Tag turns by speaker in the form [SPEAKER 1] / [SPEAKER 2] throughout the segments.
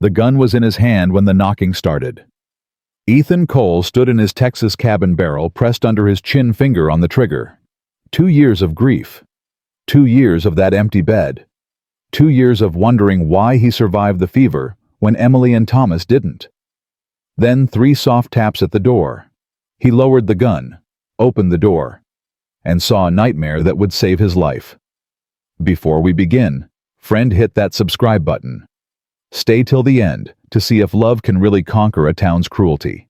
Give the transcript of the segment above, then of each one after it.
[SPEAKER 1] The gun was in his hand when the knocking started. Ethan Cole stood in his Texas cabin barrel pressed under his chin finger on the trigger. 2 years of grief. 2 years of that empty bed. 2 years of wondering why he survived the fever when Emily and Thomas didn't. Then 3 soft taps at the door. He lowered the gun, opened the door, and saw a nightmare that would save his life. Before we begin, friend, hit that subscribe button. Stay till the end to see if love can really conquer a town's cruelty.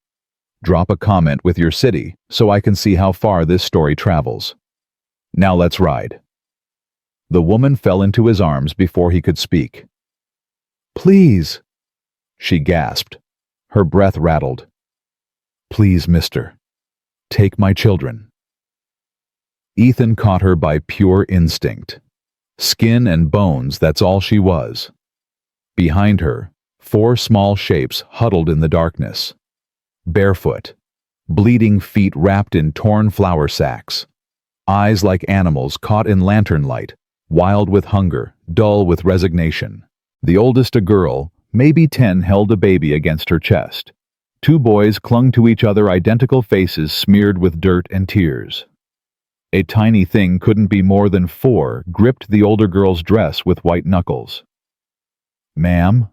[SPEAKER 1] Drop a comment with your city so I can see how far this story travels. Now let's ride. The woman fell into his arms before he could speak. "Please," she gasped. Her breath rattled. "Please, mister. Take my children." Ethan caught her by pure instinct. Skin and bones, that's all she was. Behind her, 4 small shapes huddled in the darkness. Barefoot, bleeding feet wrapped in torn flour sacks. Eyes like animals caught in lantern light, wild with hunger, dull with resignation. The oldest, a girl, maybe 10, held a baby against her chest. 2 boys clung to each other, identical faces smeared with dirt and tears. A tiny thing, couldn't be more than 4, gripped the older girl's dress with white knuckles. "Ma'am?"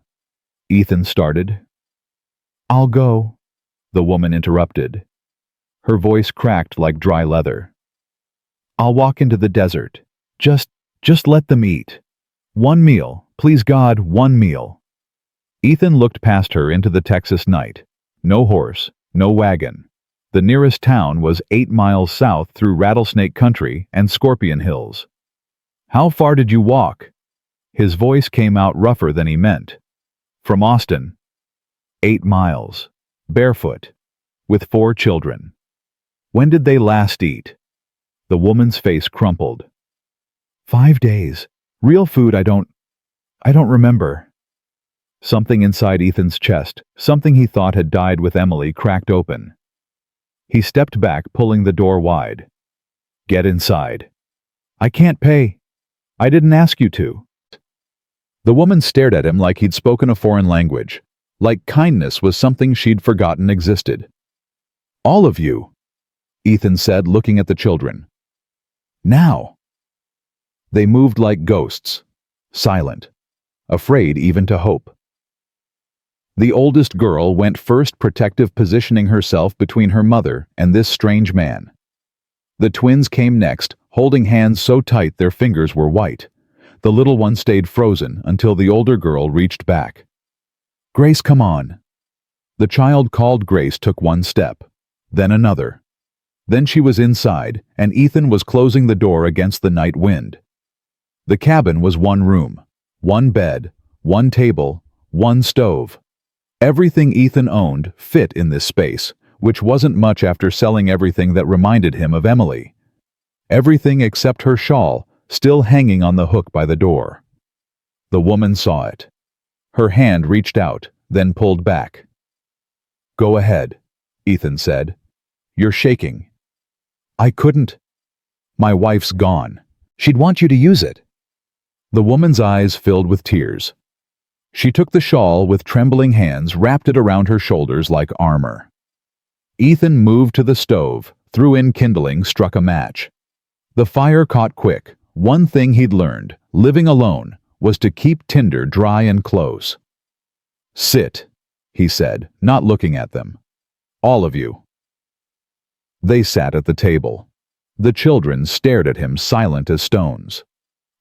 [SPEAKER 1] Ethan started. "I'll go," the woman interrupted. Her voice cracked like dry leather. "I'll walk into the desert. Just let them eat. 1 meal, please God, 1 meal." Ethan looked past her into the Texas night. No horse, no wagon. The nearest town was 8 miles south through Rattlesnake Country and Scorpion Hills. "How far did you walk?" His voice came out rougher than he meant. "From Austin." 8 miles. Barefoot. With 4 children. "When did they last eat?" The woman's face crumpled. 5 days. Real food, I don't remember." Something inside Ethan's chest, something he thought had died with Emily, cracked open. He stepped back, pulling the door wide. "Get inside." "I can't pay. I didn't ask you to." The woman stared at him like he'd spoken a foreign language, like kindness was something she'd forgotten existed. "All of you," Ethan said, looking at the children. "Now." They moved like ghosts, silent, afraid even to hope. The oldest girl went first, protective, positioning herself between her mother and this strange man. The twins came next, holding hands so tight their fingers were white. The little one stayed frozen until the older girl reached back. "Grace, come on." The child called. Grace took 1 step, then another. Then she was inside, and Ethan was closing the door against the night wind. The cabin was 1 room, 1 bed, 1 table, 1 stove. Everything Ethan owned fit in this space, which wasn't much after selling everything that reminded him of Emily. Everything except her shawl, still hanging on the hook by the door. The woman saw it. Her hand reached out, then pulled back. "Go ahead," Ethan said. "You're shaking." "I couldn't. My wife's gone. She'd want you to use it." The woman's eyes filled with tears. She took the shawl with trembling hands, wrapped it around her shoulders like armor. Ethan moved to the stove, threw in kindling, struck a match. The fire caught quick. One thing he'd learned, living alone, was to keep tinder dry and close. "Sit," he said, not looking at them. "All of you." They sat at the table. The children stared at him, silent as stones.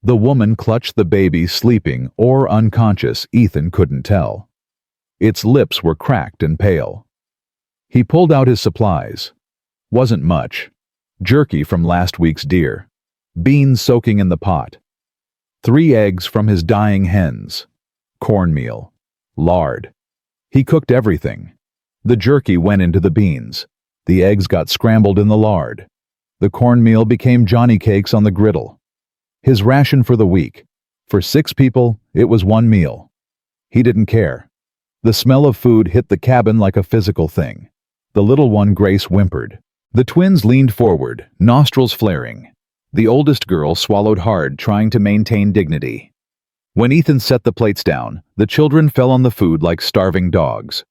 [SPEAKER 1] The woman clutched the baby, sleeping or unconscious, Ethan couldn't tell. Its lips were cracked and pale. He pulled out his supplies. Wasn't much. Jerky from last week's deer. Beans soaking in the pot. 3 eggs from his dying hens. Cornmeal. Lard. He cooked everything. The jerky went into the beans. The eggs got scrambled in the lard. The cornmeal became Johnny cakes on the griddle. His ration for the week. For 6 people, it was 1 meal. He didn't care. The smell of food hit the cabin like a physical thing. The little one, Grace, whimpered. The twins leaned forward, nostrils flaring. The oldest girl swallowed hard, trying to maintain dignity. When Ethan set the plates down, the children fell on the food like starving dogs.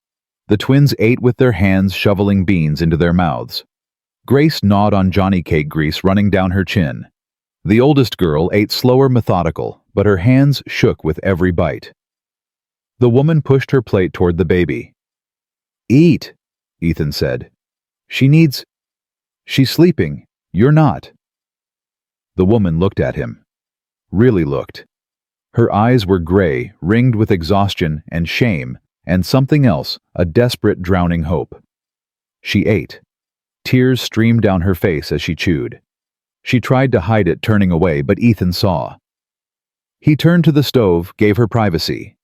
[SPEAKER 1] The twins ate with their hands, shoveling beans into their mouths. Grace gnawed on Johnny cake grease running down her chin. The oldest girl ate slower, methodical, but her hands shook with every bite. The woman pushed her plate toward the baby. "Eat," Ethan said. She's sleeping. You're not." The woman looked at him. Really looked. Her eyes were gray, ringed with exhaustion and shame, and something else, a desperate, drowning hope. She ate. Tears streamed down her face as she chewed. She tried to hide it, turning away, but Ethan saw. He turned to the stove, gave her privacy.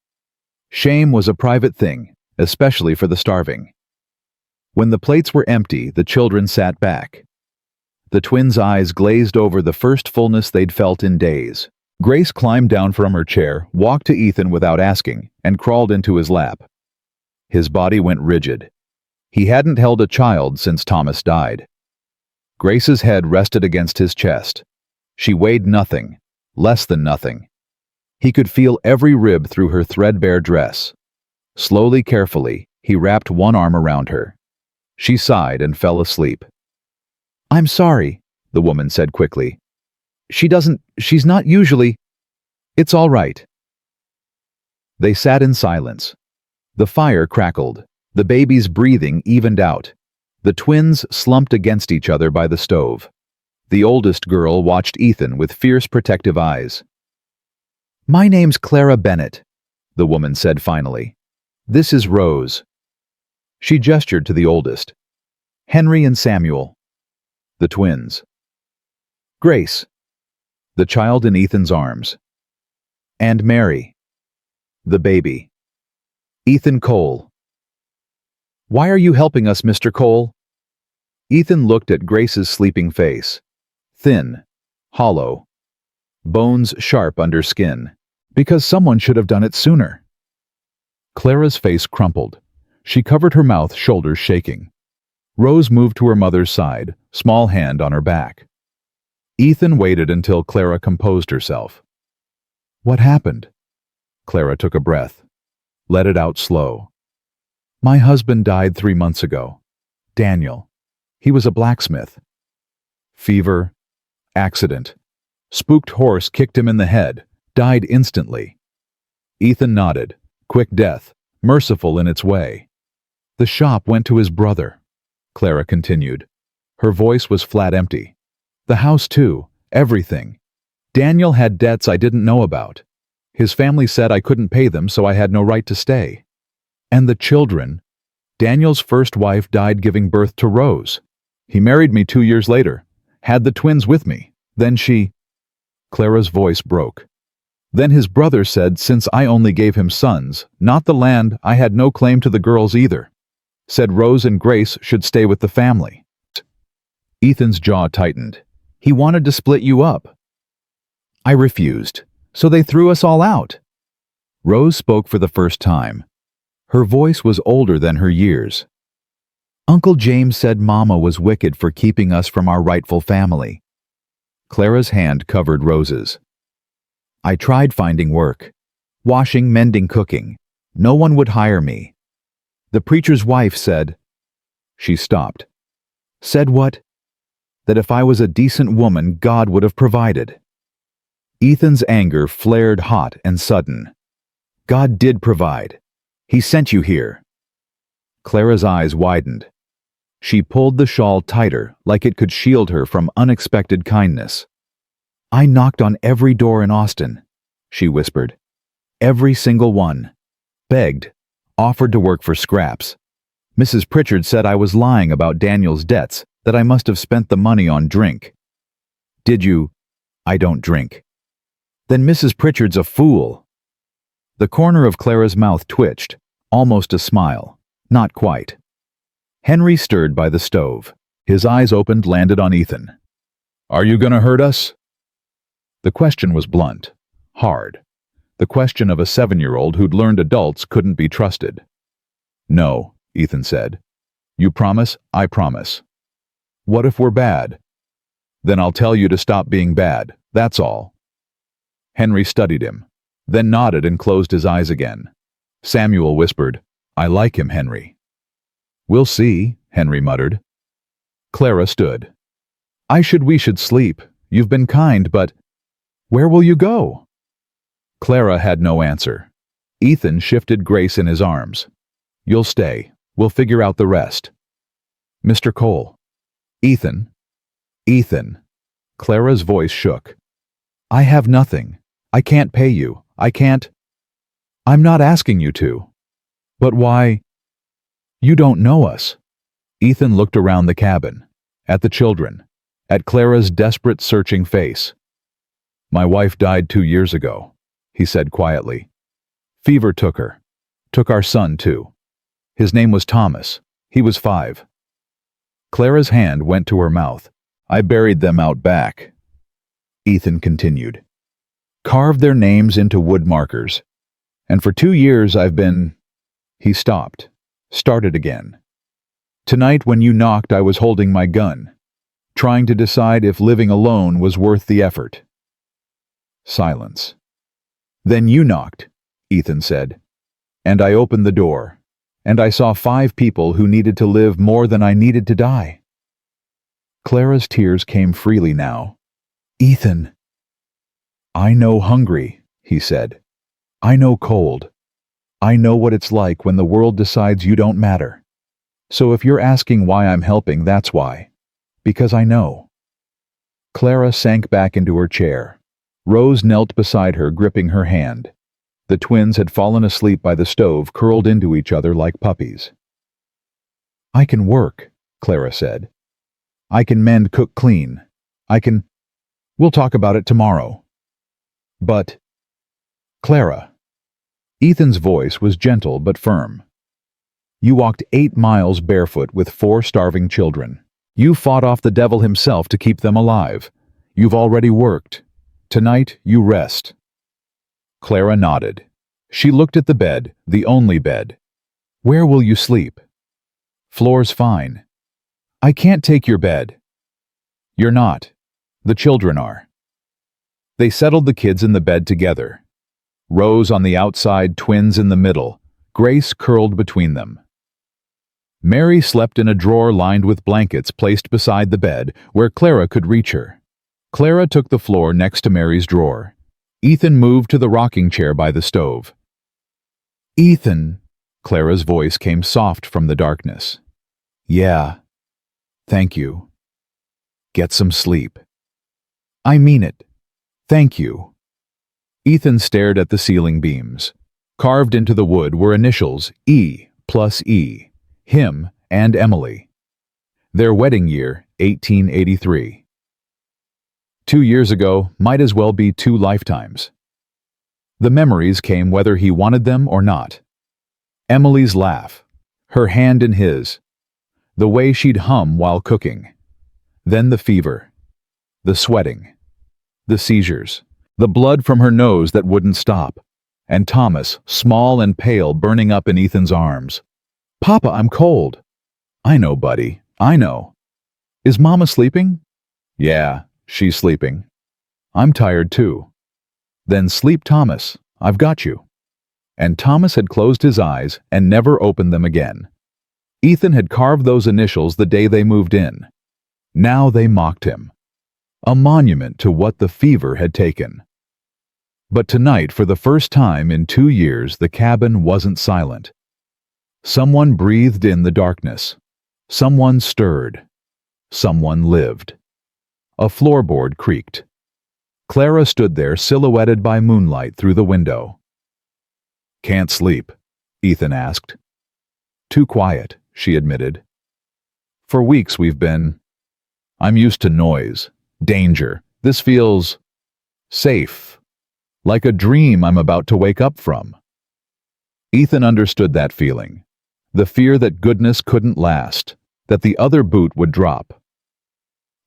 [SPEAKER 1] Shame was a private thing, especially for the starving. When the plates were empty, the children sat back. The twins' eyes glazed over the first fullness they'd felt in days. Grace climbed down from her chair, walked to Ethan without asking, and crawled into his lap. His body went rigid. He hadn't held a child since Thomas died. Grace's head rested against his chest. She weighed nothing, less than nothing. He could feel every rib through her threadbare dress. Slowly, carefully, he wrapped one arm around her. She sighed and fell asleep. "I'm sorry," the woman said quickly. She's not usually. It's all right." They sat in silence. The fire crackled. The baby's breathing evened out. The twins slumped against each other by the stove. The oldest girl watched Ethan with fierce, protective eyes. "My name's Clara Bennett," the woman said finally. "This is Rose." She gestured to the oldest. "Henry and Samuel." The twins. "Grace." The child in Ethan's arms. "And Mary." The baby. "Ethan Cole." "Why are you helping us, Mr. Cole?" Ethan looked at Grace's sleeping face. Thin, hollow, bones sharp under skin. "Because someone should have done it sooner." Clara's face crumpled. She covered her mouth, shoulders shaking. Rose moved to her mother's side, small hand on her back. Ethan waited until Clara composed herself. "What happened?" Clara took a breath. Let it out slow. "My husband died 3 months ago. Daniel. He was a blacksmith. Fever. Accident. Spooked horse kicked him in the head. Died instantly." Ethan nodded. "Quick death. Merciful in its way." "The shop went to his brother," Clara continued. Her voice was flat empty. "The house too. Everything. Daniel had debts I didn't know about. His family said I couldn't pay them, so I had no right to stay. And the children. Daniel's first wife died giving birth to Rose. He married me 2 years later. Had the twins with me. Then she..." Clara's voice broke. "Then his brother said since I only gave him sons, not the land, I had no claim to the girls either. Said Rose and Grace should stay with the family." Ethan's jaw tightened. "He wanted to split you up." "I refused. So they threw us all out." Rose spoke for the first time. Her voice was older than her years. "Uncle James said Mama was wicked for keeping us from our rightful family." Clara's hand covered Rose's. "I tried finding work. Washing, mending, cooking. No one would hire me. The preacher's wife said..." She stopped. "Said what?" "That if I was a decent woman, God would have provided." Ethan's anger flared hot and sudden. "God did provide. He sent you here." Clara's eyes widened. She pulled the shawl tighter, like it could shield her from unexpected kindness. "I knocked on every door in Austin," she whispered. "Every single one. Begged. Offered to work for scraps. Mrs. Pritchard said I was lying about Daniel's debts, that I must have spent the money on drink." "Did you?" "I don't drink." "Then Mrs. Pritchard's a fool." The corner of Clara's mouth twitched, almost a smile. Not quite. Henry stirred by the stove. His eyes opened, landed on Ethan. "Are you gonna hurt us?" The question was blunt, hard. The question of a 7-year-old who'd learned adults couldn't be trusted. "No," Ethan said. "You promise?" "I promise." "What if we're bad?" "Then I'll tell you to stop being bad, that's all." Henry studied him. then nodded and closed his eyes again. Samuel whispered, "I like him, Henry." "We'll see," Henry muttered. Clara stood. We should sleep. You've been kind, but where will you go?" Clara had no answer. Ethan shifted Grace in his arms. "You'll stay. We'll figure out the rest." "Mr. Cole." "Ethan." "Ethan." Clara's voice shook. "I have nothing. I can't pay you. I can't." "I'm not asking you to." "But why?" "You don't know us." Ethan looked around the cabin, at the children, at Clara's desperate, searching face. "My wife died 2 years ago," he said quietly. "Fever took her. Took our son, too. His name was Thomas. He was 5. Clara's hand went to her mouth. "I buried them out back." Ethan continued. "Carved their names into wood markers. And for 2 years I've been—" He stopped. Started again. "Tonight when you knocked, I was holding my gun, trying to decide if living alone was worth the effort." Silence. "Then you knocked," Ethan said. "And I opened the door, and I saw 5 people who needed to live more than I needed to die." Clara's tears came freely now. "Ethan." "I know hungry," he said. "I know cold. I know what it's like when the world decides you don't matter. So if you're asking why I'm helping, that's why. Because I know." Clara sank back into her chair. Rose knelt beside her, gripping her hand. The twins had fallen asleep by the stove, curled into each other like puppies. "I can work," Clara said. "I can mend, cook, clean. We'll talk about it tomorrow." "But—" "Clara." Ethan's voice was gentle but firm. "You walked 8 miles barefoot with 4 starving children. You fought off the devil himself to keep them alive. You've already worked. Tonight, you rest." Clara nodded. She looked at the bed, the only bed. "Where will you sleep?" "Floor's fine." "I can't take your bed." "You're not. The children are." They settled the kids in the bed together. Rose on the outside, twins in the middle, Grace curled between them. Mary slept in a drawer lined with blankets placed beside the bed where Clara could reach her. Clara took the floor next to Mary's drawer. Ethan moved to the rocking chair by the stove. "Ethan," Clara's voice came soft from the darkness. "Yeah. Thank you. Get some sleep." "I mean it. Thank you." Ethan stared at the ceiling beams. Carved into the wood were initials E+E, him and Emily. Their wedding year, 1883. 2 years ago might as well be 2 lifetimes. The memories came whether he wanted them or not. Emily's laugh, her hand in his, the way she'd hum while cooking. Then the fever, the sweating, the seizures, the blood from her nose that wouldn't stop, and Thomas, small and pale, burning up in Ethan's arms. "Papa, I'm cold." "I know, buddy, I know." "Is Mama sleeping?" "Yeah, she's sleeping." "I'm tired too." "Then sleep, Thomas. I've got you." And Thomas had closed his eyes and never opened them again. Ethan had carved those initials the day they moved in. Now they mocked him. A monument to what the fever had taken. But tonight, for the first time in 2 years, the cabin wasn't silent. Someone breathed in the darkness. Someone stirred. Someone lived. A floorboard creaked. Clara stood there, silhouetted by moonlight through the window. "Can't sleep?" Ethan asked. "Too quiet," she admitted. "For weeks we've been. I'm used to noise, danger. This feels safe, like a dream I'm about to wake up from." Ethan understood that feeling, the fear that goodness couldn't last, that the other boot would drop.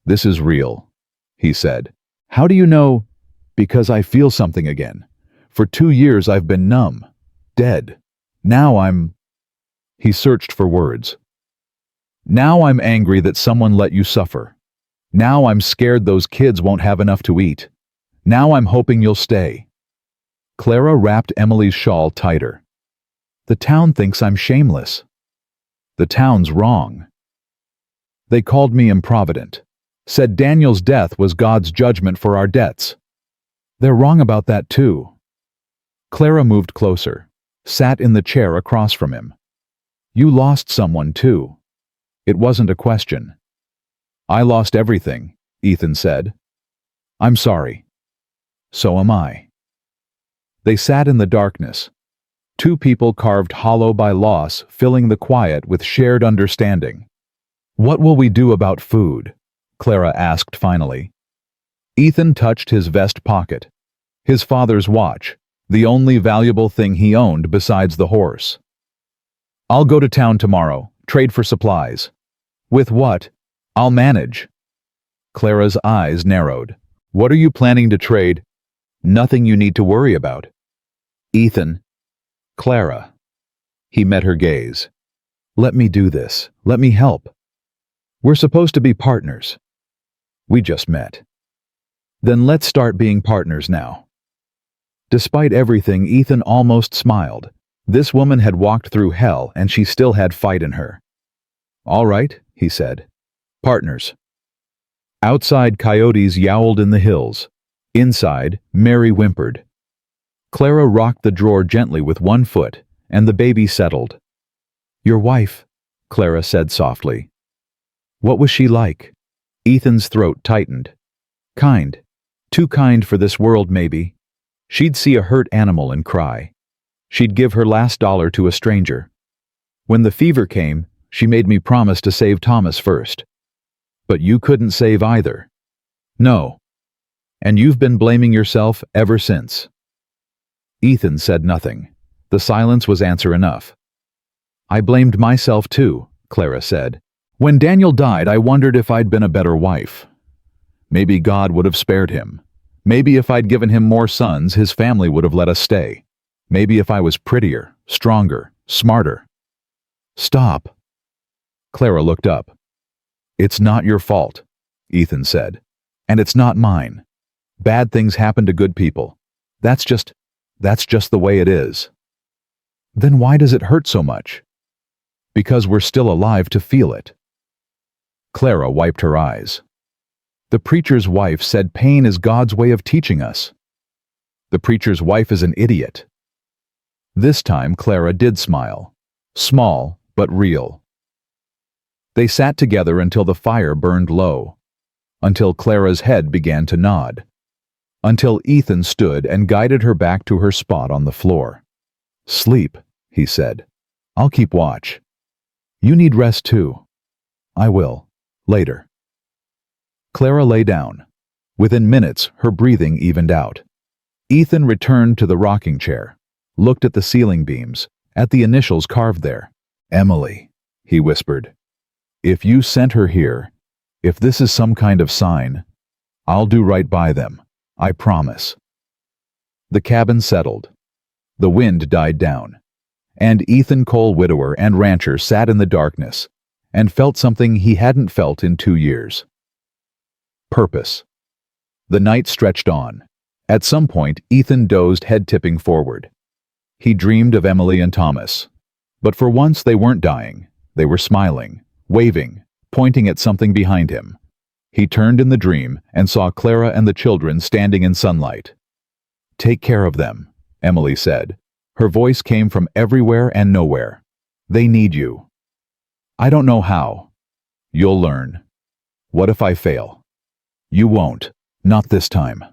[SPEAKER 1] "This is real," he said. "How do you know?" "Because I feel something again. For 2 years I've been numb, dead. Now I'm—" He searched for words. "Now I'm angry that someone let you suffer. Now I'm scared those kids won't have enough to eat. Now I'm hoping you'll stay." Clara wrapped Emily's shawl tighter. The town thinks I'm shameless. The town's wrong. They called me improvident. Said Daniel's death was God's judgment for our debts. They're wrong about that too. Clara moved closer, sat in the chair across from him. You lost someone too. It wasn't a question. I lost everything, Ethan said. I'm sorry. So am I. They sat in the darkness. Two people carved hollow by loss, filling the quiet with shared understanding. What will we do about food? Clara asked finally. Ethan touched his vest pocket. His father's watch, the only valuable thing he owned besides the horse. I'll go to town tomorrow, trade for supplies. With what? I'll manage. Clara's eyes narrowed. What are you planning to trade? Nothing you need to worry about. Ethan. Clara. He met her gaze. Let me do this. Let me help. We're supposed to be partners. We just met. Then let's start being partners now. Despite everything, Ethan almost smiled. This woman had walked through hell and she still had fight in her. All right, he said. Partners. Outside, coyotes yowled in the hills. Inside, Mary whimpered. Clara rocked the drawer gently with one foot, and the baby settled. Your wife, Clara said softly. What was she like? Ethan's throat tightened. Kind. Too kind for this world, maybe. She'd see a hurt animal and cry. She'd give her last dollar to a stranger. When the fever came, she made me promise to save Thomas first. But you couldn't save either. No. And you've been blaming yourself ever since. Ethan said nothing. The silence was answer enough. I blamed myself too, Clara said. When Daniel died, I wondered if I'd been a better wife. Maybe God would have spared him. Maybe if I'd given him more sons, his family would have let us stay. Maybe if I was prettier, stronger, smarter. Stop. Clara looked up. It's not your fault, Ethan said. And it's not mine. Bad things happen to good people. That's just the way it is. Then why does it hurt so much? Because we're still alive to feel it. Clara wiped her eyes. The preacher's wife said pain is God's way of teaching us. The preacher's wife is an idiot. This time Clara did smile. Small, but real. They sat together until the fire burned low. Until Clara's head began to nod. Until Ethan stood and guided her back to her spot on the floor. Sleep, he said. I'll keep watch. You need rest too. I will. Later. Clara lay down. Within minutes, her breathing evened out. Ethan returned to the rocking chair, looked at the ceiling beams, at the initials carved there. Emily, he whispered. If you sent her here, if this is some kind of sign, I'll do right by them. I promise. The cabin settled. The wind died down. And Ethan Cole, widower and rancher, sat in the darkness and felt something he hadn't felt in 2 years. Purpose. The night stretched on. At some point, Ethan dozed, head tipping forward. He dreamed of Emily and Thomas. But for once they weren't dying. They were smiling, waving, pointing at something behind him. He turned in the dream and saw Clara and the children standing in sunlight. Take care of them, Emily said. Her voice came from everywhere and nowhere. They need you. I don't know how. You'll learn. What if I fail? You won't. Not this time.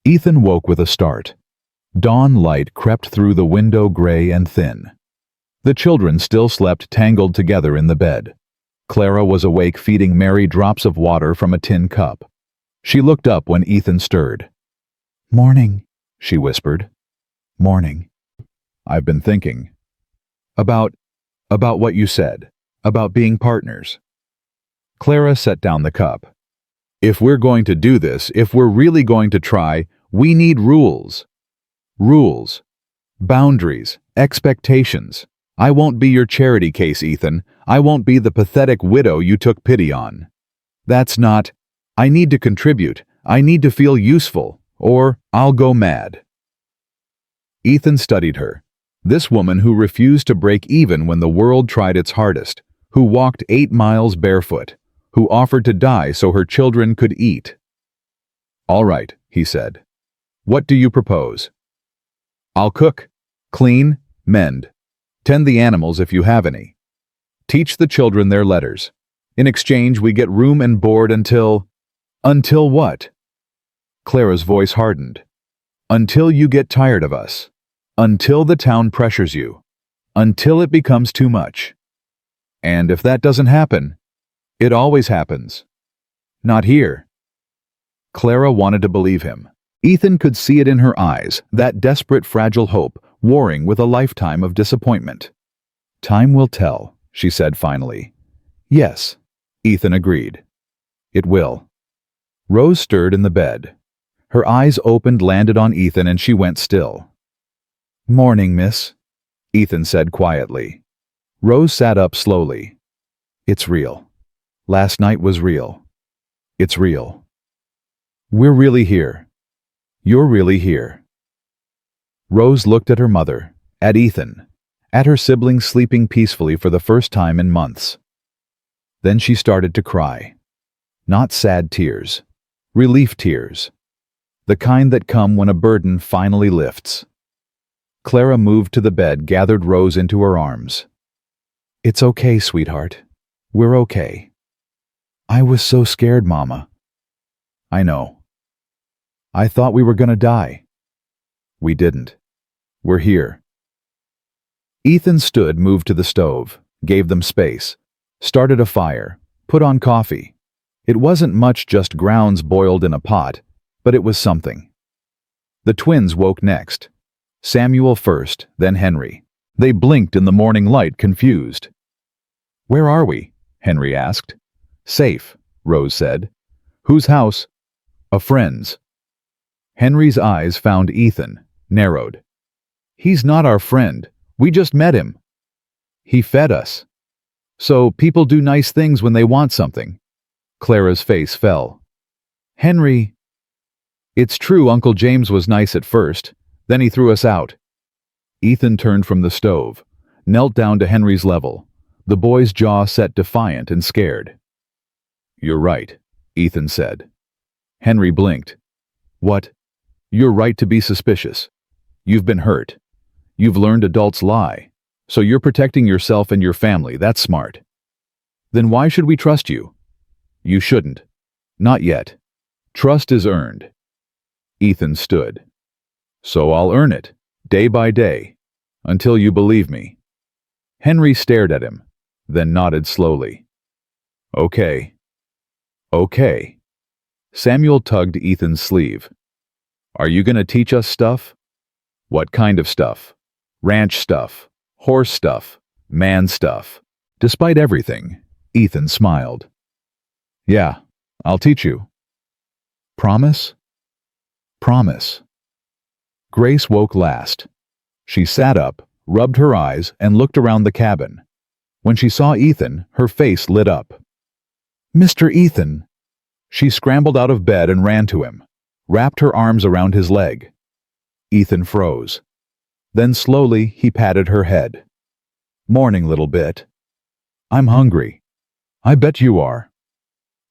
[SPEAKER 1] Ethan woke with a start. Dawn light crept through the window, gray and thin. The children still slept tangled together in the bed. Clara was awake, feeding Mary drops of water from a tin cup. She looked up when Ethan stirred. Morning, she whispered. Morning. I've been thinking. About what you said. About being partners. Clara set down the cup. If we're going to do this, if we're really going to try, we need rules. Rules. Boundaries. Expectations. I won't be your charity case, Ethan. I won't be the pathetic widow you took pity on. That's not. I need to contribute. I need to feel useful, or I'll go mad. Ethan studied her. This woman who refused to break even when the world tried its hardest, who walked 8 miles barefoot, who offered to die so her children could eat. "All right," he said. "What do you propose?" "I'll cook, clean, mend. Tend the animals if you have any. Teach the children their letters. In exchange, we get room and board until—" "Until what?" Clara's voice hardened. "Until you get tired of us. Until the town pressures you. Until it becomes too much. And if that doesn't happen, it always happens. Not here." Clara wanted to believe him. Ethan could see it in her eyes, that desperate, fragile hope, warring with a lifetime of disappointment. "Time will tell," she said finally. "Yes," Ethan agreed. "It will." Rose stirred in the bed. Her eyes opened, landed on Ethan, and she went still. "Morning, miss," Ethan said quietly. Rose sat up slowly. "It's real. Last night was real. It's real. We're really here. You're really here." Rose looked at her mother, at Ethan, at her siblings sleeping peacefully for the first time in months. Then she started to cry. Not sad tears, relief tears. The kind that come when a burden finally lifts. Clara moved to the bed, gathered Rose into her arms. "It's okay, sweetheart. We're okay. I was so scared, Mama." "I know. I thought we were gonna die. We didn't. We're here." Ethan stood, moved to the stove, gave them space, started a fire, put on coffee. It wasn't much, just grounds boiled in a pot, but it was something. The twins woke next. Samuel first, then Henry. They blinked in the morning light, confused. "Where are we?" Henry asked. "Safe," Rose said. "Whose house?" "A friend's." Henry's eyes found Ethan, narrowed. "He's not our friend. We just met him. He fed us. So people do nice things when they want something." Clara's face fell. "Henry—" "It's true Uncle James was nice at first. Then he threw us out." Ethan turned from the stove, knelt down to Henry's level, the boy's jaw set defiant and scared. "You're right," Ethan said. Henry blinked. "What?" "You're right to be suspicious. You've been hurt. You've learned adults lie. So you're protecting yourself and your family. That's smart. Then why should we trust you?" "You shouldn't. Not yet. Trust is earned." Ethan stood. "So I'll earn it, day by day, until you believe me." Henry stared at him, then nodded slowly. "Okay. Okay." Samuel tugged Ethan's sleeve. "Are you gonna teach us stuff?" "What kind of stuff?" "Ranch stuff, horse stuff, man stuff." Despite everything, Ethan smiled. "Yeah, I'll teach you." "Promise?" "Promise." Grace woke last. She sat up, rubbed her eyes, and looked around the cabin. When she saw Ethan, her face lit up. "Mr. Ethan!" She scrambled out of bed and ran to him, wrapped her arms around his leg. Ethan froze. Then slowly he patted her head. "Morning, little bit. I'm hungry. I bet you are."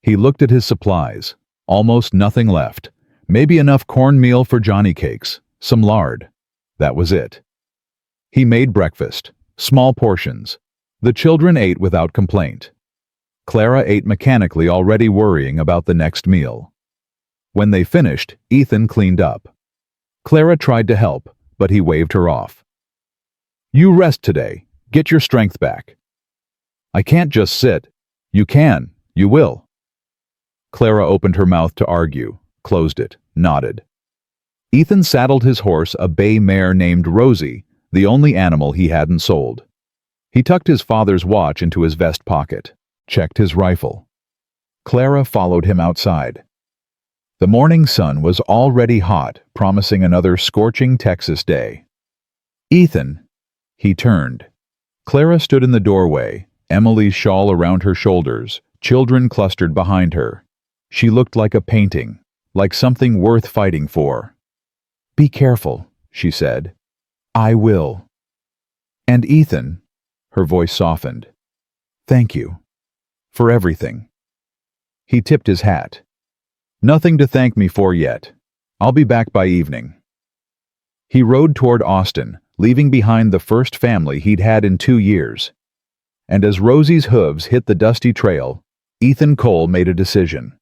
[SPEAKER 1] He looked at his supplies. Almost nothing left. Maybe enough cornmeal for Johnny cakes, some lard. That was it. He made breakfast, small portions. The children ate without complaint. Clara ate mechanically, already worrying about the next meal. When they finished, Ethan cleaned up. Clara tried to help, but he waved her off. "You rest today. Get your strength back." "I can't just sit." "You can. You will." Clara opened her mouth to argue, closed it, nodded. Ethan saddled his horse, a bay mare named Rosie, the only animal he hadn't sold. He tucked his father's watch into his vest pocket, checked his rifle. Clara followed him outside. The morning sun was already hot, promising another scorching Texas day. "Ethan!" He turned. Clara stood in the doorway, Emily's shawl around her shoulders, children clustered behind her. She looked like a painting, like something worth fighting for. "Be careful," she said. I will. And Ethan, her voice softened, thank you. For everything. He tipped his hat. Nothing to thank me for yet. I'll be back by evening. He rode toward Austin, leaving behind the first family he'd had in 2 years. And as Rosie's hooves hit the dusty trail, Ethan Cole made a decision.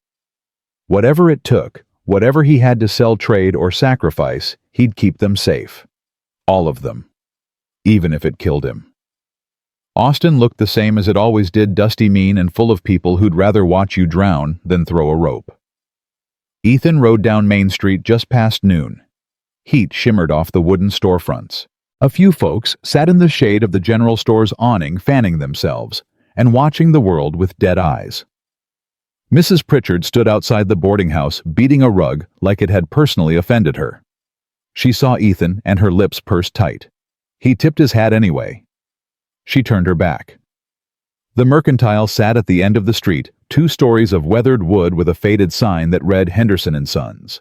[SPEAKER 1] Whatever it took, whatever he had to sell, trade, or sacrifice, he'd keep them safe. All of them. Even if it killed him. Austin looked the same as it always did, dusty, mean, and full of people who'd rather watch you drown than throw a rope. Ethan rode down Main Street just past noon. Heat shimmered off the wooden storefronts. A few folks sat in the shade of the general store's awning, fanning themselves and watching the world with dead eyes. Mrs. Pritchard stood outside the boarding house, beating a rug like it had personally offended her. She saw Ethan and her lips pursed tight. He tipped his hat anyway. She turned her back. The Mercantile sat at the end of the street, 2 stories of weathered wood with a faded sign that read Henderson and Sons.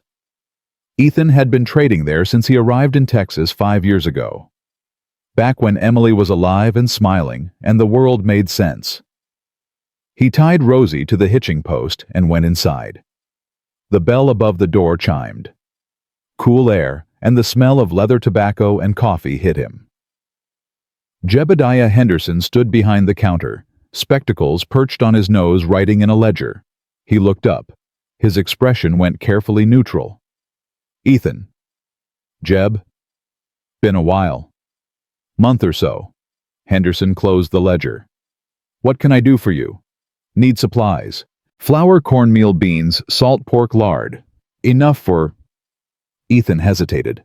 [SPEAKER 1] Ethan had been trading there since he arrived in Texas 5 years ago. Back when Emily was alive and smiling, and the world made sense. He tied Rosie to the hitching post and went inside. The bell above the door chimed. Cool air and the smell of leather tobacco and coffee hit him. Jebediah Henderson stood behind the counter, spectacles perched on his nose, writing in a ledger. He looked up. His expression went carefully neutral. Ethan. Jeb. Been a while. Month or so. Henderson closed the ledger. What can I do for you? Need supplies. Flour, cornmeal, beans, salt, pork, lard. Enough for... Ethan hesitated.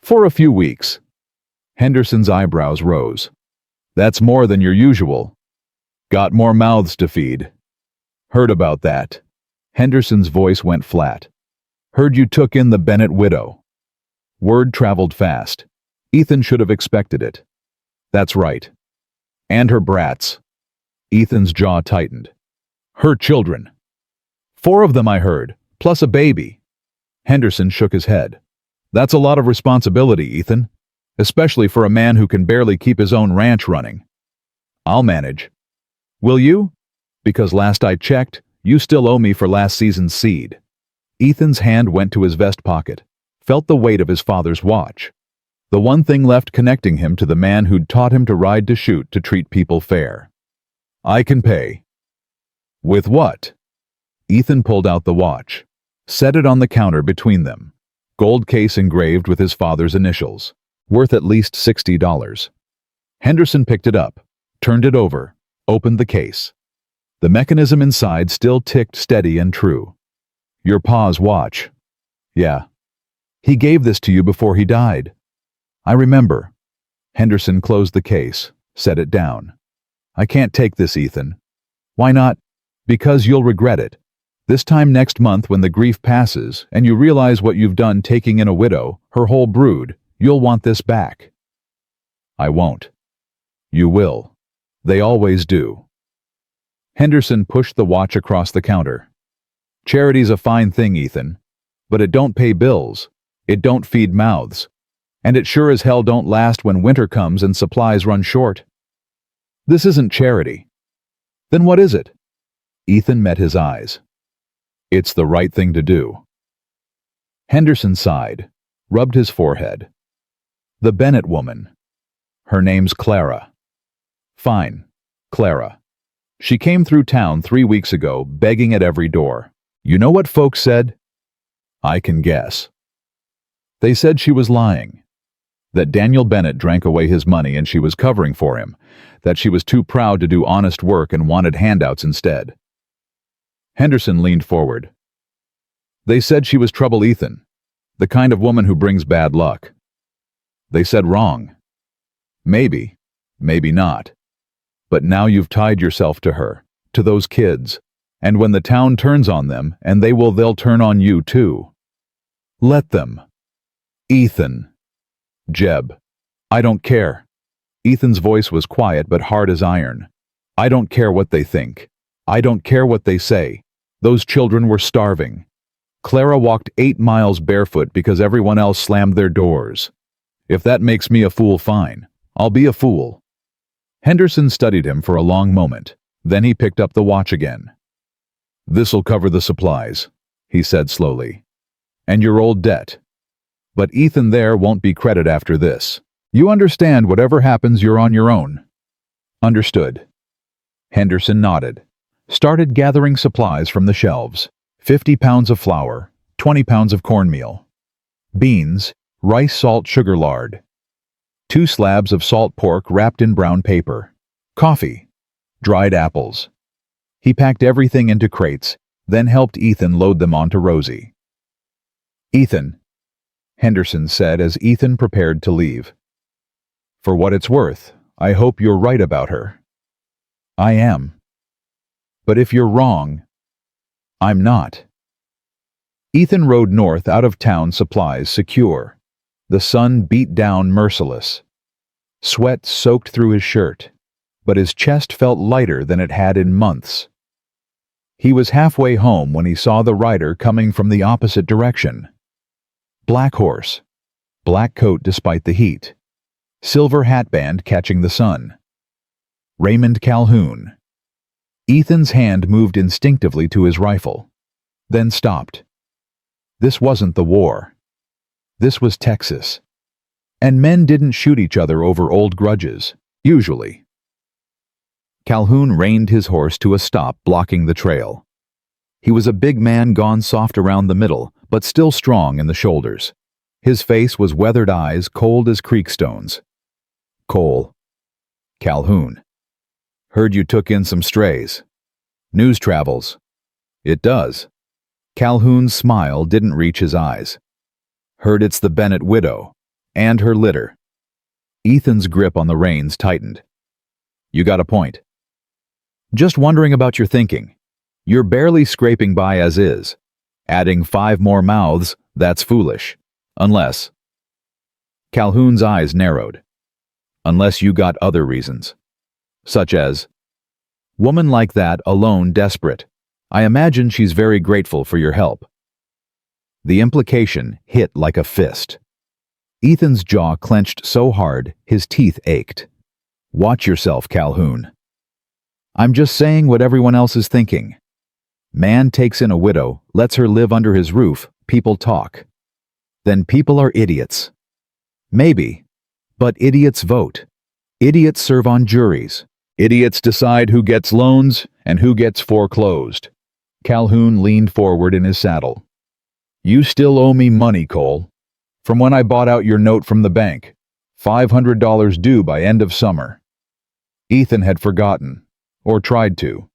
[SPEAKER 1] For a few weeks. Henderson's eyebrows rose. That's more than your usual. Got more mouths to feed. Heard about that. Henderson's voice went flat. Heard you took in the Bennett widow. Word traveled fast. Ethan should have expected it. That's right. And her brats. Ethan's jaw tightened. Her children. 4 of them, I heard, plus a baby. Henderson shook his head. That's a lot of responsibility, Ethan. Especially for a man who can barely keep his own ranch running. I'll manage. Will you? Because last I checked, you still owe me for last season's seed. Ethan's hand went to his vest pocket, felt the weight of his father's watch. The one thing left connecting him to the man who'd taught him to ride to shoot to treat people fair. I can pay. With what? Ethan pulled out the watch, set it on the counter between them. Gold case engraved with his father's initials. Worth at least $60. Henderson picked it up, turned it over, opened the case. The mechanism inside still ticked steady and true. Your pa's watch. Yeah. He gave this to you before he died. I remember. Henderson closed the case, set it down. I can't take this, Ethan. Why not? Because you'll regret it. This time next month when the grief passes and you realize what you've done taking in a widow, her whole brood, you'll want this back. I won't. You will. They always do. Henderson pushed the watch across the counter. Charity's a fine thing, Ethan, but it don't pay bills, it don't feed mouths, and it sure as hell don't last when winter comes and supplies run short. This isn't charity. Then what is it? Ethan met his eyes. It's the right thing to do. Henderson sighed, rubbed his forehead. The Bennett woman. Her name's Clara. Fine, Clara. She came through town 3 weeks ago, begging at every door. You know what folks said? I can guess. They said she was lying. That Daniel Bennett drank away his money and she was covering for him. That she was too proud to do honest work and wanted handouts instead. Henderson leaned forward. They said she was trouble, Ethan. The kind of woman who brings bad luck. They said wrong. Maybe, maybe not. But now you've tied yourself to her, to those kids, and when the town turns on them, and they'll turn on you too. Let them. Ethan. Jeb. I don't care. Ethan's voice was quiet but hard as iron. I don't care what they think. I don't care what they say. Those children were starving. Clara walked 8 miles barefoot because everyone else slammed their doors. If that makes me a fool, fine. I'll be a fool. Henderson studied him for a long moment. Then he picked up the watch again. This'll cover the supplies, he said slowly. And your old debt. But Ethan there won't be credit after this. You understand, whatever happens, you're on your own. Understood. Henderson nodded. Started gathering supplies from the shelves. 50 pounds of flour, 20 pounds of cornmeal, beans, rice, salt, sugar, lard, 2 slabs of salt pork wrapped in brown paper, coffee, dried apples. He packed everything into crates, then helped Ethan load them onto Rosie. Ethan, Henderson said as Ethan prepared to leave. For what it's worth, I hope you're right about her. I am. But if you're wrong, I'm not. Ethan rode north out of town, supplies secure. The sun beat down merciless. Sweat soaked through his shirt, but his chest felt lighter than it had in months. He was halfway home when he saw the rider coming from the opposite direction. Black horse, black coat despite the heat, silver hatband catching the sun. Raymond Calhoun. Ethan's hand moved instinctively to his rifle, then stopped. This wasn't the war. This was Texas. And men didn't shoot each other over old grudges, usually. Calhoun reined his horse to a stop, blocking the trail. He was a big man, gone soft around the middle, but still strong in the shoulders. His face was weathered eyes, cold as creek stones. Cole. Calhoun. Heard you took in some strays. News travels. It does. Calhoun's smile didn't reach his eyes. Heard it's the Bennett widow, and her litter. Ethan's grip on the reins tightened. You got a point. Just wondering about your thinking. You're barely scraping by as is. Adding 5 more mouths, that's foolish. Unless... Calhoun's eyes narrowed. Unless you got other reasons. Such as... Woman like that, alone, desperate. I imagine she's very grateful for your help. The implication hit like a fist. Ethan's jaw clenched so hard, his teeth ached. Watch yourself, Calhoun. I'm just saying what everyone else is thinking. Man takes in a widow, lets her live under his roof, people talk. Then people are idiots. Maybe. But idiots vote. Idiots serve on juries. Idiots decide who gets loans and who gets foreclosed. Calhoun leaned forward in his saddle. You still owe me money, Cole. From when I bought out your note from the bank. $500 due by end of summer. Ethan had forgotten, or tried to.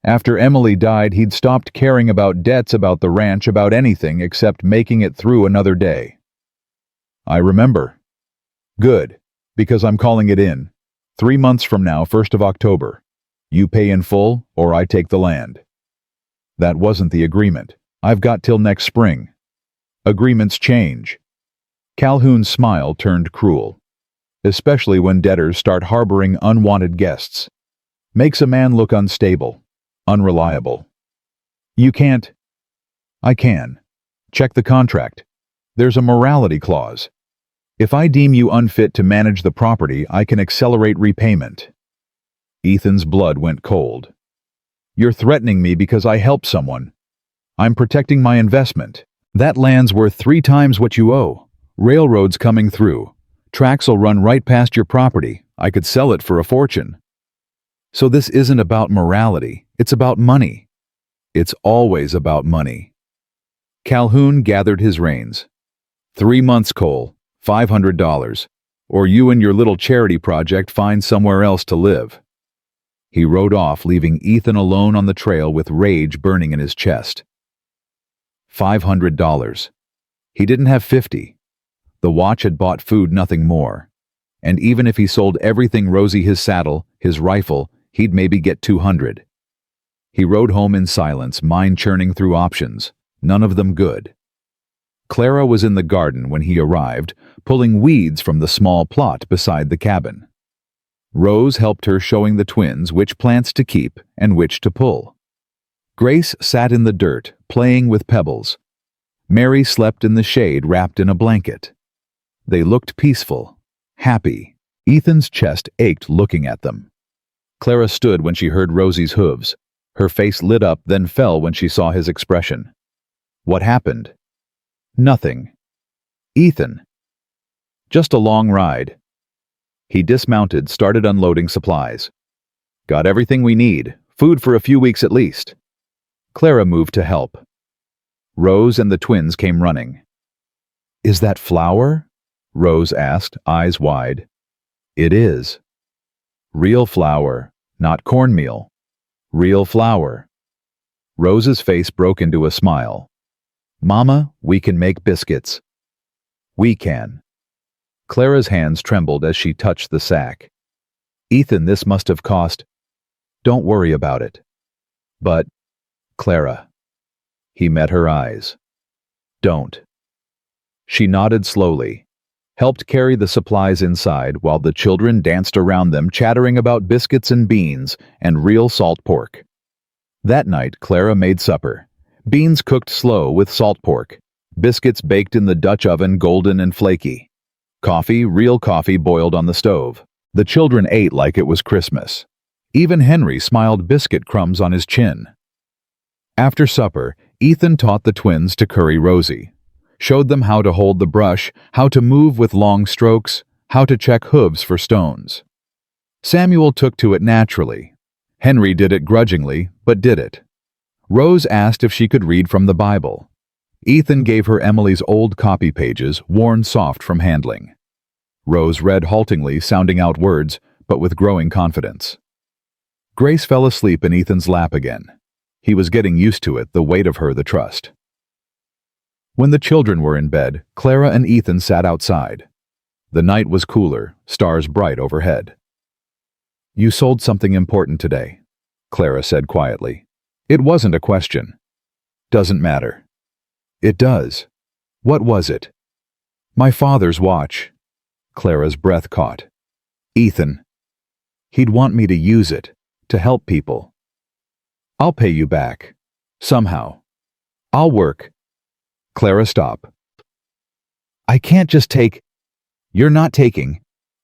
[SPEAKER 1] After Emily died, he'd stopped caring about debts, about the ranch, about anything except making it through another day. I remember. Good, because I'm calling it in. 3 months from now, 1st of October. You pay in full, or I take the land. That wasn't the agreement. I've got till next spring. Agreements change. Calhoun's smile turned cruel. Especially when debtors start harboring unwanted guests. Makes a man look unstable, unreliable. You can't. I can. Check the contract. There's a morality clause. If I deem you unfit to manage the property, I can accelerate repayment. Ethan's blood went cold. You're threatening me because I helped someone. I'm protecting my investment. That land's worth 3 times what you owe. Railroads coming through. Tracks'll run right past your property. I could sell it for a fortune. So this isn't about morality. It's about money. It's always about money. Calhoun gathered his reins. 3 months, Cole. $500. Or you and your little charity project find somewhere else to live. He rode off, leaving Ethan alone on the trail with rage burning in his chest. $500. He didn't have 50. The watch had bought food, nothing more. And even if he sold everything, Rosie, his saddle, his rifle, he'd maybe get 200. He rode home in silence, mind churning through options, none of them good. Clara was in the garden when he arrived, pulling weeds from the small plot beside the cabin. Rose helped her, showing the twins which plants to keep and which to pull. Grace sat in the dirt, playing with pebbles. Mary slept in the shade, wrapped in a blanket. They looked peaceful, happy. Ethan's chest ached looking at them. Clara stood when she heard Rosie's hooves. Her face lit up, then fell when she saw his expression. What happened? Nothing. Ethan. Just a long ride. He dismounted, started unloading supplies. Got everything we need, food for a few weeks at least. Clara moved to help. Rose and the twins came running. Is that flour? Rose asked, eyes wide. It is. Real flour, not cornmeal. Real flour. Rose's face broke into a smile. Mama, we can make biscuits. We can. Clara's hands trembled as she touched the sack. Ethan, this must have cost. Don't worry about it. But, Clara. He met her eyes. Don't. She nodded slowly, helped carry the supplies inside while the children danced around them, chattering about biscuits and beans and real salt pork. That night, Clara made supper. Beans cooked slow with salt pork. Biscuits baked in the Dutch oven, golden and flaky. Coffee, real coffee, boiled on the stove. The children ate like it was Christmas. Even Henry smiled, biscuit crumbs on his chin. After supper, Ethan taught the twins to curry Rosie. Showed them how to hold the brush, how to move with long strokes, how to check hooves for stones. Samuel took to it naturally. Henry did it grudgingly, but did it. Rose asked if she could read from the Bible. Ethan gave her Emily's old copy pages, worn soft from handling. Rose read haltingly, sounding out words, but with growing confidence. Grace fell asleep in Ethan's lap again. He was getting used to it, the weight of her, the trust. When the children were in bed, Clara and Ethan sat outside. The night was cooler, stars bright overhead. You sold something important today, Clara said quietly. It wasn't a question. Doesn't matter. It does. What was it? My father's watch. Clara's breath caught. Ethan. He'd want me to use it, to help people. I'll pay you back. Somehow. I'll work. Clara, stop. I can't just take. You're not taking.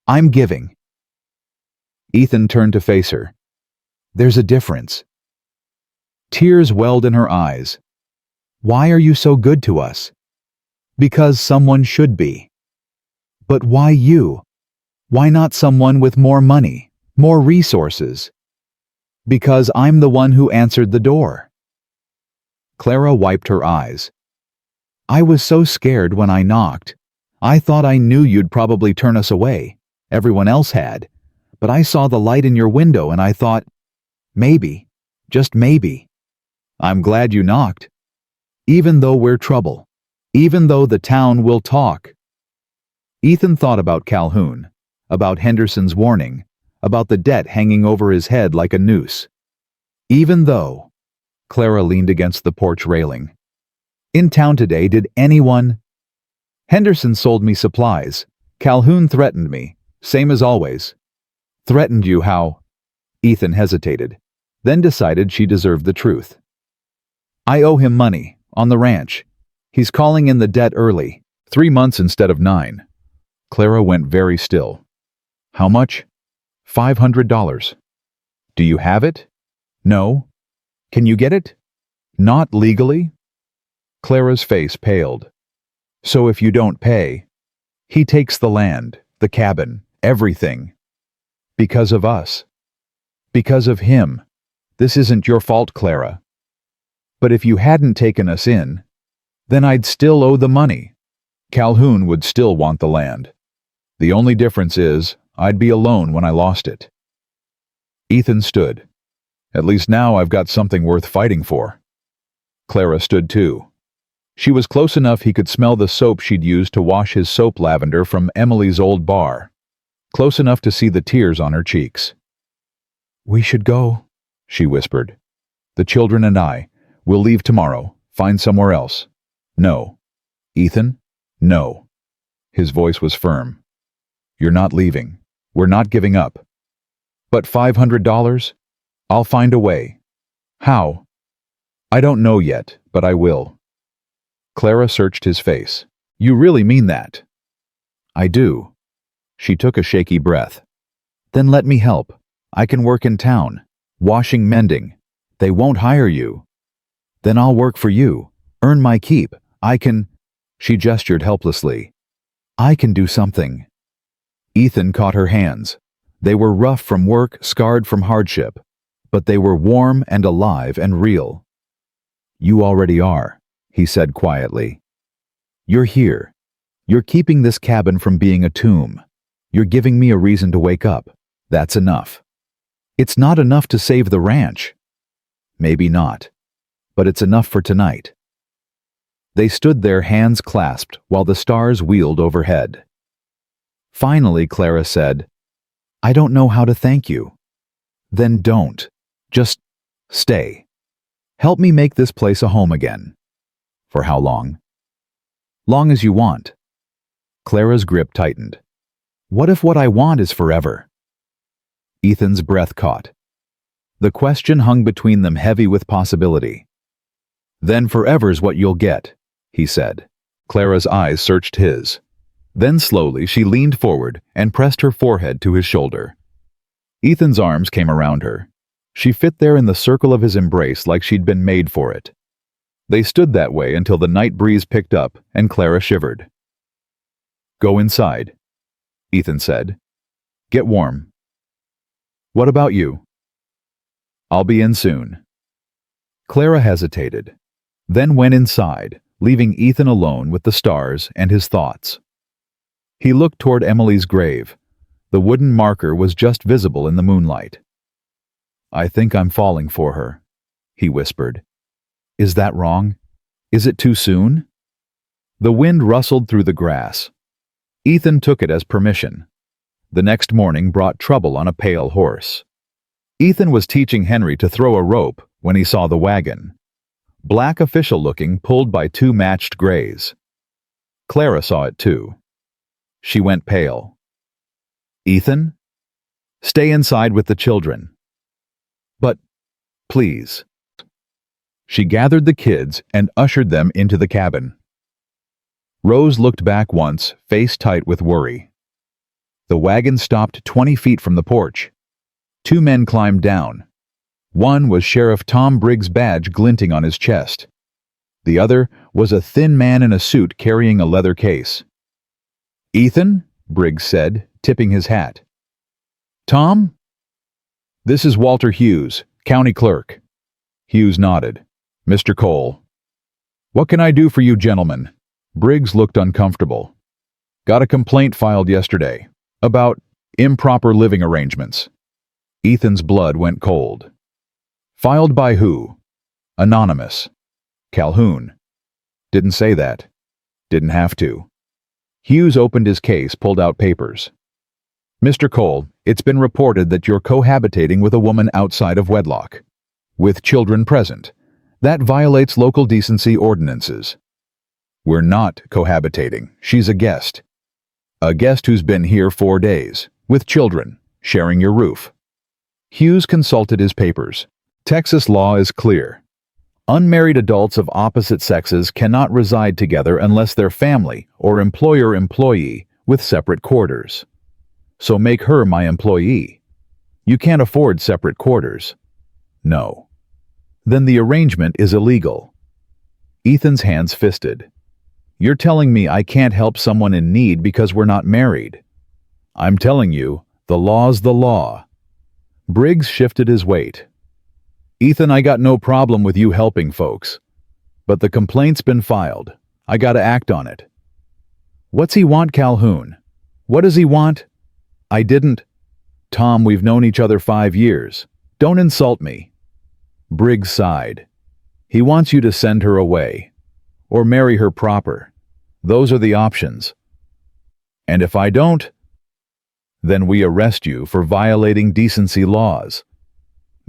[SPEAKER 1] I'm giving. Ethan turned to face her. There's a difference. Tears welled in her eyes. Why are you so good to us? Because someone should be. But why you? Why not someone with more money, more resources? Because I'm the one who answered the door. Clara wiped her eyes. I was so scared when I knocked. I thought I knew you'd probably turn us away. Everyone else had. But I saw the light in your window and I thought, maybe, just maybe. I'm glad you knocked. Even though we're trouble. Even though the town will talk. Ethan thought about Calhoun, about Henderson's warning, about the debt hanging over his head like a noose. Even though. Clara leaned against the porch railing. In town today, did anyone? Henderson sold me supplies. Calhoun threatened me, same as always. Threatened you how? Ethan hesitated, then decided she deserved the truth. I owe him money, on the ranch. He's calling in the debt early, 3 months instead of 9. Clara went very still. How much? $500. Do you have it? No. Can you get it? Not legally? Clara's face paled. So if you don't pay, he takes the land, the cabin, everything. Because of us. Because of him. This isn't your fault, Clara. But if you hadn't taken us in, then I'd still owe the money. Calhoun would still want the land. The only difference is, I'd be alone when I lost it. Ethan stood. At least now I've got something worth fighting for. Clara stood too. She was close enough he could smell the soap she'd used to wash his soap lavender from Emily's old bar. Close enough to see the tears on her cheeks. We should go, she whispered. The children and I, we'll leave tomorrow, find somewhere else. No. Ethan? No. His voice was firm. You're not leaving. We're not giving up. But $500? I'll find a way. How? I don't know yet, but I will. Clara searched his face. You really mean that? I do. She took a shaky breath. Then let me help. I can work in town. Washing, mending. They won't hire you. Then I'll work for you. Earn my keep. I can... She gestured helplessly. I can do something. Ethan caught her hands. They were rough from work, scarred from hardship, but they were warm and alive and real. You already are, he said quietly. You're here. You're keeping this cabin from being a tomb. You're giving me a reason to wake up. That's enough. It's not enough to save the ranch. Maybe not, but it's enough for tonight. They stood there, hands clasped, while the stars wheeled overhead. Finally, Clara said, I don't know how to thank you. Then don't. Just stay. Help me make this place a home again. For how long? Long as you want. Clara's grip tightened. What if what I want is forever? Ethan's breath caught. The question hung between them, heavy with possibility. Then forever's what you'll get, he said. Clara's eyes searched his. Then slowly she leaned forward and pressed her forehead to his shoulder. Ethan's arms came around her. She fit there in the circle of his embrace like she'd been made for it. They stood that way until the night breeze picked up and Clara shivered. Go inside, Ethan said. Get warm. What about you? I'll be in soon. Clara hesitated, then went inside, leaving Ethan alone with the stars and his thoughts. He looked toward Emily's grave. The wooden marker was just visible in the moonlight. I think I'm falling for her, he whispered. Is that wrong? Is it too soon? The wind rustled through the grass. Ethan took it as permission. The next morning brought trouble on a pale horse. Ethan was teaching Henry to throw a rope when he saw the wagon. Black, official-looking, pulled by two matched grays. Clara saw it too. She went pale. Ethan? Stay inside with the children. But, please. She gathered the kids and ushered them into the cabin. Rose looked back once, face tight with worry. The wagon stopped 20 feet from the porch. Two men climbed down. One was Sheriff Tom Briggs' badge glinting on his chest. The other was a thin man in a suit carrying a leather case. Ethan? Briggs said, tipping his hat. Tom? This is Walter Hughes, county clerk. Hughes nodded. Mr. Cole. What can I do for you gentlemen? Briggs looked uncomfortable. Got a complaint filed yesterday about improper living arrangements. Ethan's blood went cold. Filed by who? Anonymous. Calhoun. Didn't say that. Didn't have to. Hughes opened his case, pulled out papers. Mr. Cole, it's been reported that you're cohabitating with a woman outside of wedlock. With children present. That violates local decency ordinances. We're not cohabitating. She's a guest. A guest who's been here 4 days, with children, sharing your roof. Hughes consulted his papers. Texas law is clear. Unmarried adults of opposite sexes cannot reside together unless they're family or employer-employee with separate quarters. So make her my employee. You can't afford separate quarters. No. Then the arrangement is illegal. Ethan's hands fisted. You're telling me I can't help someone in need because we're not married. I'm telling you, the law's the law. Briggs shifted his weight. Ethan, I got no problem with you helping folks. But the complaint's been filed. I gotta act on it. What's he want, Calhoun? What does he want? I didn't. Tom, we've known each other 5 years. Don't insult me. Briggs sighed. He wants you to send her away. Or marry her proper. Those are the options. And if I don't, then we arrest you for violating decency laws.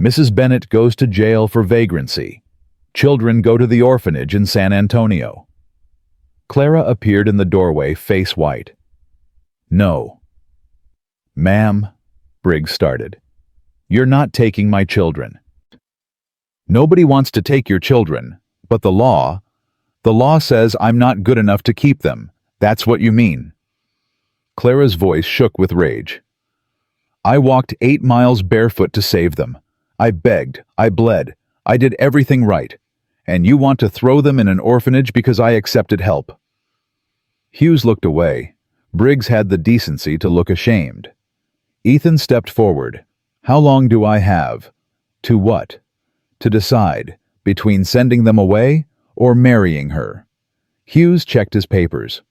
[SPEAKER 1] Mrs. Bennett goes to jail for vagrancy. Children go to the orphanage in San Antonio. Clara appeared in the doorway, face white. No. Ma'am, Briggs started. You're not taking my children. Nobody wants to take your children, but the law says I'm not good enough to keep them. That's what you mean. Clara's voice shook with rage. I walked 8 miles barefoot to save them. I begged, I bled, I did everything right. And you want to throw them in an orphanage because I accepted help. Hughes looked away. Briggs had the decency to look ashamed. Ethan stepped forward. How long do I have? To what? To decide, between sending them away or marrying her. Hughes checked his papers.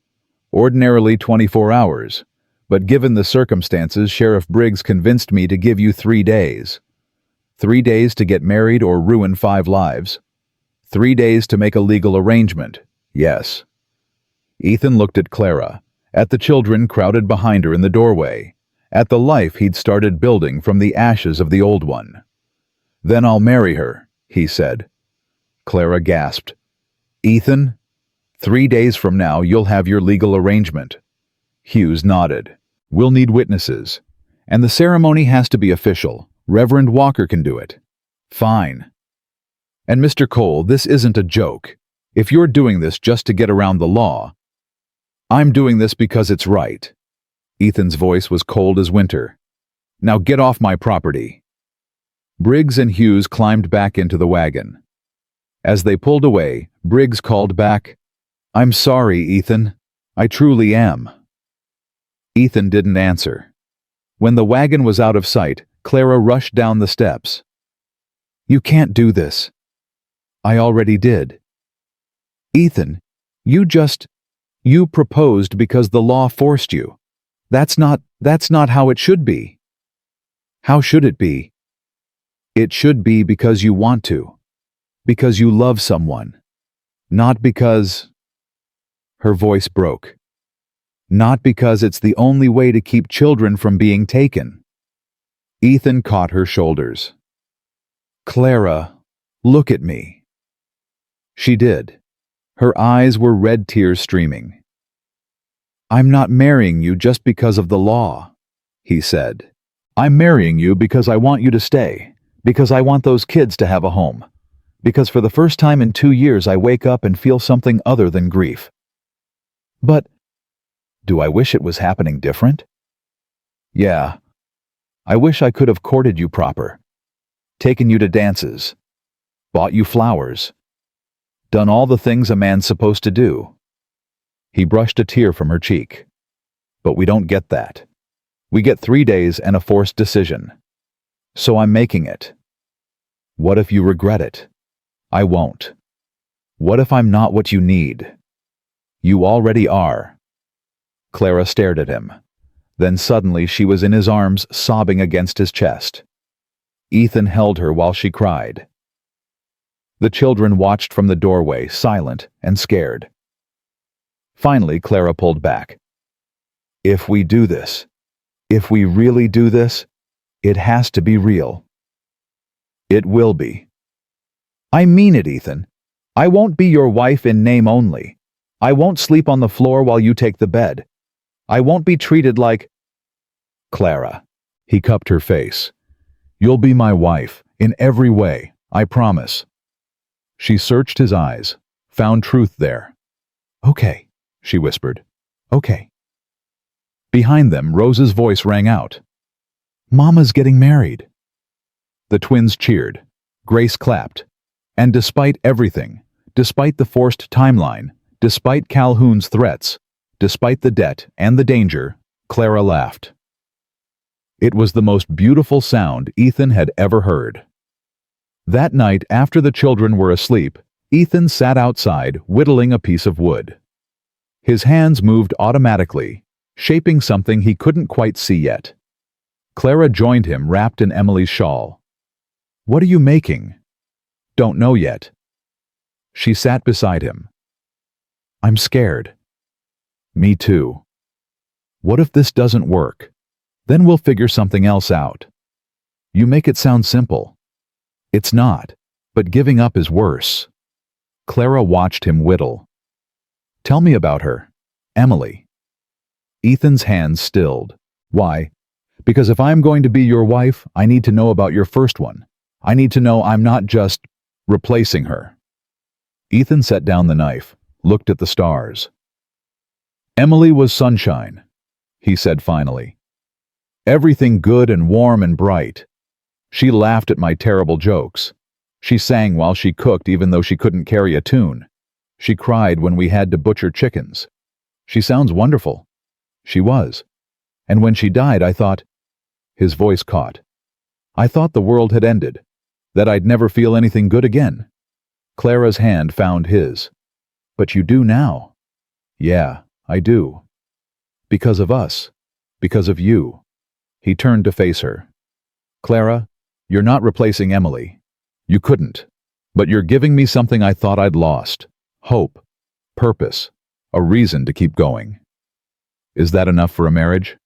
[SPEAKER 1] Ordinarily 24 hours, but given the circumstances, Sheriff Briggs convinced me to give you 3 days. 3 days to get married or ruin 5 lives. 3 days to make a legal arrangement. Yes. Ethan looked at Clara, at the children crowded behind her in the doorway, at the life he'd started building from the ashes of the old one. Then I'll marry her, he said. Clara gasped. Ethan, 3 days from now you'll have your legal arrangement. Hughes nodded. We'll need witnesses. And the ceremony has to be official. Reverend Walker can do it. Fine. And Mr. Cole, this isn't a joke. If you're doing this just to get around the law, I'm doing this because it's right. Ethan's voice was cold as winter. Now get off my property. Briggs and Hughes climbed back into the wagon. As they pulled away, Briggs called back, I'm sorry, Ethan. I truly am. Ethan didn't answer. When the wagon was out of sight, Clara rushed down the steps. You can't do this. I already did. Ethan, you proposed because the law forced you. That's not how it should be. How should it be? It should be because you want to. Because you love someone. Not because... Her voice broke. Not because it's the only way to keep children from being taken. Ethan caught her shoulders. Clara, look at me. She did. Her eyes were red tears streaming. I'm not marrying you just because of the law, he said. I'm marrying you because I want you to stay, because I want those kids to have a home, because for the first time in 2 years I wake up and feel something other than grief. But, do I wish it was happening different? Yeah. I wish I could have courted you proper, taken you to dances, bought you flowers, done all the things a man's supposed to do. He brushed a tear from her cheek. But we don't get that. We get 3 days and a forced decision. So I'm making it. What if you regret it? I won't. What if I'm not what you need? You already are. Clara stared at him. Then suddenly she was in his arms, sobbing against his chest. Ethan held her while she cried. The children watched from the doorway, silent and scared. Finally, Clara pulled back. If we do this, if we really do this, it has to be real. It will be. I mean it, Ethan. I won't be your wife in name only. I won't sleep on the floor while you take the bed. I won't be treated like... Clara. He cupped her face. You'll be my wife, in every way, I promise. She searched his eyes, found truth there. Okay, she whispered. Okay. Behind them, Rose's voice rang out. Mama's getting married. The twins cheered. Grace clapped. And despite everything, despite the forced timeline, despite Calhoun's threats, despite the debt and the danger, Clara laughed. It was the most beautiful sound Ethan had ever heard. That night, after the children were asleep, Ethan sat outside, whittling a piece of wood. His hands moved automatically, shaping something he couldn't quite see yet. Clara joined him, wrapped in Emily's shawl. What are you making? Don't know yet. She sat beside him. I'm scared. Me too. What if this doesn't work? Then we'll figure something else out. You make it sound simple. It's not, but giving up is worse. Clara watched him whittle. Tell me about her, Emily. Ethan's hands stilled. Why? Because if I'm going to be your wife, I need to know about your first one. I need to know I'm not just replacing her. Ethan set down the knife, looked at the stars. Emily was sunshine. he said finally. Everything good and warm and bright. She laughed at my terrible jokes. She sang while she cooked even though she couldn't carry a tune. She cried when we had to butcher chickens. She sounds wonderful. She was. And when she died, I thought... His voice caught. I thought the world had ended, that I'd never feel anything good again. Clara's hand found his. But you do now. Yeah, I do. Because of us. Because of you. He turned to face her. Clara, you're not replacing Emily. You couldn't. But you're giving me something I thought I'd lost. Hope. Purpose. A reason to keep going. Is that enough for a marriage?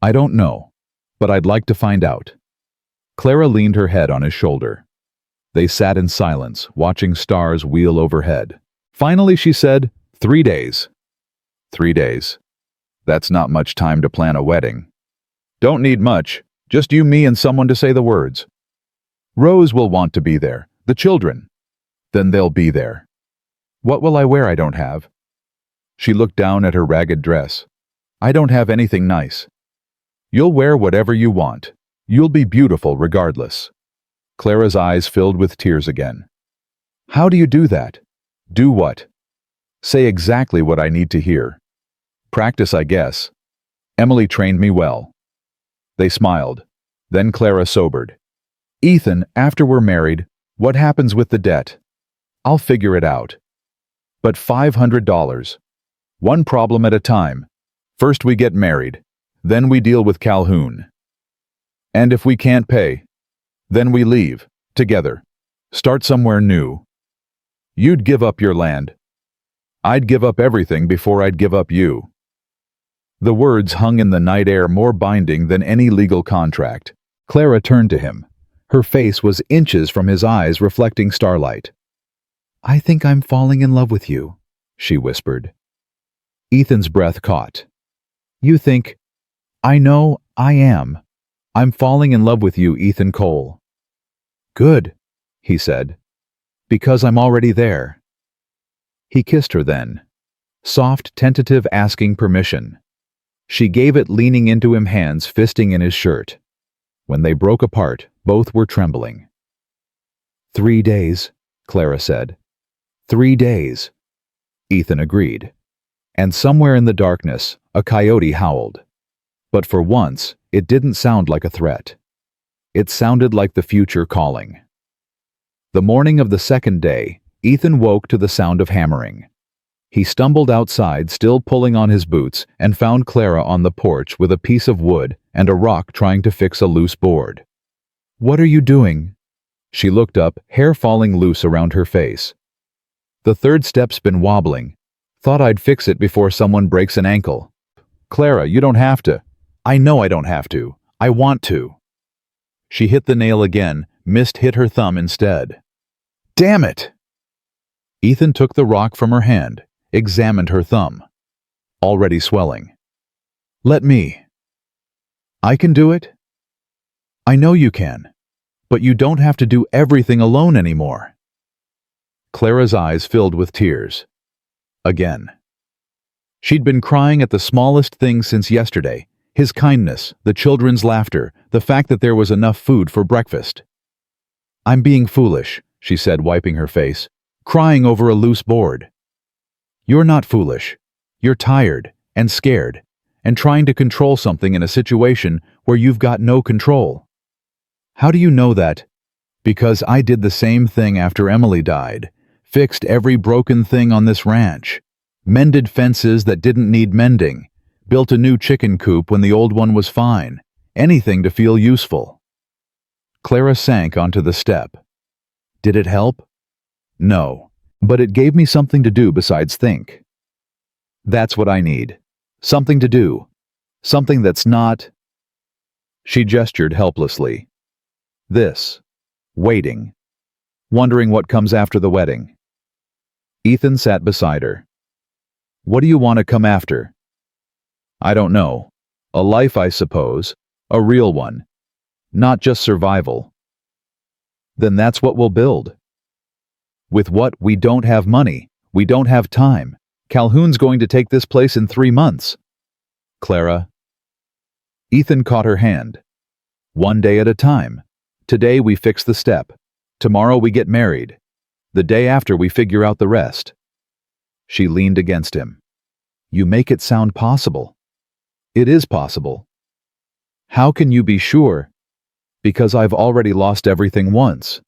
[SPEAKER 1] I don't know, but I'd like to find out. Clara leaned her head on his shoulder. They sat in silence, watching stars wheel overhead. Finally, she said, 3 days. 3 days. That's not much time to plan a wedding. Don't need much, just you, me, and someone to say the words. Rose will want to be there, the children. Then they'll be there. What will I wear I don't have? She looked down at her ragged dress. I don't have anything nice. You'll wear whatever you want. You'll be beautiful regardless. Clara's eyes filled with tears again. How do you do that? Do what? Say exactly what I need to hear. Practice, I guess. Emily trained me well. They smiled. Then Clara sobered. Ethan, after we're married, what happens with the debt? I'll figure it out. But $500. One problem at a time. First we get married. Then we deal with Calhoun. And if we can't pay, then we leave, together. Start somewhere new. You'd give up your land. I'd give up everything before I'd give up you. The words hung in the night air more binding than any legal contract. Clara turned to him. Her face was inches from his eyes reflecting starlight. I think I'm falling in love with you, she whispered. Ethan's breath caught. You think... I know I am. I'm falling in love with you, Ethan Cole. Good, he said. Because I'm already there. He kissed her then. Soft, tentative asking permission. She gave it, leaning into him, hands fisting in his shirt. When they broke apart, both were trembling. 3 days, Clara said. 3 days. Ethan agreed. And somewhere in the darkness, a coyote howled. But for once, it didn't sound like a threat. It sounded like the future calling. The morning of the second day, Ethan woke to the sound of hammering. He stumbled outside, still pulling on his boots, and found Clara on the porch with a piece of wood and a rock trying to fix a loose board. What are you doing? She looked up, hair falling loose around her face. The third step's been wobbling. Thought I'd fix it before someone breaks an ankle. Clara, you don't have to. I know I don't have to. I want to. She hit the nail again. Mist hit her thumb instead. Damn it! Ethan took the rock from her hand, examined her thumb. Already swelling. Let me. I can do it? I know you can. But you don't have to do everything alone anymore. Clara's eyes filled with tears. Again. She'd been crying at the smallest things since yesterday. His kindness, the children's laughter, the fact that there was enough food for breakfast. I'm being foolish, she said, wiping her face, crying over a loose board. You're not foolish. You're tired and scared and trying to control something in a situation where you've got no control. How do you know that? Because I did the same thing after Emily died, fixed every broken thing on this ranch, mended fences that didn't need mending, built a new chicken coop when the old one was fine, anything to feel useful. Clara sank onto the step. Did it help? No, but it gave me something to do besides think. That's what I need. Something to do. Something that's not... She gestured helplessly. This. Waiting. Wondering what comes after the wedding. Ethan sat beside her. What do you want to come after? I don't know. A life, I suppose. A real one. Not just survival. Then that's what we'll build. With what? We don't have money. We don't have time. Calhoun's going to take this place in 3 months. Clara. Ethan caught her hand. One day at a time. Today we fix the step. Tomorrow we get married. The day after we figure out the rest. She leaned against him. You make it sound possible. It is possible. How can you be sure? Because I've already lost everything once.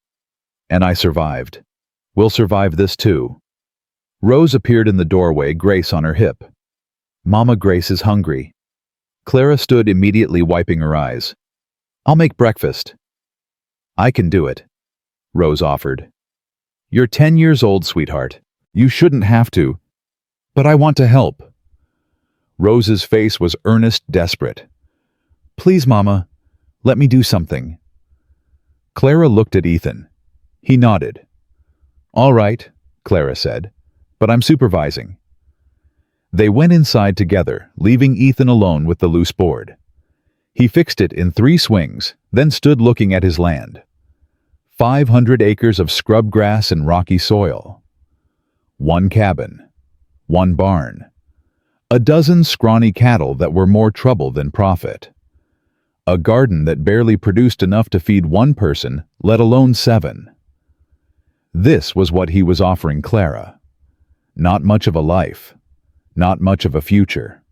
[SPEAKER 1] And I survived. We'll survive this too. Rose appeared in the doorway, Grace on her hip. Mama, Grace is hungry. Clara stood immediately, wiping her eyes. I'll make breakfast. I can do it, Rose offered. You're 10 years old, sweetheart. You shouldn't have to. But I want to help. Rose's face was earnest, desperate. Please, Mama, let me do something. Clara looked at Ethan. He nodded. All right, Clara said, but I'm supervising. They went inside together, leaving Ethan alone with the loose board. He fixed it in 3 swings, then stood looking at his land. 500 acres of scrub grass and rocky soil. 1 cabin. 1 barn. A dozen scrawny cattle that were more trouble than profit. A garden that barely produced enough to feed 1 person, let alone 7. This was what he was offering Clara. Not much of a life. Not much of a future.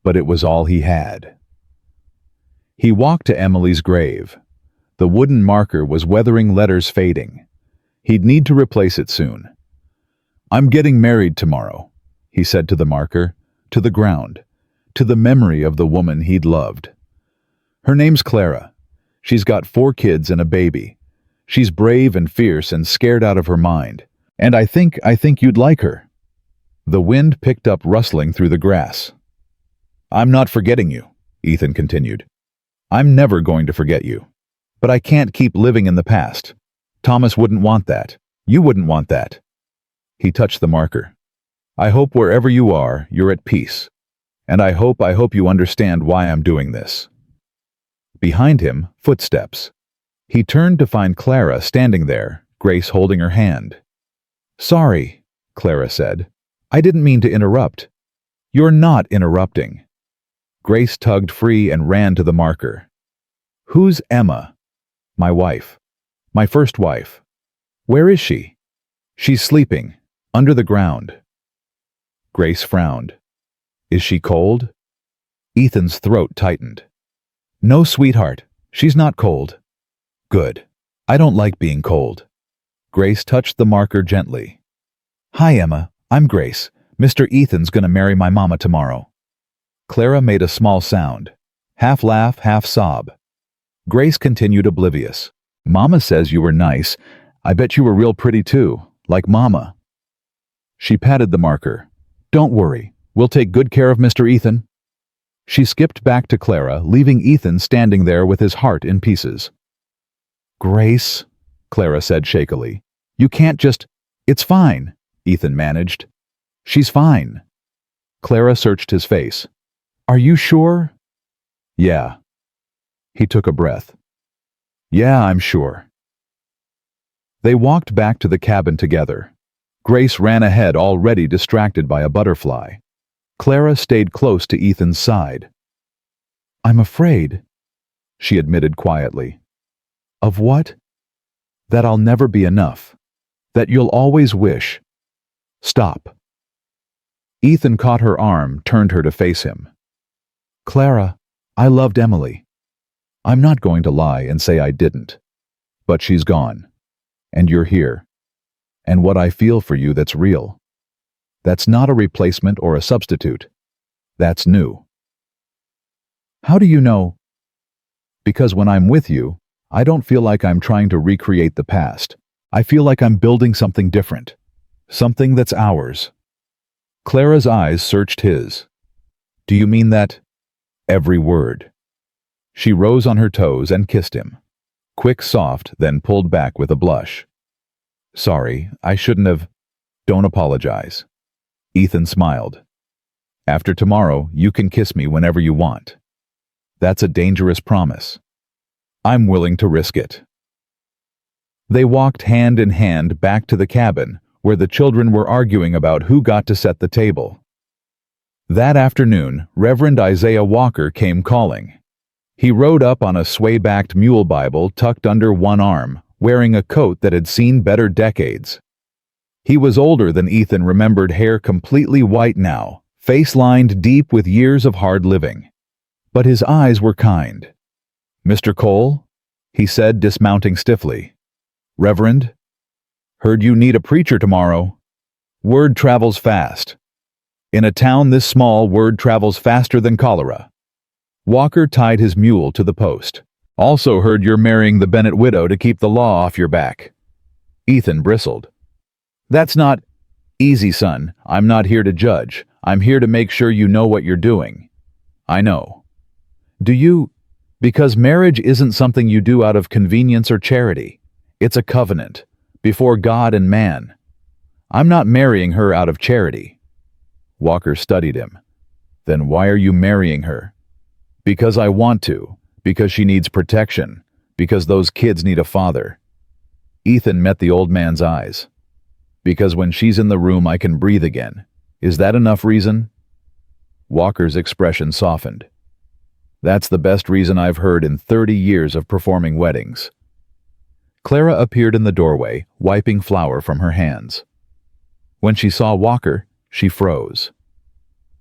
[SPEAKER 1] But it was all he had. He walked to Emily's grave. The wooden marker was weathering, letters fading. He'd need to replace it soon. I'm getting married tomorrow, he said to the marker, to the ground, to the memory of the woman he'd loved. Her name's Clara. She's got 4 kids and a baby. She's brave and fierce and scared out of her mind. And I think you'd like her. The wind picked up, rustling through the grass. I'm not forgetting you, Ethan continued. I'm never going to forget you. But I can't keep living in the past. Thomas wouldn't want that. You wouldn't want that. He touched the marker. I hope wherever you are, you're at peace. And I hope you understand why I'm doing this. Behind him, footsteps. He turned to find Clara standing there, Grace holding her hand. Sorry, Clara said. I didn't mean to interrupt. You're not interrupting. Grace tugged free and ran to the marker. Who's Emma? My wife. My first wife. Where is she? She's sleeping, under the ground. Grace frowned. Is she cold? Ethan's throat tightened. No, sweetheart, she's not cold. Good. I don't like being cold. Grace touched the marker gently. Hi, Emma. I'm Grace. Mr. Ethan's gonna marry my mama tomorrow. Clara made a small sound. Half laugh, half sob. Grace continued, oblivious. Mama says you were nice. I bet you were real pretty too, like Mama. She patted the marker. Don't worry. We'll take good care of Mr. Ethan. She skipped back to Clara, leaving Ethan standing there with his heart in pieces. Grace, Clara said shakily. You can't just... It's fine, Ethan managed. She's fine. Clara searched his face. Are you sure? Yeah. He took a breath. Yeah, I'm sure. They walked back to the cabin together. Grace ran ahead, already distracted by a butterfly. Clara stayed close to Ethan's side. I'm afraid, she admitted quietly. Of what? That I'll never be enough. That you'll always wish. Stop. Ethan caught her arm, turned her to face him. Clara, I loved Emily. I'm not going to lie and say I didn't. But she's gone. And you're here. And what I feel for you, that's real. That's not a replacement or a substitute. That's new. How do you know? Because when I'm with you, I don't feel like I'm trying to recreate the past. I feel like I'm building something different. Something that's ours. Clara's eyes searched his. Do you mean that? Every word. She rose on her toes and kissed him. Quick, soft, then pulled back with a blush. Sorry, I shouldn't have. Don't apologize. Ethan smiled. After tomorrow, you can kiss me whenever you want. That's a dangerous promise. I'm willing to risk it. They walked hand in hand back to the cabin, where the children were arguing about who got to set the table. That afternoon, Reverend Isaiah Walker came calling. He rode up on a sway-backed mule Bible tucked under one arm, wearing a coat that had seen better decades. He was older than Ethan remembered, hair completely white now, face lined deep with years of hard living. But his eyes were kind. "Mr. Cole?" he said, dismounting stiffly. "Reverend? Heard you need a preacher tomorrow. Word travels fast. In a town this small, word travels faster than cholera." Walker tied his mule to the post. "Also heard you're marrying the Bennett widow to keep the law off your back." Ethan bristled. "That's not easy, son. I'm not here to judge. I'm here to make sure you know what you're doing." "I know." "Do you? Because marriage isn't something you do out of convenience or charity. It's a covenant, before God and man. I'm not marrying her out of charity." Walker studied him. "Then why are you marrying her?" "Because I want to. Because she needs protection. Because those kids need a father." Ethan met the old man's eyes. "Because when she's in the room I can breathe again. Is that enough reason?" Walker's expression softened. "That's the best reason I've heard in 30 years of performing weddings." Clara appeared in the doorway, wiping flour from her hands. When she saw Walker, she froze.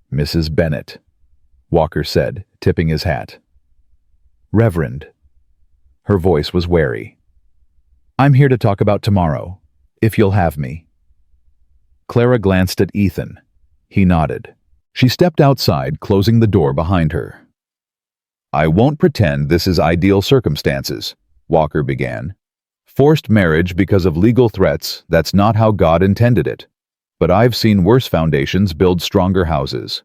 [SPEAKER 1] "Mrs. Bennett," Walker said, tipping his hat. "Reverend." Her voice was wary. "I'm here to talk about tomorrow, if you'll have me." Clara glanced at Ethan. He nodded. She stepped outside, closing the door behind her. "I won't pretend this is ideal circumstances," Walker began. "Forced marriage because of legal threats, that's not how God intended it. But I've seen worse foundations build stronger houses."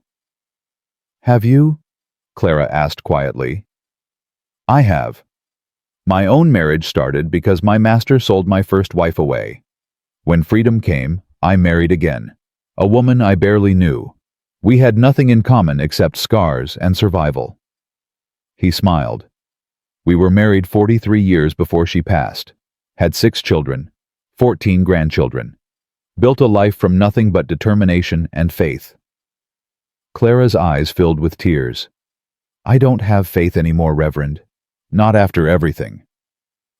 [SPEAKER 1] "Have you?" Clara asked quietly. "I have. My own marriage started because my master sold my first wife away. When freedom came, I married again. A woman I barely knew. We had nothing in common except scars and survival." He smiled. "We were married 43 years before she passed. Had 6 children, 14 grandchildren. Built a life from nothing but determination and faith." Clara's eyes filled with tears. "I don't have faith anymore, Reverend. Not after everything."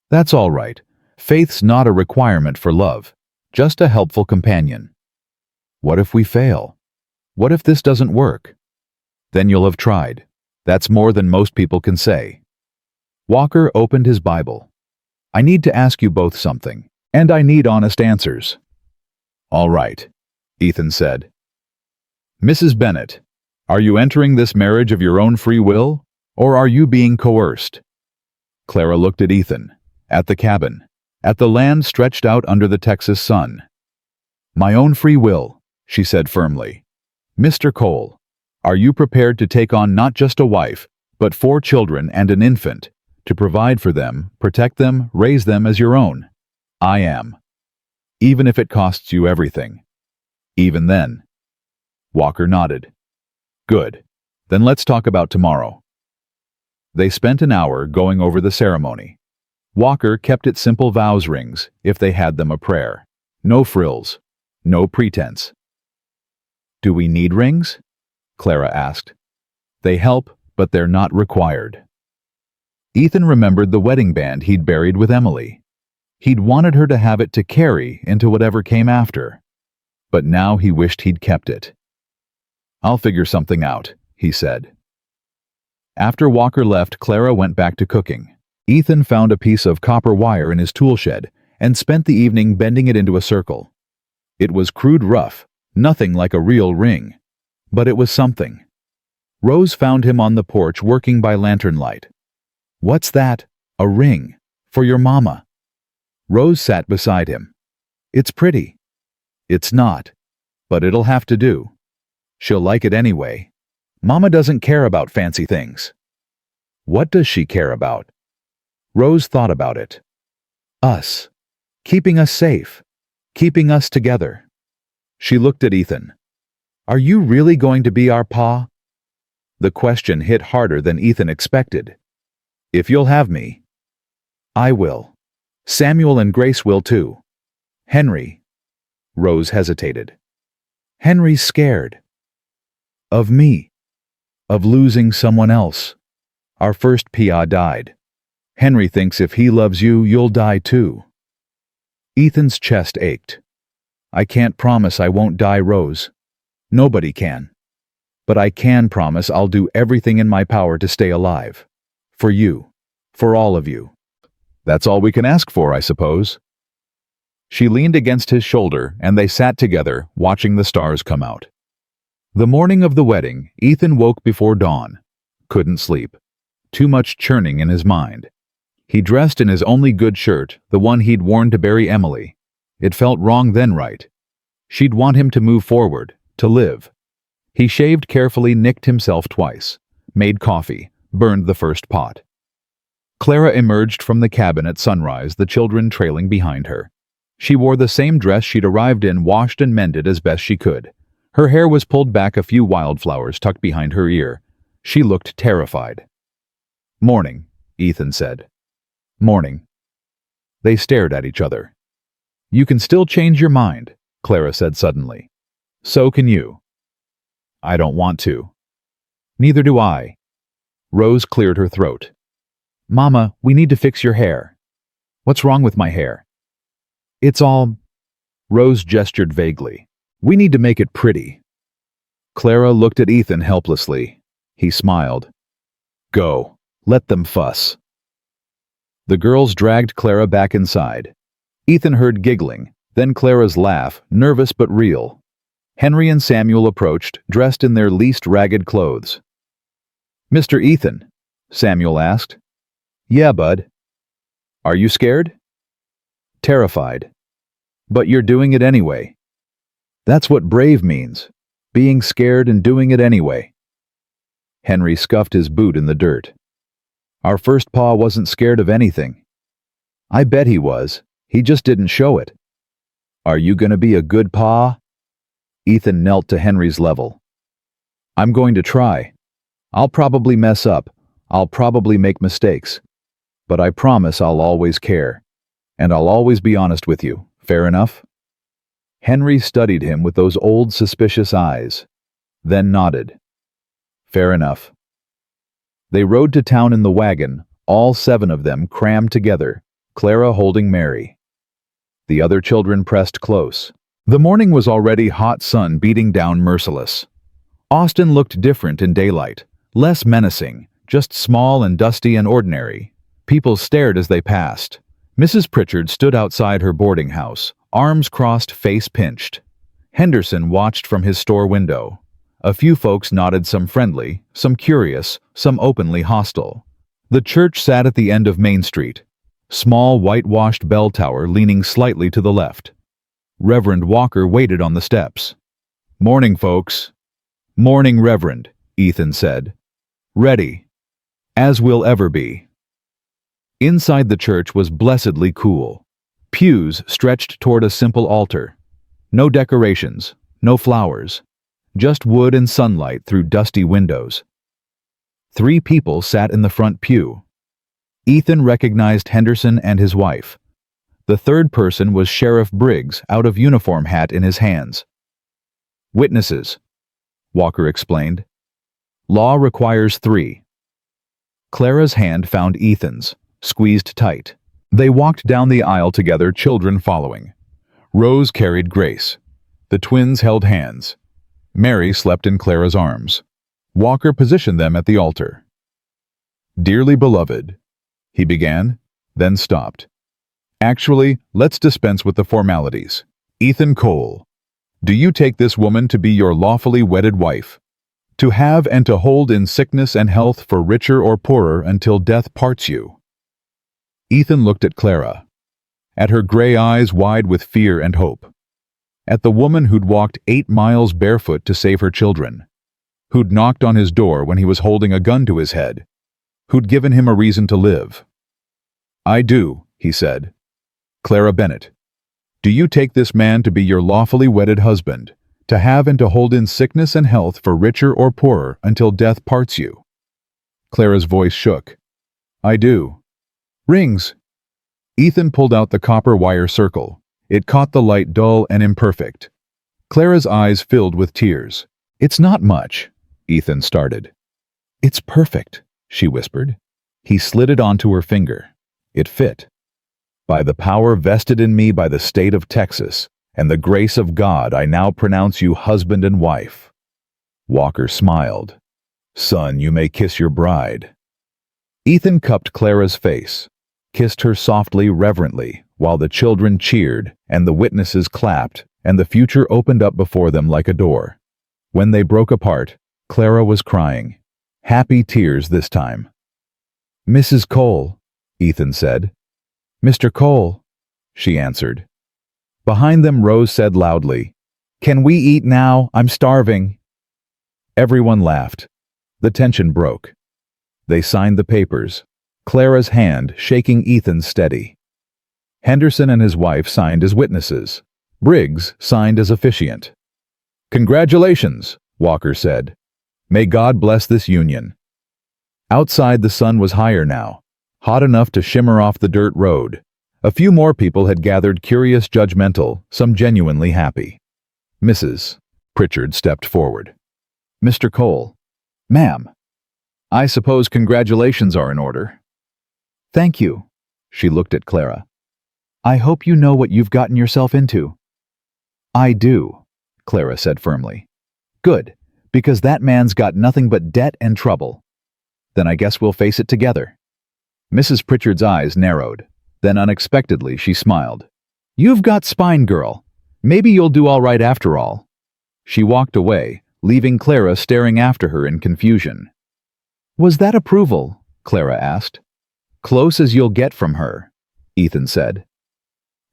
[SPEAKER 1] "That's all right. Faith's not a requirement for love, just a helpful companion." "What if we fail? What if this doesn't work?" "Then you'll have tried. That's more than most people can say." Walker opened his Bible. "I need to ask you both something, and I need honest answers." "All right," Ethan said. "Mrs. Bennett, are you entering this marriage of your own free will, or are you being coerced?" Clara looked at Ethan, at the cabin, at the land stretched out under the Texas sun. "My own free will," she said firmly. "Mr. Cole, are you prepared to take on not just a wife, but 4 children and an infant, to provide for them, protect them, raise them as your own?" "I am. Even if it costs you everything." "Even then." Walker nodded. "Good. Then let's talk about tomorrow." They spent an hour going over the ceremony. Walker kept it simple: vows rings, if they had them, a prayer. No frills. No pretense. "Do we need rings?" Clara asked. "They help, but they're not required." Ethan remembered the wedding band he'd buried with Emily. He'd wanted her to have it to carry into whatever came after. But now he wished he'd kept it. "I'll figure something out," he said. After Walker left, Clara went back to cooking. Ethan found a piece of copper wire in his tool shed and spent the evening bending it into a circle. It was crude rough, nothing like a real ring, but it was something. Rose found him on the porch working by lantern light. "What's that?" "A ring. For your mama." Rose sat beside him. "It's pretty." "It's not. But it'll have to do. She'll like it anyway. Mama doesn't care about fancy things." "What does she care about?" Rose thought about it. "Us. Keeping us safe. Keeping us together." She looked at Ethan. "Are you really going to be our pa?" The question hit harder than Ethan expected. "If you'll have me." "I will. Samuel and Grace will too." "Henry." Rose hesitated. "Henry's scared." Of me. Of losing someone else. Our first PA died. Henry thinks if he loves you, you'll die too. Ethan's chest ached. I can't promise I won't die, Rose. Nobody can. But I can promise I'll do everything in my power to stay alive. For you. For all of you. That's all we can ask for, I suppose. She leaned against his shoulder, and they sat together, watching the stars come out. The morning of the wedding, Ethan woke before dawn. Couldn't sleep. Too much churning in his mind. He dressed in his only good shirt, the one he'd worn to bury Emily. It felt wrong then, right? She'd want him to move forward, to live. He shaved carefully, nicked himself twice, made coffee, burned the first pot. Clara emerged from the cabin at sunrise, the children trailing behind her. She wore the same dress she'd arrived in, washed and mended as best she could. Her hair was pulled back, a few wildflowers tucked behind her ear. She looked terrified. Morning, Ethan said. Morning. They stared at each other. You can still change your mind, Clara said suddenly. So can you. I don't want to. Neither do I. Rose cleared her throat. Mama, we need to fix your hair. What's wrong with my hair? It's all... Rose gestured vaguely. We need to make it pretty. Clara looked at Ethan helplessly. He smiled. Go. Let them fuss. The girls dragged Clara back inside. Ethan heard giggling, then Clara's laugh, nervous but real. Henry and Samuel approached, dressed in their least ragged clothes. Mr. Ethan? Samuel asked. Yeah, bud. Are you scared? Terrified. But you're doing it anyway. That's what brave means, being scared and doing it anyway. Henry scuffed his boot in the dirt. Our first pa wasn't scared of anything. I bet he was, he just didn't show it. Are you gonna be a good pa? Ethan knelt to Henry's level. I'm going to try. I'll probably mess up, I'll probably make mistakes. But I promise I'll always care. And I'll always be honest with you, fair enough? Henry studied him with those old suspicious eyes, then nodded. Fair enough. They rode to town in the wagon, all 7 of them crammed together, Clara holding Mary. The other children pressed close. The morning was already hot, sun beating down merciless. Austin looked different in daylight, less menacing, just small and dusty and ordinary. People stared as they passed. Mrs. Pritchard stood outside her boarding house, arms crossed, face pinched. Henderson watched from his store window. A few folks nodded, some friendly, some curious, some openly hostile. The church sat at the end of Main Street. Small whitewashed bell tower leaning slightly to the left. Reverend Walker waited on the steps. Morning, folks. Morning, Reverend, Ethan said. Ready. As we'll ever be. Inside the church was blessedly cool. Pews stretched toward a simple altar. No decorations, no flowers. Just wood and sunlight through dusty windows. 3 people sat in the front pew. Ethan recognized Henderson and his wife. The third person was Sheriff Briggs, out of uniform, hat in his hands. Witnesses, Walker explained. Law requires 3. Clara's hand found Ethan's, squeezed tight. They walked down the aisle together, children following. Rose carried Grace. The twins held hands. Mary slept in Clara's arms. Walker positioned them at the altar. Dearly beloved, he began, then stopped. Actually, let's dispense with the formalities. Ethan Cole, do you take this woman to be your lawfully wedded wife, to have and to hold in sickness and health for richer or poorer until death parts you? Ethan looked at Clara, at her gray eyes wide with fear and hope, at the woman who'd walked 8 miles barefoot to save her children, who'd knocked on his door when he was holding a gun to his head, who'd given him a reason to live. I do, he said. Clara Bennett, do you take this man to be your lawfully wedded husband, to have and to hold in sickness and health for richer or poorer until death parts you? Clara's voice shook. I do. Rings. Ethan pulled out the copper wire circle. It caught the light, dull and imperfect. Clara's eyes filled with tears. It's not much, Ethan started. "It's perfect," she whispered. He slid it onto her finger. It fit. "By the power vested in me by the state of Texas and the grace of God, I now pronounce you husband and wife." Walker smiled. "Son, you may kiss your bride." Ethan cupped Clara's face, kissed her softly, reverently, while the children cheered and the witnesses clapped, and the future opened up before them like a door. When they broke apart, Clara was crying. Happy tears this time. "Mrs. Cole," Ethan said. "Mr. Cole," she answered. Behind them, Rose said loudly, "Can we eat now? I'm starving." Everyone laughed. The tension broke. They signed the papers, Clara's hand shaking Ethan's steady. Henderson and his wife signed as witnesses. Briggs signed as officiant. "Congratulations," Walker said. "May God bless this union." Outside, the sun was higher now, hot enough to shimmer off the dirt road. A few more people had gathered, curious, judgmental, some genuinely happy. Mrs. Pritchard stepped forward. "Mr. Cole." "Ma'am." "I suppose congratulations are in order." "Thank you." She looked at Clara. "I hope you know what you've gotten yourself into." "I do," Clara said firmly. "Good, because that man's got nothing but debt and trouble." "Then I guess we'll face it together." Mrs. Pritchard's eyes narrowed. Then unexpectedly she smiled. "You've got spine, girl. Maybe you'll do all right after all." She walked away, leaving Clara staring after her in confusion. "Was that approval?" Clara asked. "Close as you'll get from her," Ethan said.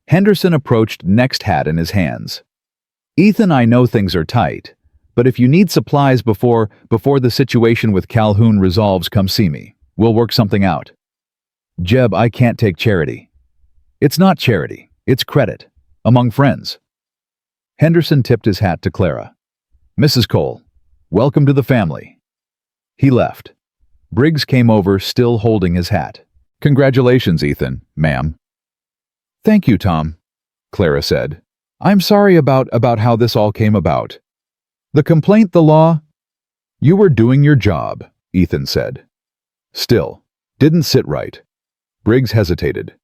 [SPEAKER 1] Henderson approached, next hat in his hands. "Ethan, I know things are tight, but if you need supplies before the situation with Calhoun resolves, come see me. We'll work something out." "Jeb, I can't take charity." "It's not charity, it's credit. Among friends." Henderson tipped his hat to Clara. "Mrs. Cole, welcome to the family." He left. Briggs came over, still holding his hat. "Congratulations, Ethan, ma'am." "Thank you, Tom," Clara said. "I'm sorry about how this all came about. The complaint, the law—" "You were doing your job," Ethan said. "Still, didn't sit right." Briggs hesitated.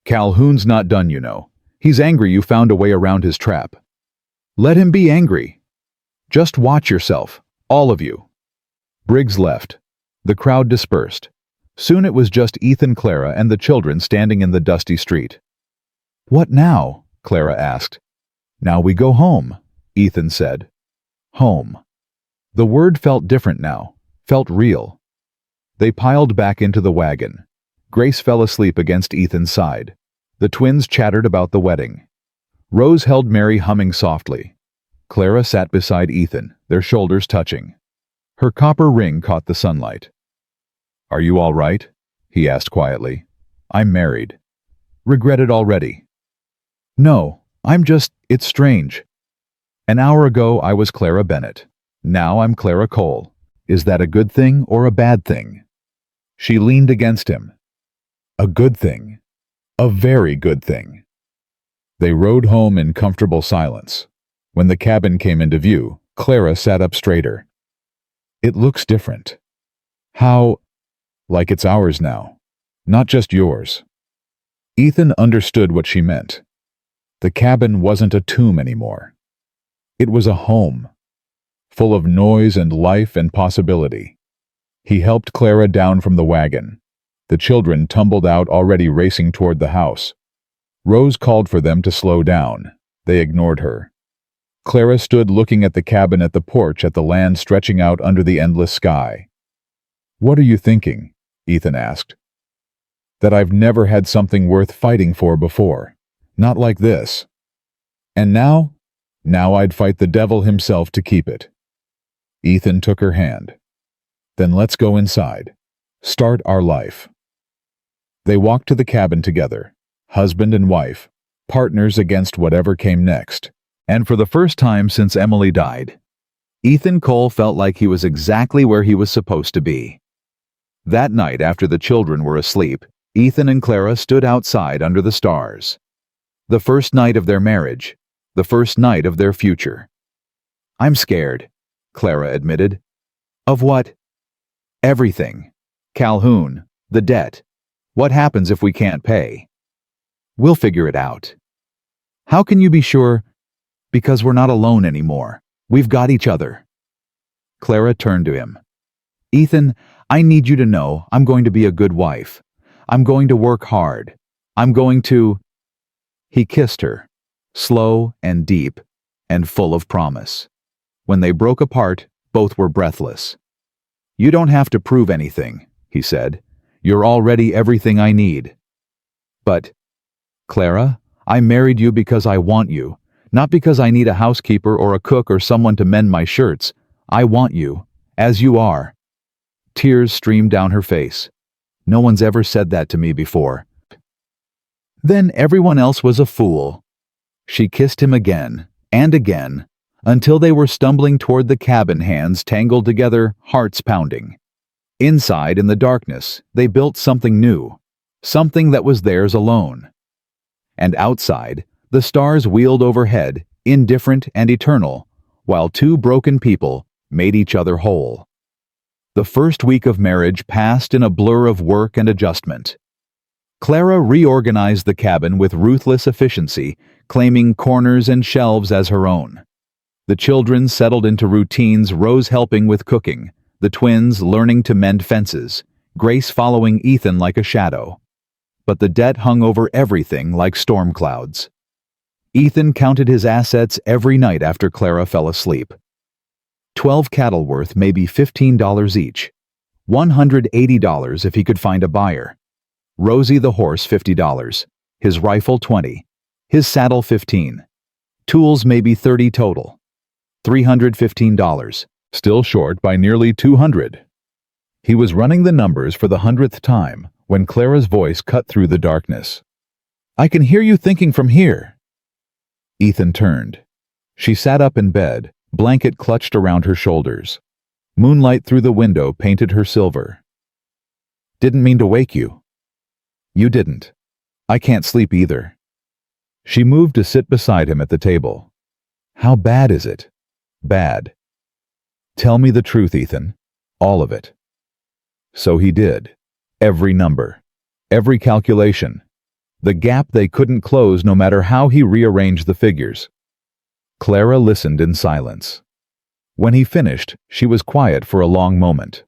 [SPEAKER 1] "Calhoun's not done, you know. He's angry you found a way around his trap." "Let him be angry. Just watch yourself, all of you." Briggs left. The crowd dispersed. Soon it was just Ethan, Clara, and the children standing in the dusty street. "What now?" Clara asked. "Now we go home," Ethan said. Home. The word felt different now, felt real. They piled back into the wagon. Grace fell asleep against Ethan's side. The twins chattered about the wedding. Rose held Mary, humming softly. Clara sat beside Ethan, their shoulders touching. Her copper ring caught the sunlight. "Are you all right?" he asked quietly. "I'm married." "Regret it already?" "No, it's strange. An hour ago I was Clara Bennett. Now I'm Clara Cole. Is that a good thing or a bad thing?" She leaned against him. "A good thing. A very good thing." They rode home in comfortable silence. When the cabin came into view, Clara sat up straighter. "It looks different." "How?" "Like it's ours now. Not just yours." Ethan understood what she meant. The cabin wasn't a tomb anymore. It was a home, full of noise and life and possibility. He helped Clara down from the wagon. The children tumbled out, already racing toward the house. Rose called for them to slow down. They ignored her. Clara stood looking at the cabin, at the porch, at the land stretching out under the endless sky. "What are you thinking?" Ethan asked. "That I've never had something worth fighting for before. Not like this. And now I'd fight the devil himself to keep it." Ethan took her hand. "Then let's go inside. Start our life." They walked to the cabin together, husband and wife, partners against whatever came next. And for the first time since Emily died, Ethan Cole felt like he was exactly where he was supposed to be. That night, after the children were asleep, Ethan and Clara stood outside under the stars. The first night of their marriage, the first night of their future. "I'm scared," Clara admitted. Of what? Everything. Calhoun, the debt. What happens if we can't pay? We'll figure it out. How can you be sure? Because we're not alone anymore. We've got each other. Clara turned to him. Ethan, I need you to know I'm going to be a good wife. I'm going to work hard. I'm going to... He kissed her, slow and deep and full of promise. When they broke apart, both were breathless. You don't have to prove anything, he said. You're already everything I need. But, Clara, I married you because I want you, not because I need a housekeeper or a cook or someone to mend my shirts. I want you, as you are. Tears streamed down her face. No one's ever said that to me before. Then everyone else was a fool. She kissed him again and again, until they were stumbling toward the cabin, hands tangled together, hearts pounding. Inside, in the darkness, they built something new, something that was theirs alone. And outside, the stars wheeled overhead, indifferent and eternal, while two broken people made each other whole. The first week of marriage passed in a blur of work and adjustment. Clara reorganized the cabin with ruthless efficiency, claiming corners and shelves as her own. The children settled into routines, Rose helping with cooking, the twins learning to mend fences, Grace following Ethan like a shadow. But the debt hung over everything like storm clouds. Ethan counted his assets every night after Clara fell asleep. 12 cattle worth maybe $15 each. $180 if he could find a buyer. Rosie the horse $50. His rifle $20. His saddle $15. Tools maybe $30 total. $315. Still short by nearly $200. He was running the numbers for the 100th time when Clara's voice cut through the darkness. I can hear you thinking from here. Ethan turned. She sat up in bed, blanket clutched around her shoulders. Moonlight through the window painted her silver. Didn't mean to wake you. You didn't. I can't sleep either. She moved to sit beside him at the table. How bad is it? Bad. Tell me the truth, Ethan. All of it. So he did. Every number. Every calculation. The gap they couldn't close no matter how he rearranged the figures. Clara listened in silence. When he finished, she was quiet for a long moment.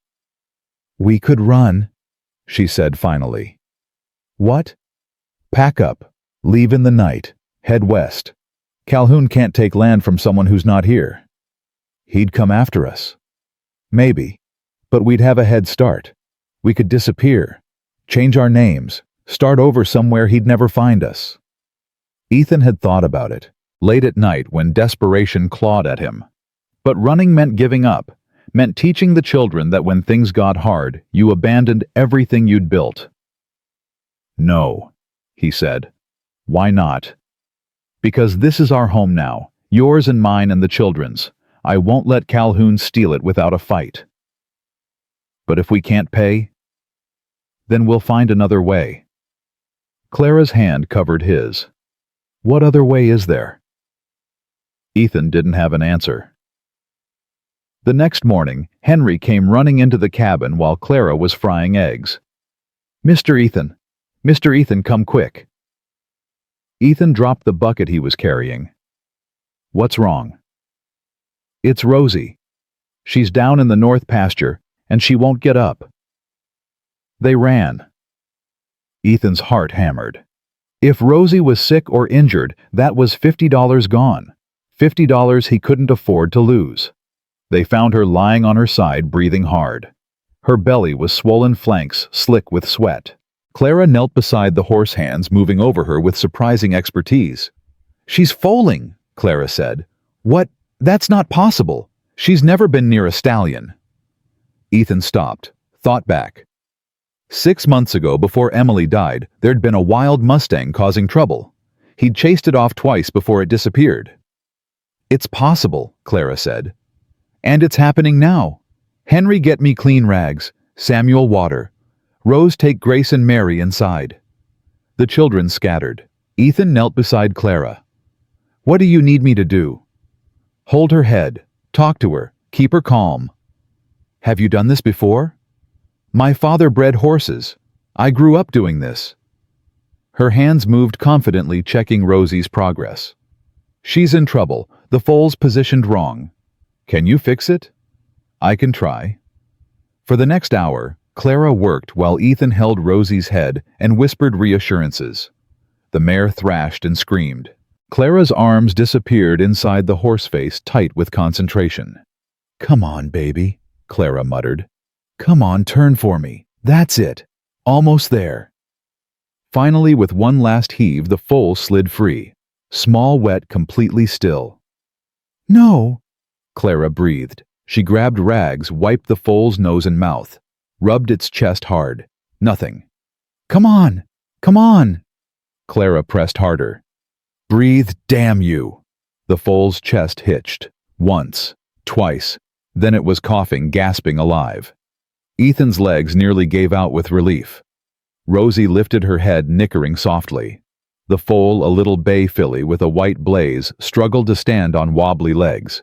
[SPEAKER 1] We could run, she said finally. What? Pack up. Leave in the night. Head west. Calhoun can't take land from someone who's not here. He'd come after us. Maybe. But we'd have a head start. We could disappear. Change our names. Start over somewhere he'd never find us. Ethan had thought about it, late at night when desperation clawed at him. But running meant giving up, meant teaching the children that when things got hard, you abandoned everything you'd built. No, he said. Why not? Because this is our home now, yours and mine and the children's. I won't let Calhoun steal it without a fight. But if we can't pay, then we'll find another way. Clara's hand covered his. What other way is there? Ethan didn't have an answer. The next morning, Henry came running into the cabin while Clara was frying eggs. Mr. Ethan, come quick. Ethan dropped the bucket he was carrying. What's wrong? It's Rosie. She's down in the north pasture, and she won't get up. They ran. Ethan's heart hammered. If Rosie was sick or injured, that was $50 gone. $50 he couldn't afford to lose. They found her lying on her side, breathing hard. Her belly was swollen flanks, slick with sweat. Clara knelt beside the horse hands, moving over her with surprising expertise. She's foaling, Clara said. What? That's not possible. She's never been near a stallion. Ethan stopped, thought back. 6 months ago, before Emily died, there'd been a wild Mustang causing trouble. He'd chased it off twice before it disappeared. It's possible, Clara said. And it's happening now. Henry, get me clean rags. Samuel, water. Rose, take Grace and Mary inside. The children scattered. Ethan knelt beside Clara. What do you need me to do? Hold her head. Talk to her. Keep her calm. Have you done this before? My father bred horses. I grew up doing this. Her hands moved confidently, checking Rosie's progress. She's in trouble. The foal's positioned wrong. Can you fix it? I can try. For the next hour, Clara worked while Ethan held Rosie's head and whispered reassurances. The mare thrashed and screamed. Clara's arms disappeared inside the horse face, tight with concentration. Come on, baby, Clara muttered. Come on, turn for me. That's it. Almost there. Finally, with one last heave, the foal slid free. Small, wet, completely still. No, Clara breathed. She grabbed rags, wiped the foal's nose and mouth, rubbed its chest hard. Nothing. Come on! Come on! Clara pressed harder. Breathe, damn you! The foal's chest hitched. Once. Twice. Then it was coughing, gasping, alive. Ethan's legs nearly gave out with relief. Rosie lifted her head, nickering softly. The foal, a little bay filly with a white blaze, struggled to stand on wobbly legs.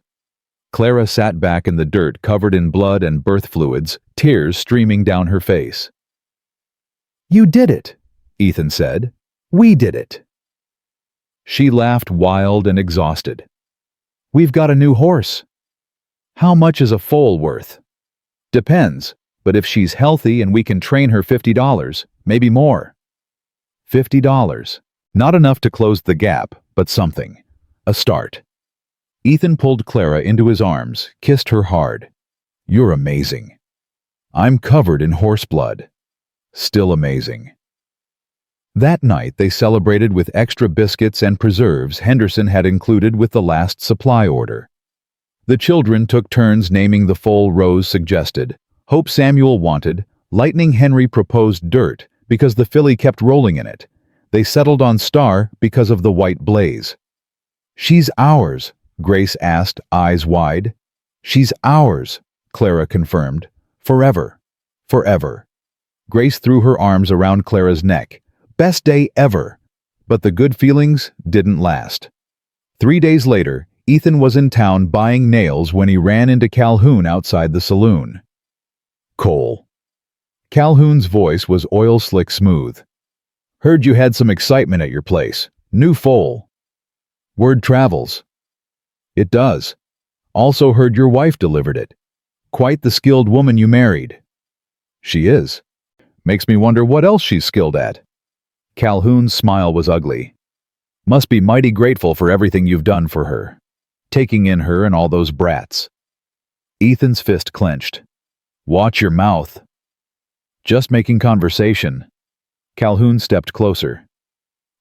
[SPEAKER 1] Clara sat back in the dirt, covered in blood and birth fluids, tears streaming down her face. You did it, Ethan said. We did it. She laughed, wild and exhausted. We've got a new horse. How much is a foal worth? Depends, but if she's healthy and we can train her $50, maybe more. $50. Not enough to close the gap, but something. A start. Ethan pulled Clara into his arms, kissed her hard. You're amazing. I'm covered in horse blood. Still amazing. That night they celebrated with extra biscuits and preserves Henderson had included with the last supply order. The children took turns naming the foal. Rose suggested, Hope Samuel wanted, Lightning Henry proposed Dirt because the filly kept rolling in it. They settled on Star because of the white blaze. She's ours, Grace asked, eyes wide. She's ours, Clara confirmed. Forever. Forever. Grace threw her arms around Clara's neck. Best day ever. But the good feelings didn't last. 3 days later, Ethan was in town buying nails when he ran into Calhoun outside the saloon. Cole. Calhoun's voice was oil-slick smooth. Heard you had some excitement at your place. New foal. Word travels. It does. Also heard your wife delivered it. Quite the skilled woman you married. She is. Makes me wonder what else she's skilled at. Calhoun's smile was ugly. Must be mighty grateful for everything you've done for her. Taking in her and all those brats. Ethan's fist clenched. Watch your mouth. Just making conversation. Calhoun stepped closer.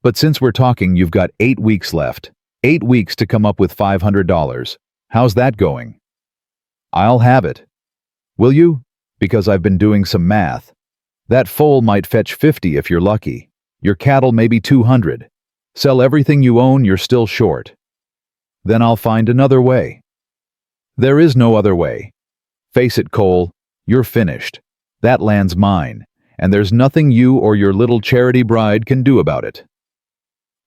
[SPEAKER 1] But since we're talking, you've got 8 weeks left. 8 weeks to come up with $500. How's that going? I'll have it. Will you? Because I've been doing some math. That foal might fetch 50 if you're lucky. Your cattle maybe 200. Sell everything you own, you're still short. Then I'll find another way. There is no other way. Face it, Cole, you're finished. That land's mine, and there's nothing you or your little charity bride can do about it.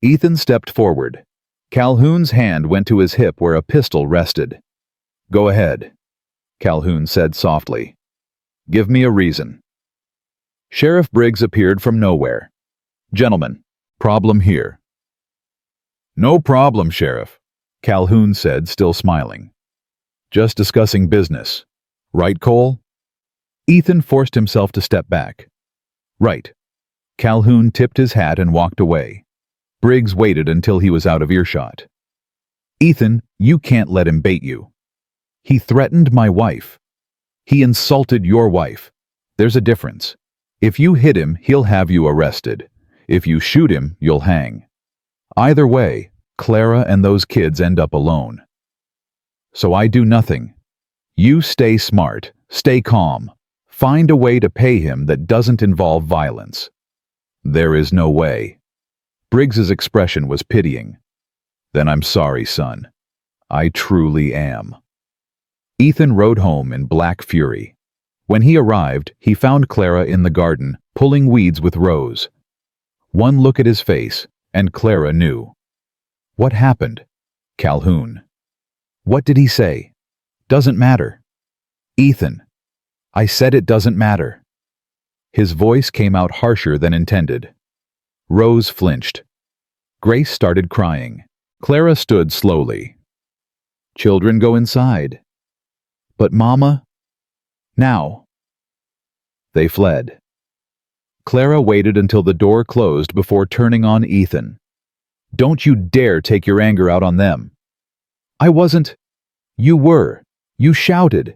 [SPEAKER 1] Ethan stepped forward. Calhoun's hand went to his hip where a pistol rested. Go ahead, Calhoun said softly. Give me a reason. Sheriff Briggs appeared from nowhere. Gentlemen, problem here. No problem, Sheriff, Calhoun said, still smiling. Just discussing business. Right, Cole? Ethan forced himself to step back. Right. Calhoun tipped his hat and walked away. Briggs waited until he was out of earshot. Ethan, you can't let him bait you. He threatened my wife. He insulted your wife. There's a difference. If you hit him, he'll have you arrested. If you shoot him, you'll hang. Either way, Clara and those kids end up alone. So I do nothing. You stay smart, stay calm. Find a way to pay him that doesn't involve violence. There is no way. Briggs's expression was pitying. Then I'm sorry, son. I truly am. Ethan rode home in black fury. When he arrived, he found Clara in the garden, pulling weeds with Rose. One look at his face, and Clara knew. What happened? Calhoun. What did he say? Doesn't matter. Ethan. I said it doesn't matter. His voice came out harsher than intended. Rose flinched. Grace started crying. Clara stood slowly. Children, go inside. But Mama? Now. They fled. Clara waited until the door closed before turning on Ethan. Don't you dare take your anger out on them. I wasn't. You were. You shouted.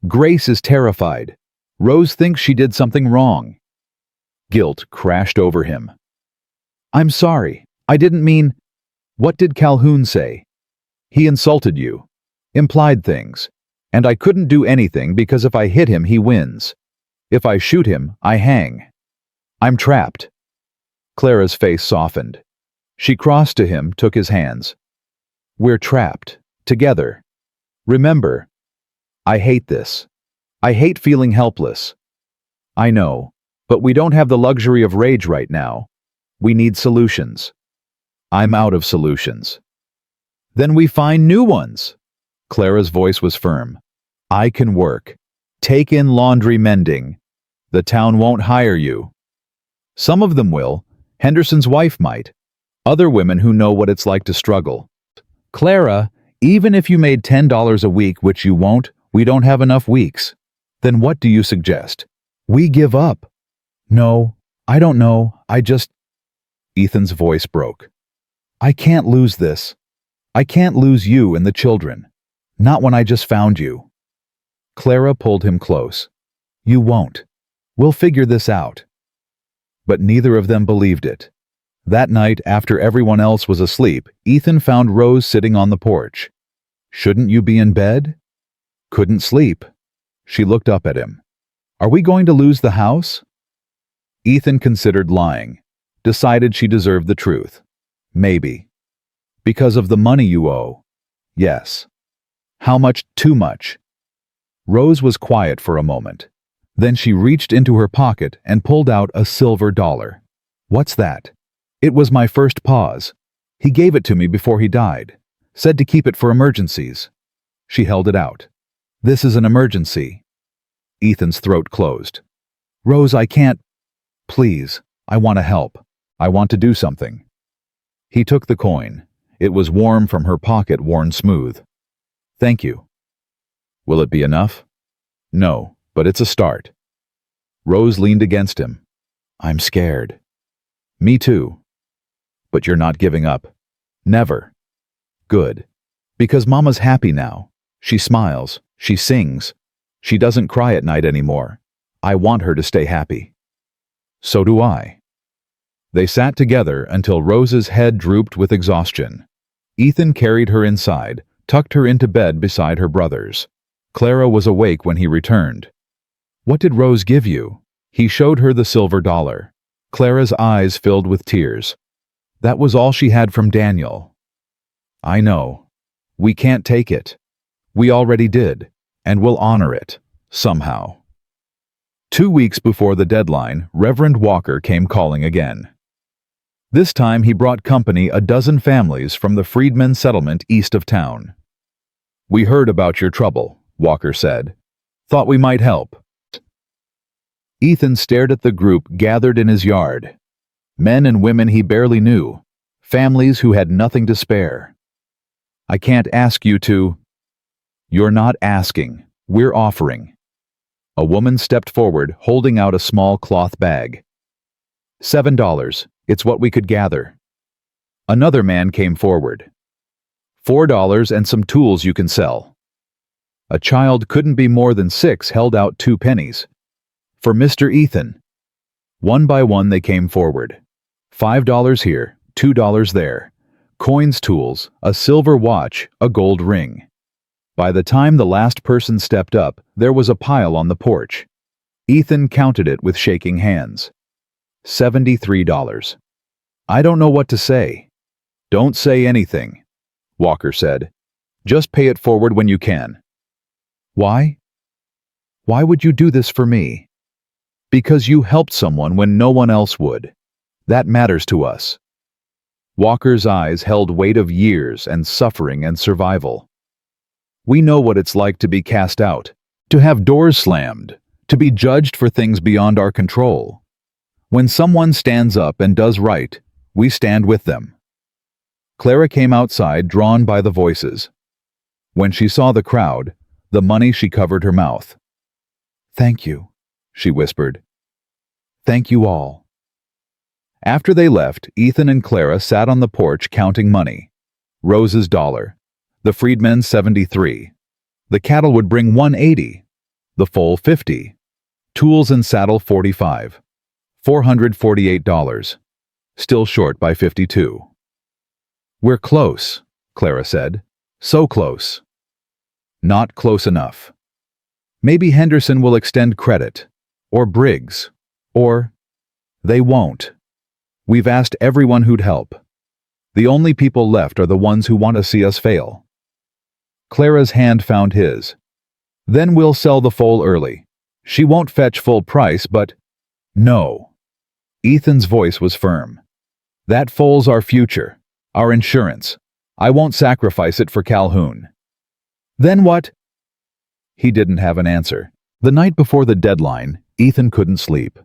[SPEAKER 1] Grace is terrified. Rose thinks she did something wrong. Guilt crashed over him. I'm sorry. I didn't mean. What did Calhoun say? He insulted you. Implied things. And I couldn't do anything because if I hit him, he wins. If I shoot him, I hang. I'm trapped. Clara's face softened. She crossed to him, took his hands. We're trapped. Together. Remember. I hate this. I hate feeling helpless. I know, but we don't have the luxury of rage right now. We need solutions. I'm out of solutions. Then we find new ones. Clara's voice was firm. I can work. Take in laundry mending. The town won't hire you. Some of them will. Henderson's wife might. Other women who know what it's like to struggle. Clara, even if you made $10 a week, which you won't, we don't have enough weeks. Then what do you suggest? We give up. No, I don't know, I just... Ethan's voice broke. I can't lose this. I can't lose you and the children. Not when I just found you. Clara pulled him close. You won't. We'll figure this out. But neither of them believed it. That night, after everyone else was asleep, Ethan found Rose sitting on the porch. Shouldn't you be in bed? Couldn't sleep. She looked up at him. Are we going to lose the house? Ethan considered lying. Decided she deserved the truth. Maybe. Because of the money you owe. Yes. How much too much? Rose was quiet for a moment. Then she reached into her pocket and pulled out a silver dollar. What's that? It was my first pause. He gave it to me before he died. Said to keep it for emergencies. She held it out. This is an emergency. Ethan's throat closed. Rose, I can't. Please, I want to help. I want to do something. He took the coin. It was warm from her pocket, worn smooth. Thank you. Will it be enough? No, but it's a start. Rose leaned against him. I'm scared. Me too. But you're not giving up. Never. Good. Because Mama's happy now. She smiles. She sings. She doesn't cry at night anymore. I want her to stay happy. So do I. They sat together until Rose's head drooped with exhaustion. Ethan carried her inside, tucked her into bed beside her brothers. Clara was awake when he returned. What did Rose give you? He showed her the silver dollar. Clara's eyes filled with tears. That was all she had from Daniel. I know. We can't take it. We already did, and we'll honor it, somehow. 2 weeks before the deadline, Reverend Walker came calling again. This time he brought company a dozen families from the freedmen settlement east of town. We heard about your trouble, Walker said. Thought we might help. Ethan stared at the group gathered in his yard. Men and women he barely knew. Families who had nothing to spare. I can't ask you to... You're not asking. We're offering. A woman stepped forward, holding out a small cloth bag. $7. It's what we could gather. Another man came forward. $4 and some tools you can sell. A child couldn't be more than 6 held out 2 pennies. For Mr. Ethan. One by one they came forward. $5 here, $2 there. Coins, tools, a silver watch, a gold ring. By the time the last person stepped up, there was a pile on the porch. Ethan counted it with shaking hands. $73. I don't know what to say. Don't say anything, Walker said. Just pay it forward when you can. Why? Why would you do this for me? Because you helped someone when no one else would. That matters to us. Walker's eyes held weight of years and suffering and survival. We know what it's like to be cast out, to have doors slammed, to be judged for things beyond our control. When someone stands up and does right, we stand with them. Clara came outside, drawn by the voices. When she saw the crowd, the money, she covered her mouth. "Thank you," she whispered. "Thank you all." After they left, Ethan and Clara sat on the porch counting money. Rose's $1, the freedmen's $73. The cattle would bring $180, the foal $50, tools and saddle $45, $448, still short by $52. "We're close," Clara said. "So close." "Not close enough. Maybe Henderson will extend credit, or Briggs, or they won't. We've asked everyone who'd help. The only people left are the ones who want to see us fail." Clara's hand found his. "Then we'll sell the foal early. She won't fetch full price, but—" "No." Ethan's voice was firm. "That foal's our future, our insurance. I won't sacrifice it for Calhoun." "Then what?" He didn't have an answer. The night before the deadline, Ethan couldn't sleep.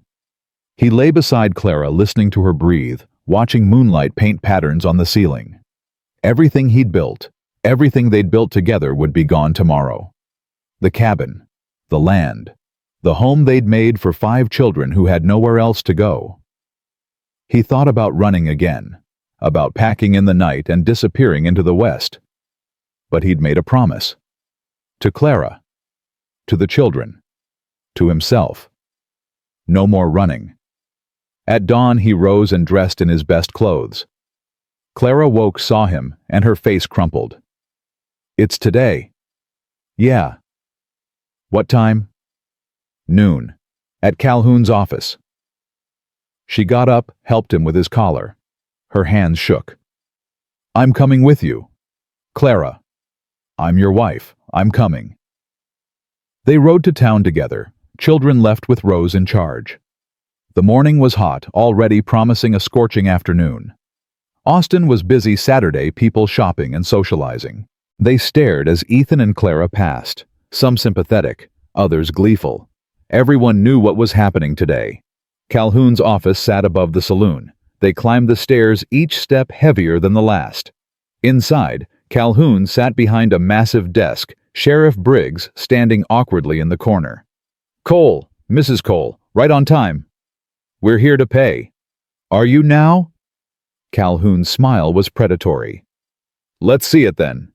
[SPEAKER 1] He lay beside Clara, listening to her breathe, watching moonlight paint patterns on the ceiling. Everything he'd built, everything they'd built together would be gone tomorrow. The cabin, the land, the home they'd made for 5 children who had nowhere else to go. He thought about running again, about packing in the night and disappearing into the west. But he'd made a promise. To Clara, to the children, to himself. No more running. At dawn, he rose and dressed in his best clothes. Clara woke, saw him, and her face crumpled. "It's today." "Yeah." "What time?" "Noon. At Calhoun's office." She got up, helped him with his collar. Her hands shook. "I'm coming with you. Clara. I'm your wife. I'm coming." They rode to town together, children left with Rose in charge. The morning was hot, already promising a scorching afternoon. Austin was busy Saturday, people shopping and socializing. They stared as Ethan and Clara passed, some sympathetic, others gleeful. Everyone knew what was happening today. Calhoun's office sat above the saloon. They climbed the stairs, each step heavier than the last. Inside, Calhoun sat behind a massive desk, Sheriff Briggs standing awkwardly in the corner. "Cole, Mrs. Cole, right on time. We're here to pay. Are you now?" Calhoun's smile was predatory. "Let's see it then."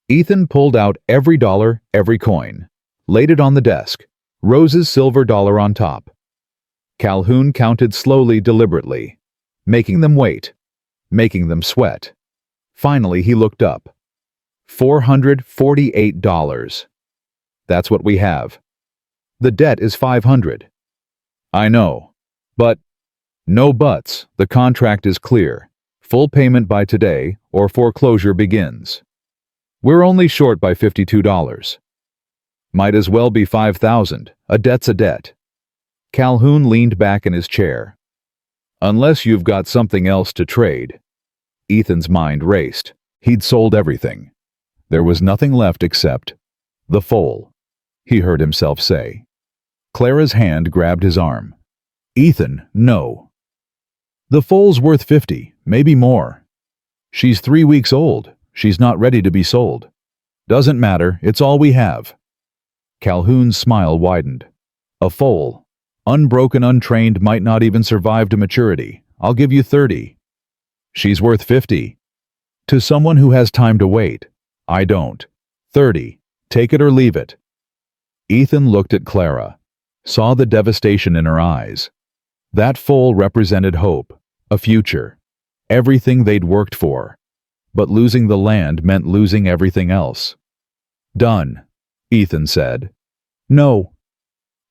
[SPEAKER 1] Ethan pulled out every dollar, every coin, laid it on the desk, Rose's silver $1 on top. Calhoun counted slowly, deliberately, making them wait, making them sweat. Finally, he looked up. $448. That's what we have. The debt is $500. I know. But, no buts, the contract is clear. Full payment by today, or foreclosure begins. We're only short by $52. Might as well be $5,000. A debt's a debt. Calhoun leaned back in his chair. Unless you've got something else to trade. Ethan's mind raced. He'd sold everything. There was nothing left except the foal, he heard himself say. Clara's hand grabbed his arm. "Ethan, no. The foal's worth $50, maybe more. She's 3 weeks old. She's not ready to be sold. Doesn't matter, it's all we have." Calhoun's smile widened. "A foal, unbroken, untrained, might not even survive to maturity. I'll give you 30. She's worth 50. To someone who has time to wait. I don't. 30. Take it or leave it." Ethan looked at Clara, saw the devastation in her eyes. That foal represented hope, a future, everything they'd worked for. But losing the land meant losing everything else. "Done," Ethan said. "No."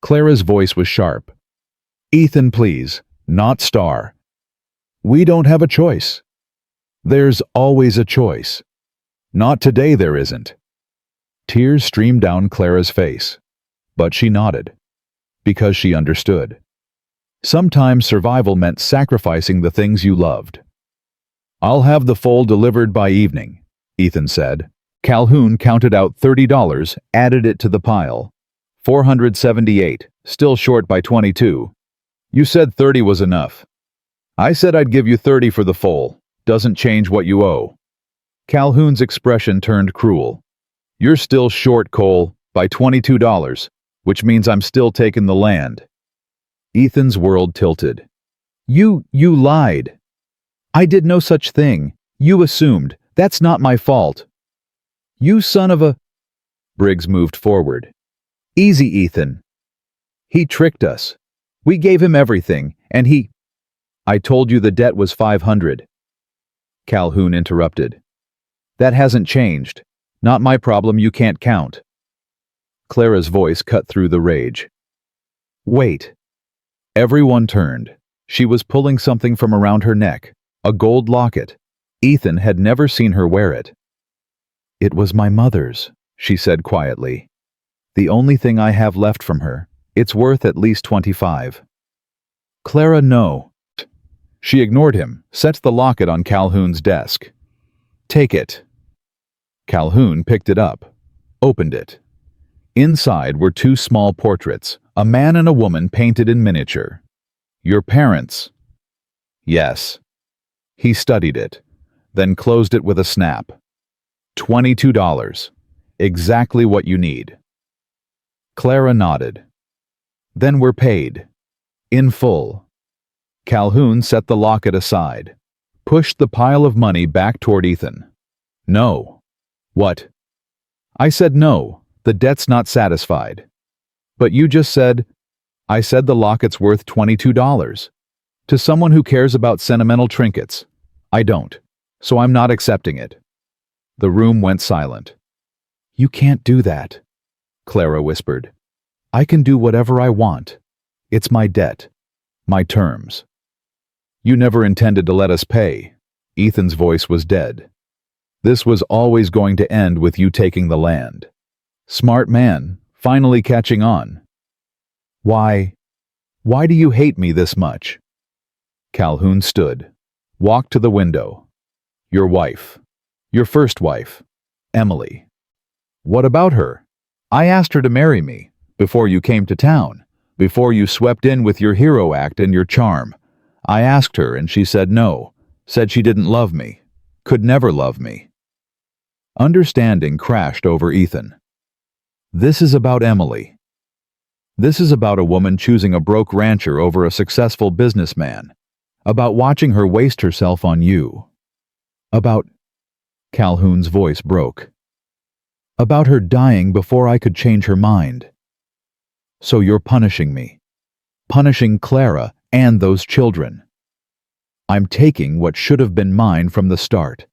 [SPEAKER 1] Clara's voice was sharp. "Ethan, please, not Star. We don't have a choice." "There's always a choice." "Not today, there isn't." Tears streamed down Clara's face, but she nodded, because she understood. Sometimes survival meant sacrificing the things you loved. "I'll have the foal delivered by evening," Ethan said. Calhoun counted out $30, added it to the pile. 478, still short by 22. You said 30 was enough. I said I'd give you 30 for the full. Doesn't change what you owe. Calhoun's expression turned cruel. You're still short, Cole, by $22, which means I'm still taking the land. Ethan's world tilted. You lied. I did no such thing. You assumed. That's not my fault. You son of a... Briggs moved forward. Easy, Ethan. He tricked us. We gave him everything, and he... I told you the debt was 500. Calhoun interrupted. That hasn't changed. Not my problem, you can't count. Clara's voice cut through the rage. Wait. Everyone turned. She was pulling something from around her neck, a gold locket. Ethan had never seen her wear it. It was my mother's, she said quietly. The only thing I have left from her. It's worth at least 25. Clara, no. She ignored him, set the locket on Calhoun's desk. Take it. Calhoun picked it up, opened it. Inside were two small portraits, a man and a woman painted in miniature. Your parents? Yes. He studied it, then closed it with a snap. $22. Exactly what you need. Clara nodded. Then we're paid. In full. Calhoun set the locket aside, pushed the pile of money back toward Ethan. No. What? I said no, the debt's not satisfied. But you just said... I said the locket's worth $22. To someone who cares about sentimental trinkets. I don't, so I'm not accepting it. The room went silent. You can't do that, Clara whispered. I can do whatever I want. It's my debt. My terms. You never intended to let us pay. Ethan's voice was dead. This was always going to end with you taking the land. Smart man, finally catching on. Why do you hate me this much? Calhoun stood, walked to the window. Your wife. Your first wife. Emily. What about her? I asked her to marry me, before you came to town, before you swept in with your hero act and your charm. I asked her and she said no, said she didn't love me, could never love me. Understanding crashed over Ethan. This is about Emily. This is about a woman choosing a broke rancher over a successful businessman. About watching her waste herself on you. About... Calhoun's voice broke. About her dying before I could change her mind. So you're punishing me. Punishing Clara and those children. I'm taking what should have been mine from the start.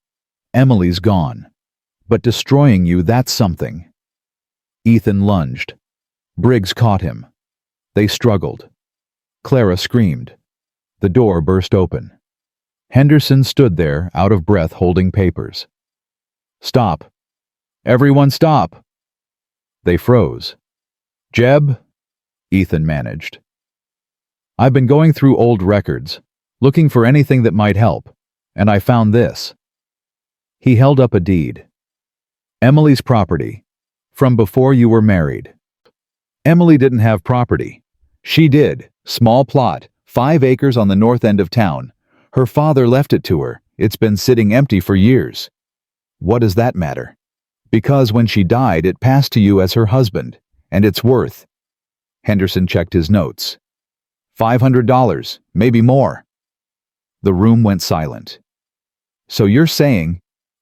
[SPEAKER 1] Emily's gone. But destroying you, that's something. Ethan lunged. Briggs caught him. They struggled. Clara screamed. The door burst open. Henderson stood there, out of breath, holding papers. Stop. Everyone stop. They froze. Jeb? Ethan managed. I've been going through old records, looking for anything that might help, and I found this. He held up a deed. Emily's property, from before you were married. Emily didn't have property. She did. Small plot, 5 acres on the north end of town. Her father left it to her. It's been sitting empty for years. What does that matter? Because when she died, it passed to you as her husband, and it's worth... Henderson checked his notes. $500, maybe more. The room went silent. So you're saying...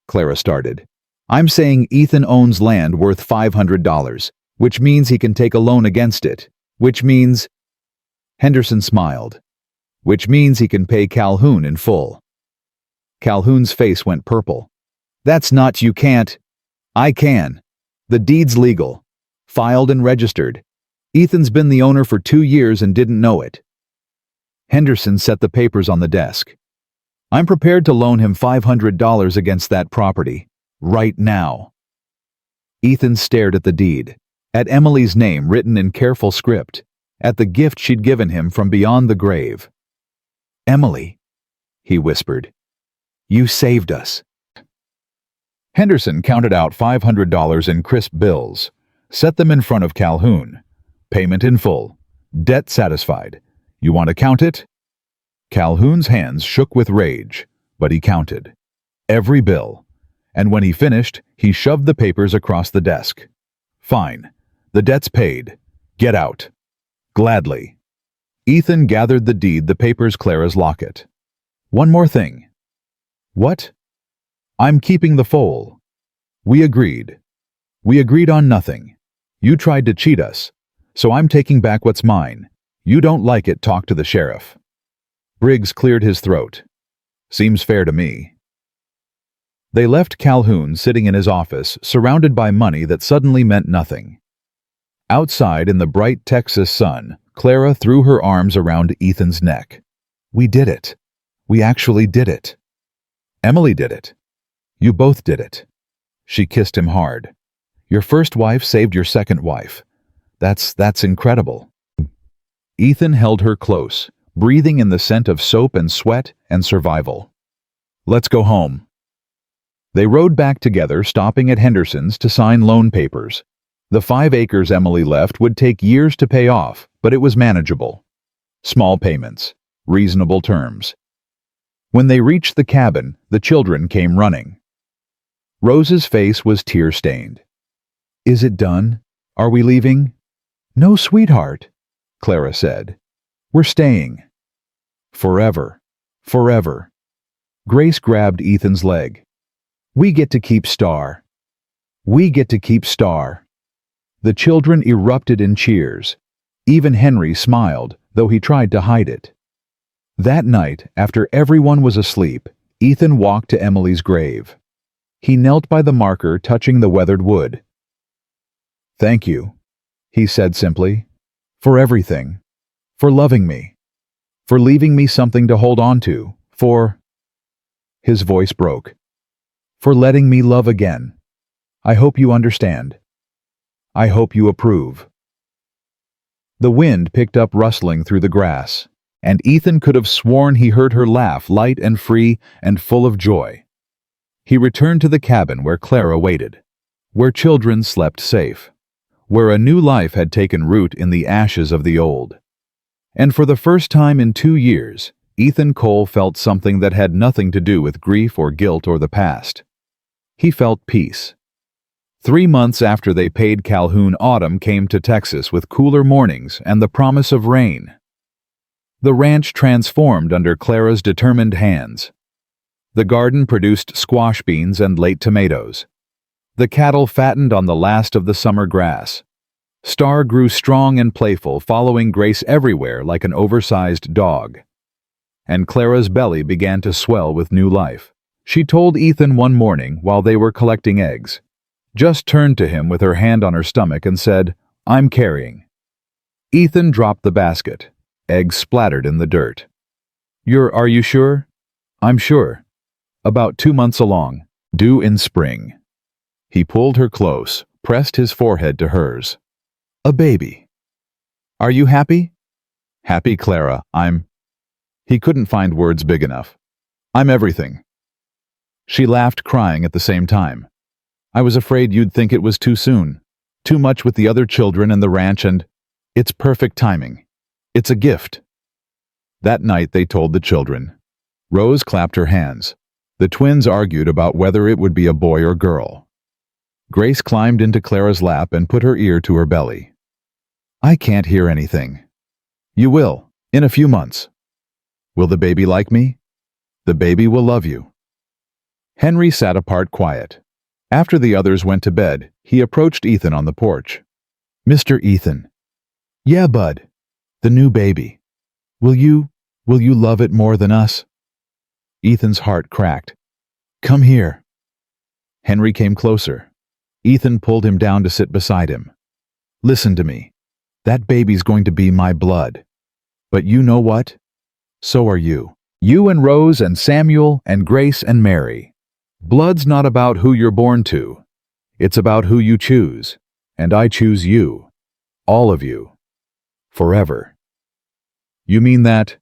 [SPEAKER 1] Clara started. I'm saying Ethan owns land worth $500. Which means he can take a loan against it. Which means... Henderson smiled. Which means he can pay Calhoun in full. Calhoun's face went purple. That's not, you can't. I can. The deed's legal. Filed and registered. Ethan's been the owner for 2 years and didn't know it. Henderson set the papers on the desk. I'm prepared to loan him $500 against that property. Right now. Ethan stared at the deed. At Emily's name written in careful script, at the gift she'd given him from beyond the grave. Emily, he whispered, you saved us. Henderson counted out $500 in crisp bills, set them in front of Calhoun, Payment in full. Debt satisfied. You want to count it? Calhoun's hands shook with rage, but he counted. Every bill. And when he finished, he shoved the papers across the desk. Fine. The debt's paid. Get out. Gladly. Ethan gathered the deed, the papers, Clara's locket. One more thing. What? I'm keeping the foal. We agreed. We agreed on nothing. You tried to cheat us, so I'm taking back what's mine. You don't like it, talk to the sheriff. Briggs cleared his throat. Seems fair to me. They left Calhoun sitting in his office, surrounded by money that suddenly meant nothing. Outside in the bright Texas sun, Clara threw her arms around Ethan's neck. We did it. We actually did it. Emily did it. You both did it. She kissed him hard. Your first wife saved your second wife. That's incredible. Ethan held her close, breathing in the scent of soap and sweat and survival. Let's go home. They rode back together, stopping at Henderson's to sign loan papers. The 5 acres Emily left would take years to pay off, but it was manageable. Small payments, reasonable terms. When they reached the cabin, the children came running. Rose's face was tear-stained. Is it done? Are we leaving? No, sweetheart, Clara said. We're staying. Forever. Forever. Grace grabbed Ethan's leg. We get to keep Star. We get to keep Star. The children erupted in cheers. Even Henry smiled, though he tried to hide it. That night, after everyone was asleep, Ethan walked to Emily's grave. He knelt by the marker, touching the weathered wood. Thank you, he said simply, for everything, for loving me, for leaving me something to hold on to, for... His voice broke. For letting me love again. I hope you understand. I hope you approve. The wind picked up rustling through the grass, and Ethan could have sworn he heard her laugh, light and free and full of joy. He returned to the cabin where Clara waited, where children slept safe, where a new life had taken root in the ashes of the old. And for the first time in 2 years, Ethan Cole felt something that had nothing to do with grief or guilt or the past. He felt peace. 3 months after they paid Calhoun, autumn came to Texas with cooler mornings and the promise of rain. The ranch transformed under Clara's determined hands. The garden produced squash beans and late tomatoes. The cattle fattened on the last of the summer grass. Star grew strong and playful, following Grace everywhere like an oversized dog. And Clara's belly began to swell with new life. She told Ethan one morning while they were collecting eggs, just turned to him with her hand on her stomach and said, I'm carrying. Ethan dropped the basket. Eggs splattered in the dirt. Are you sure? I'm sure. About 2 months along, due in spring. He pulled her close, pressed his forehead to hers. A baby. Are you happy? Happy, Clara, He couldn't find words big enough. I'm everything. She laughed, crying at the same time. I was afraid you'd think it was too soon. Too much with the other children and the ranch, and it's perfect timing. It's a gift. That night they told the children. Rose clapped her hands. The twins argued about whether it would be a boy or girl. Grace climbed into Clara's lap and put her ear to her belly. I can't hear anything. You will, in a few months. Will the baby like me? The baby will love you. Henry sat apart, quiet. After the others went to bed, he approached Ethan on the porch. Mr. Ethan. Yeah, bud. The new baby. Will you love it more than us? Ethan's heart cracked. Come here. Henry came closer. Ethan pulled him down to sit beside him. Listen to me. That baby's going to be my blood. But you know what? So are you. You and Rose and Samuel and Grace and Mary. Blood's not about who you're born to. It's about who you choose. And I choose you. All of you. Forever. You mean that?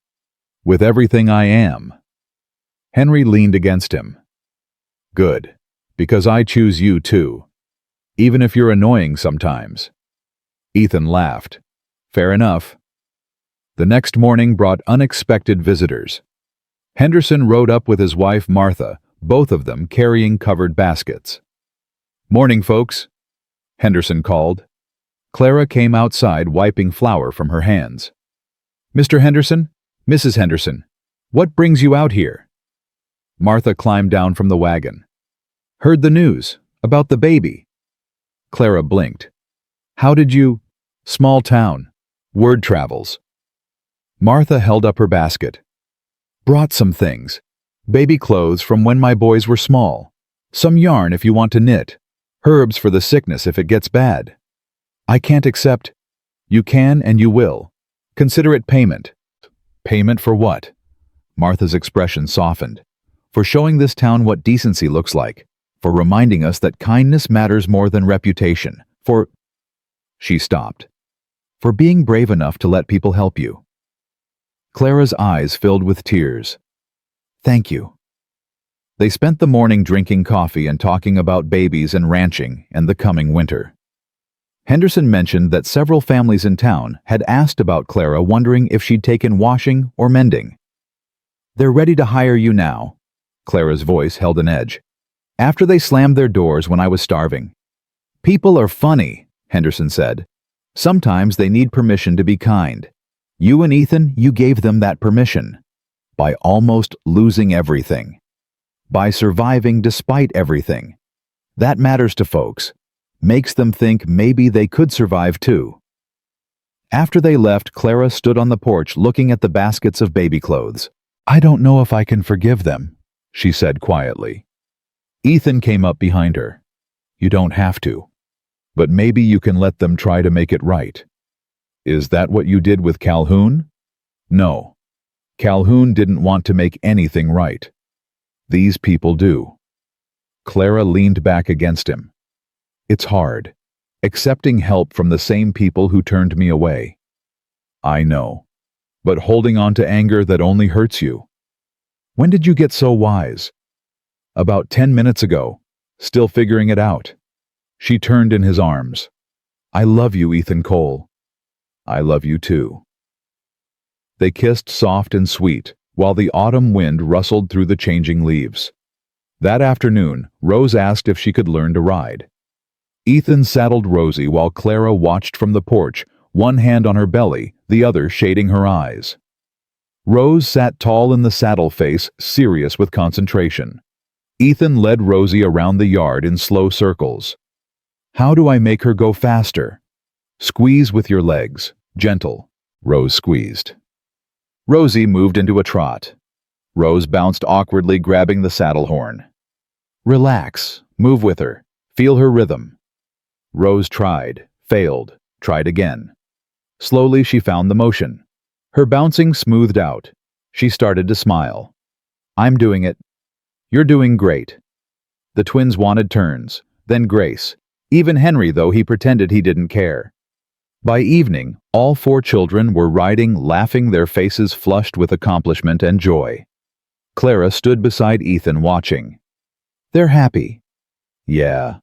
[SPEAKER 1] With everything I am. Henry leaned against him. Good. Because I choose you too. Even if you're annoying sometimes. Ethan laughed. Fair enough. The next morning brought unexpected visitors. Henderson rode up with his wife Martha, both of them carrying covered baskets. "Morning, folks," Henderson called. Clara came outside wiping flour from her hands. "Mr. Henderson? Mrs. Henderson, what brings you out here?" Martha climbed down from the wagon. "Heard the news about the baby." Clara blinked. "How did you—" "Small town. Word travels." Martha held up her basket. "Brought some things. Baby clothes from when my boys were small. Some yarn if you want to knit. Herbs for the sickness if it gets bad. I can't accept—" "You can and you will. Consider it payment." "Payment for what?" Martha's expression softened. "For showing this town what decency looks like. For reminding us that kindness matters more than reputation. For—" She stopped. "For being brave enough to let people help you." Clara's eyes filled with tears. "Thank you." They spent the morning drinking coffee and talking about babies and ranching and the coming winter. Henderson mentioned that several families in town had asked about Clara, wondering if she'd taken washing or mending. "They're ready to hire you now." Clara's voice held an edge. "After they slammed their doors when I was starving." "People are funny," Henderson said. "Sometimes they need permission to be kind. You and Ethan, you gave them that permission. By almost losing everything. By surviving despite everything. That matters to folks. Makes them think maybe they could survive too." After they left, Clara stood on the porch looking at the baskets of baby clothes. "I don't know if I can forgive them," she said quietly. Ethan came up behind her. "You don't have to. But maybe you can let them try to make it right." "Is that what you did with Calhoun?" "No. Calhoun didn't want to make anything right. These people do." Clara leaned back against him. "It's hard. Accepting help from the same people who turned me away." "I know. But holding on to anger that only hurts you." "When did you get so wise?" "About 10 minutes ago. Still figuring it out." She turned in his arms. "I love you, Ethan Cole." "I love you too." They kissed soft and sweet, while the autumn wind rustled through the changing leaves. That afternoon, Rose asked if she could learn to ride. Ethan saddled Rosie while Clara watched from the porch, one hand on her belly, the other shading her eyes. Rose sat tall in the saddle face, serious with concentration. Ethan led Rosie around the yard in slow circles. "How do I make her go faster?" "Squeeze with your legs. Gentle." Rose squeezed. Rosie moved into a trot. Rose bounced awkwardly, grabbing the saddle horn. "Relax. Move with her. Feel her rhythm." Rose tried, failed, tried again. Slowly she found the motion. Her bouncing smoothed out. She started to smile. "I'm doing it." "You're doing great." The twins wanted turns, then grace. Even Henry, though he pretended he didn't care. By evening, all 4 children were riding, laughing, their faces flushed with accomplishment and joy. Clara stood beside Ethan watching. "They're happy." "Yeah.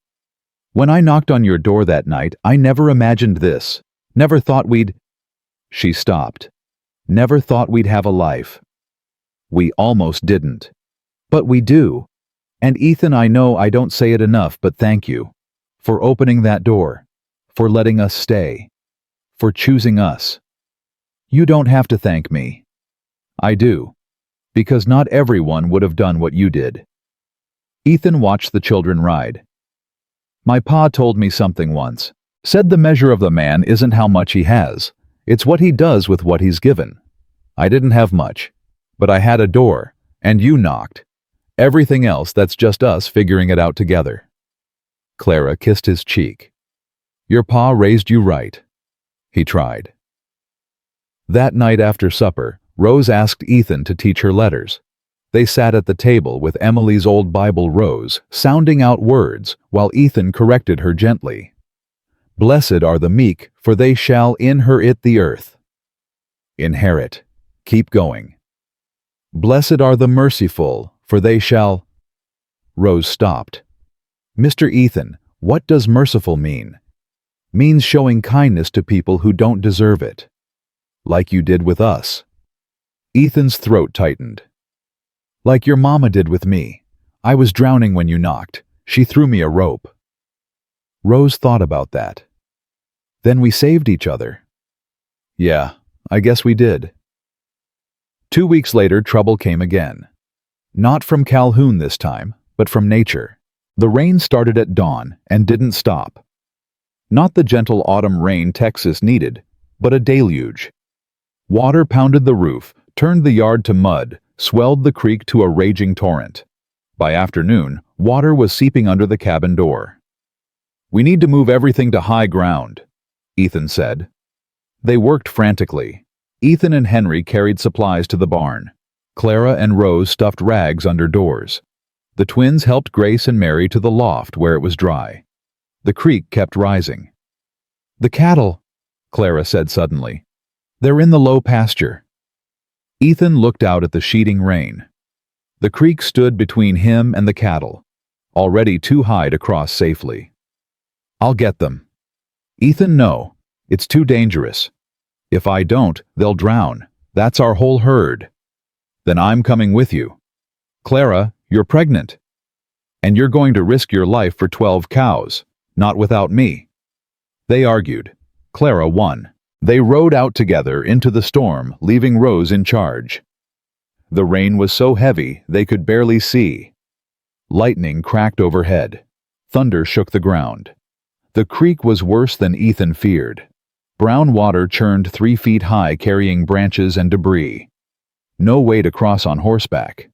[SPEAKER 1] When I knocked on your door that night, I never imagined this. Never thought we'd—" She stopped. "Never thought we'd have a life. We almost didn't. But we do. And Ethan, I know I don't say it enough, but thank you. For opening that door. For letting us stay. For choosing us. You don't have to thank me. I do. Because not everyone would have done what you did." Ethan watched the children ride. "My pa told me something once. Said the measure of the man isn't how much he has. It's what he does with what he's given. I didn't have much. But I had a door, and you knocked. Everything else, that's just us figuring it out together." Clara kissed his cheek. "Your pa raised you right." He tried. That night after supper, Rose asked Ethan to teach her letters. They sat at the table with Emily's old Bible Rose, sounding out words, while Ethan corrected her gently. "Blessed are the meek, for they shall inherit the earth." Inherit. Keep going. "Blessed are the merciful, for they shall—" Rose stopped. "Mr. Ethan, what does merciful mean?" Means showing kindness to people who don't deserve it. Like you did with us. Ethan's throat tightened. Like your mama did with me. I was drowning when you knocked. She threw me a rope. Rose thought about that. Then we saved each other. Yeah, I guess we did. 2 weeks later, trouble came again. Not from Calhoun this time, but from nature. The rain started at dawn and didn't stop. Not the gentle autumn rain Texas needed, but a deluge. Water pounded the roof, turned the yard to mud, swelled the creek to a raging torrent. By afternoon, water was seeping under the cabin door. We need to move everything to high ground, Ethan said. They worked frantically. Ethan and Henry carried supplies to the barn. Clara and Rose stuffed rags under doors. The twins helped Grace and Mary to the loft where it was dry. The creek kept rising. The cattle, Clara said suddenly. They're in the low pasture. Ethan looked out at the sheeting rain. The creek stood between him and the cattle, already too high to cross safely. I'll get them. Ethan, no. It's too dangerous. If I don't, they'll drown. That's our whole herd. Then I'm coming with you. Clara, you're pregnant. And you're going to risk your life for 12 cows, not without me. They argued. Clara won. They rode out together into the storm, leaving Rose in charge. The rain was so heavy they could barely see. Lightning cracked overhead. Thunder shook the ground. The creek was worse than Ethan feared. Brown water churned 3 feet high, carrying branches and debris. No way to cross on horseback.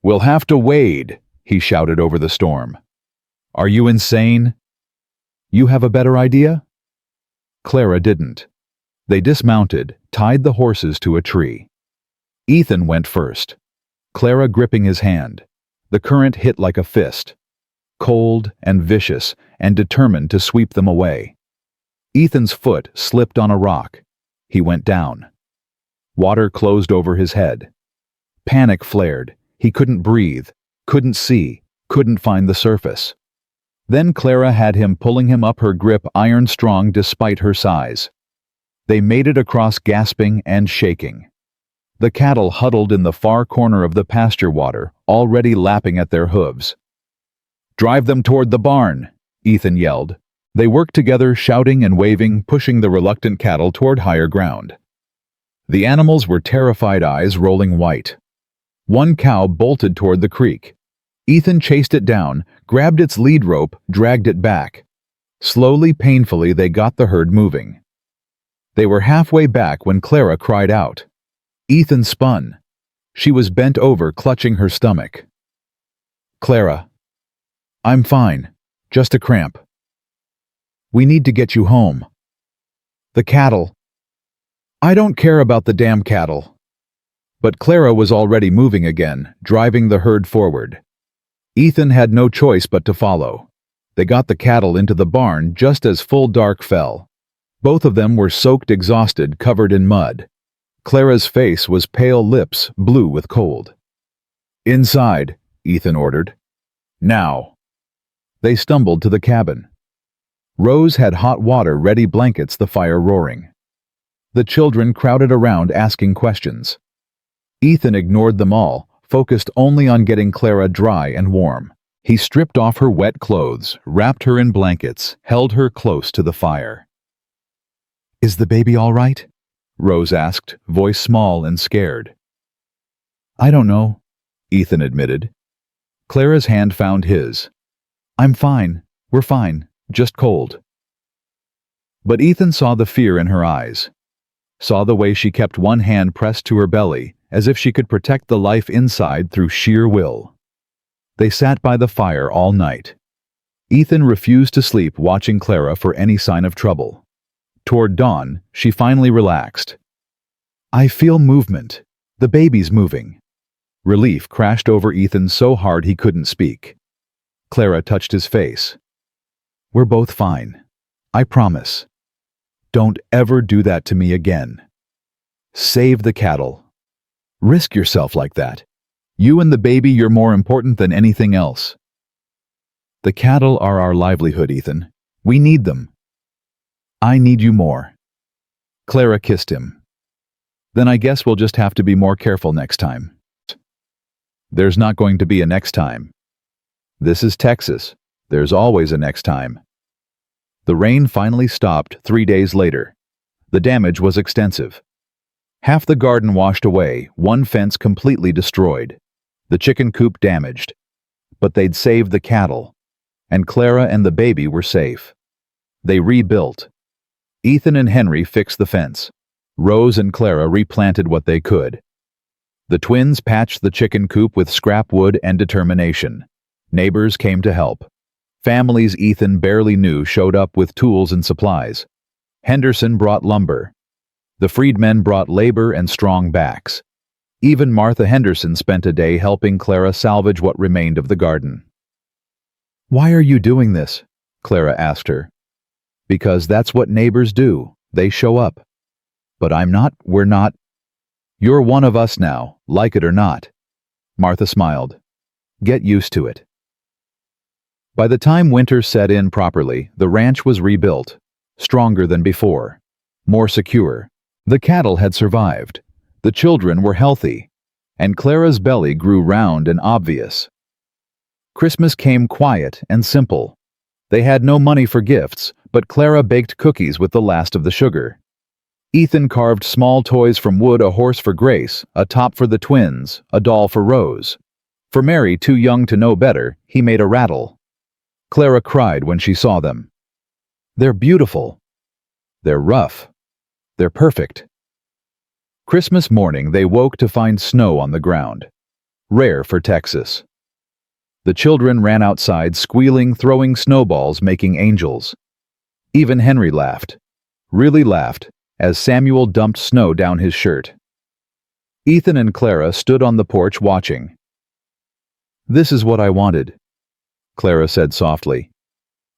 [SPEAKER 1] We'll have to wade, he shouted over the storm. Are you insane? You have a better idea? Clara didn't. They dismounted, tied the horses to a tree. Ethan went first, Clara gripping his hand. The current hit like a fist, cold and vicious and determined to sweep them away. Ethan's foot slipped on a rock. He went down. Water closed over his head. Panic flared. He couldn't breathe, couldn't see, couldn't find the surface. Then Clara had him, pulling him up, her grip iron strong despite her size. They made it across, gasping and shaking. The cattle huddled in the far corner of the pasture, water already lapping at their hooves. Drive them toward the barn, Ethan yelled. They worked together, shouting and waving, pushing the reluctant cattle toward higher ground. The animals were terrified, eyes rolling white. One cow bolted toward the creek. Ethan chased it down, grabbed its lead rope, dragged it back. Slowly, painfully, they got the herd moving. They were halfway back when Clara cried out. Ethan spun. She was bent over, clutching her stomach. Clara. I'm fine. Just a cramp. We need to get you home. The cattle. I don't care about the damn cattle. But Clara was already moving again, driving the herd forward. Ethan had no choice but to follow. They got the cattle into the barn just as full dark fell. Both of them were soaked, exhausted, covered in mud. Clara's face was pale, lips blue with cold. Inside, Ethan ordered. Now. They stumbled to the cabin. Rose had hot water ready, blankets, the fire roaring. The children crowded around, asking questions. Ethan ignored them all, focused only on getting Clara dry and warm. He stripped off her wet clothes, wrapped her in blankets, held her close to the fire. Is the baby all right? Rose asked, voice small and scared. I don't know, Ethan admitted. Clara's hand found his. I'm fine. We're fine. Just cold. But Ethan saw the fear in her eyes. Saw the way she kept one hand pressed to her belly, as if she could protect the life inside through sheer will. They sat by the fire all night. Ethan refused to sleep, watching Clara for any sign of trouble. Toward dawn, she finally relaxed. I feel movement. The baby's moving. Relief crashed over Ethan so hard he couldn't speak. Clara touched his face. We're both fine. I promise. Don't ever do that to me again. Save the cattle. Risk yourself like that. You and the baby, you're more important than anything else. The cattle are our livelihood, Ethan. We need them. I need you more. Clara kissed him. Then I guess we'll just have to be more careful next time. There's not going to be a next time. This is Texas. There's always a next time. The rain finally stopped 3 days later. The damage was extensive. Half the garden washed away, one fence completely destroyed, the chicken coop damaged. But they'd saved the cattle, and Clara and the baby were safe. They rebuilt. Ethan and Henry fixed the fence. Rose and Clara replanted what they could. The twins patched the chicken coop with scrap wood and determination. Neighbors came to help. Families Ethan barely knew showed up with tools and supplies. Henderson brought lumber. The freedmen brought labor and strong backs. Even Martha Henderson spent a day helping Clara salvage what remained of the garden. "Why are you doing this?" Clara asked her. "Because that's what neighbors do. They show up. But we're not. You're one of us now, like it or not." Martha smiled. "Get used to it." By the time winter set in properly, the ranch was rebuilt, stronger than before, more secure. The cattle had survived, the children were healthy, and Clara's belly grew round and obvious. Christmas came quiet and simple. They had no money for gifts, but Clara baked cookies with the last of the sugar. Ethan carved small toys from wood: a horse for Grace, a top for the twins, a doll for Rose. For Mary, too young to know better, he made a rattle. Clara cried when she saw them. They're beautiful. They're rough. They're perfect. Christmas morning they woke to find snow on the ground. Rare for Texas. The children ran outside squealing, throwing snowballs, making angels. Even Henry laughed. Really laughed, as Samuel dumped snow down his shirt. Ethan and Clara stood on the porch watching. "This is what I wanted," Clara said softly.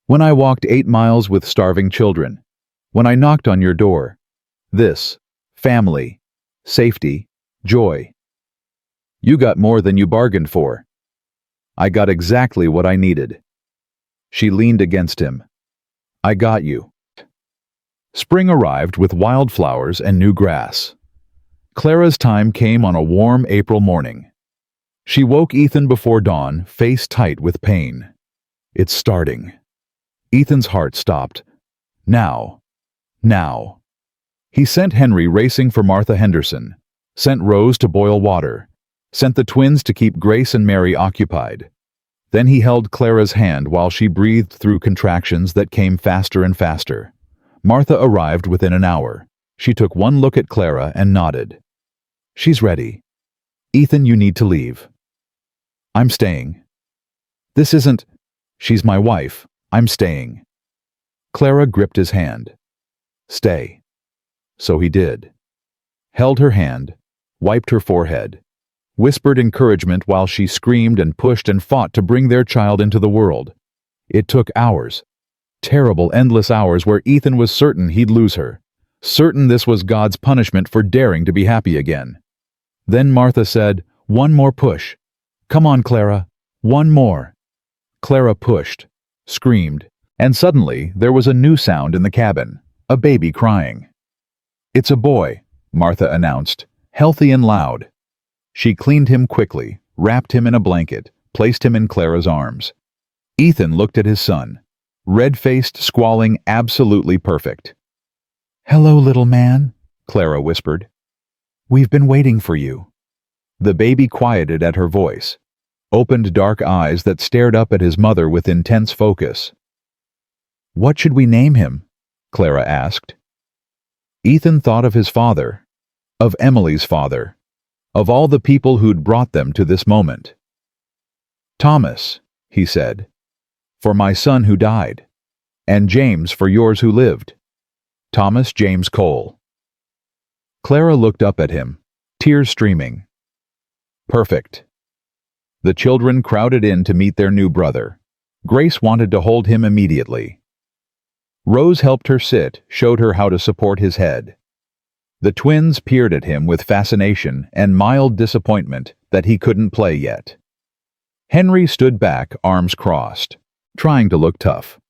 [SPEAKER 1] "When I walked 8 miles with starving children. When I knocked on your door. This. Family. Safety. Joy. You got more than you bargained for. I got exactly what I needed." She leaned against him. "I got you." Spring arrived with wildflowers and new grass. Clara's time came on a warm April morning. She woke Ethan before dawn, face tight with pain. It's starting. Ethan's heart stopped. Now. Now. He sent Henry racing for Martha Henderson, sent Rose to boil water, sent the twins to keep Grace and Mary occupied. Then he held Clara's hand while she breathed through contractions that came faster and faster. Martha arrived within an hour. She took one look at Clara and nodded. "She's ready. Ethan, you need to leave." "I'm staying." "This isn't..." "She's my wife. I'm staying." Clara gripped his hand. "Stay." So he did. Held her hand, wiped her forehead, whispered encouragement while she screamed and pushed and fought to bring their child into the world. It took hours. Terrible, endless hours where Ethan was certain he'd lose her. Certain this was God's punishment for daring to be happy again. Then Martha said, "One more push. Come on, Clara. One more." Clara pushed, screamed, and suddenly there was a new sound in the cabin, a baby crying. "It's a boy," Martha announced, healthy and loud. She cleaned him quickly, wrapped him in a blanket, placed him in Clara's arms. Ethan looked at his son, red-faced, squalling, absolutely perfect. "Hello, little man," Clara whispered. "We've been waiting for you." The baby quieted at her voice, opened dark eyes that stared up at his mother with intense focus. "What should we name him?" Clara asked. Ethan thought of his father, of Emily's father, of all the people who'd brought them to this moment. "Thomas," he said, "for my son who died, and James for yours who lived. Thomas James Cole." Clara looked up at him, tears streaming. Perfect. The children crowded in to meet their new brother. Grace wanted to hold him immediately. Rose helped her sit, showed her how to support his head. The twins peered at him with fascination and mild disappointment that he couldn't play yet. Henry stood back, arms crossed, trying to look tough.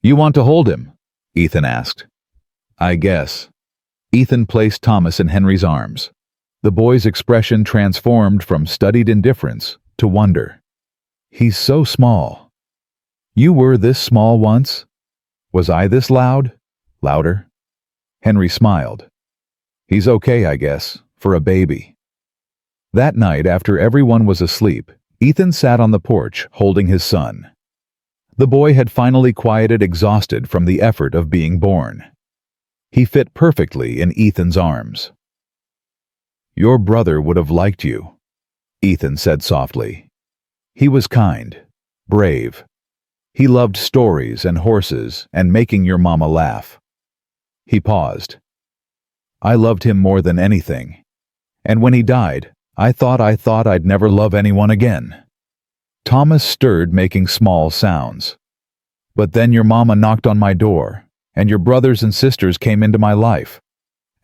[SPEAKER 1] "You want to hold him?" Ethan asked. I guess. Ethan placed Thomas in Henry's arms. The boy's expression transformed from studied indifference to wonder. He's so small. You were this small once? Was I this loud? Louder? Henry smiled. He's okay, I guess, for a baby. That night, after everyone was asleep, Ethan sat on the porch holding his son. The boy had finally quieted, exhausted from the effort of being born. He fit perfectly in Ethan's arms. Your brother would have liked you, Ethan said softly. He was kind, brave. He loved stories and horses and making your mama laugh. He paused. I loved him more than anything. And when he died, I thought I'd never love anyone again. Thomas stirred, making small sounds. But then your mama knocked on my door, and your brothers and sisters came into my life.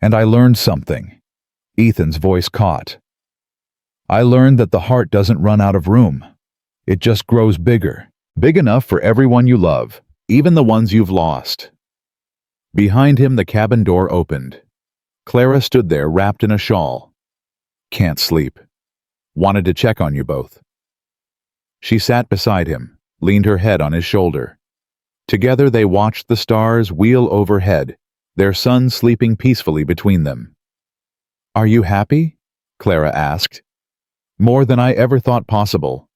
[SPEAKER 1] And I learned something. Ethan's voice caught. I learned that the heart doesn't run out of room. It just grows bigger, big enough for everyone you love, even the ones you've lost. Behind him, the cabin door opened. Clara stood there wrapped in a shawl. Can't sleep. Wanted to check on you both. She sat beside him, leaned her head on his shoulder. Together they watched the stars wheel overhead, their son sleeping peacefully between them. Are you happy? Clara asked. More than I ever thought possible.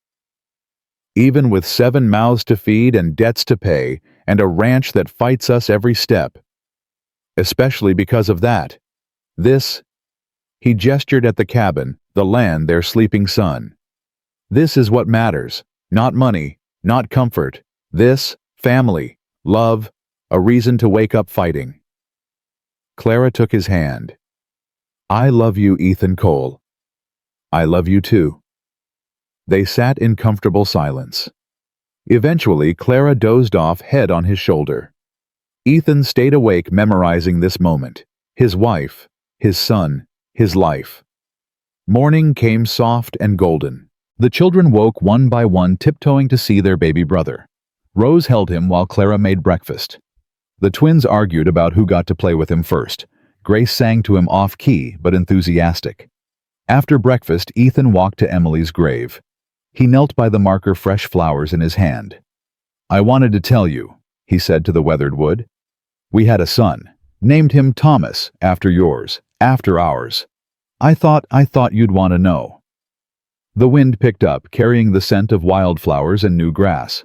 [SPEAKER 1] Even with 7 mouths to feed and debts to pay, and a ranch that fights us every step. Especially because of that. This, he gestured at the cabin, the land, their sleeping son. This is what matters, not money, not comfort. This, family, love, a reason to wake up fighting. Clara took his hand. I love you, Ethan Cole. I love you too. They sat in comfortable silence. Eventually, Clara dozed off, head on his shoulder. Ethan stayed awake, memorizing this moment. His wife, his son, his life. Morning came soft and golden. The children woke one by one, tiptoeing to see their baby brother. Rose held him while Clara made breakfast. The twins argued about who got to play with him first. Grace sang to him off-key but enthusiastic. After breakfast, Ethan walked to Emily's grave. He knelt by the marker, fresh flowers in his hand. I wanted to tell you, he said to the weathered wood. We had a son. Named him Thomas, after yours, after ours. I thought you'd want to know. The wind picked up, carrying the scent of wildflowers and new grass.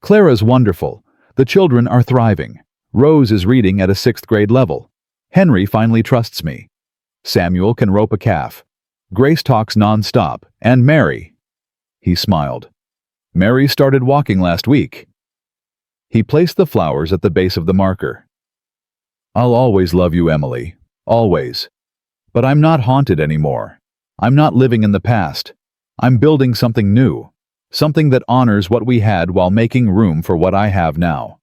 [SPEAKER 1] Clara's wonderful. The children are thriving. Rose is reading at a 6th grade level. Henry finally trusts me. Samuel can rope a calf. Grace talks non-stop. And Mary. He smiled. Mary started walking last week. He placed the flowers at the base of the marker. I'll always love you, Emily. Always. But I'm not haunted anymore. I'm not living in the past. I'm building something new. Something that honors what we had while making room for what I have now.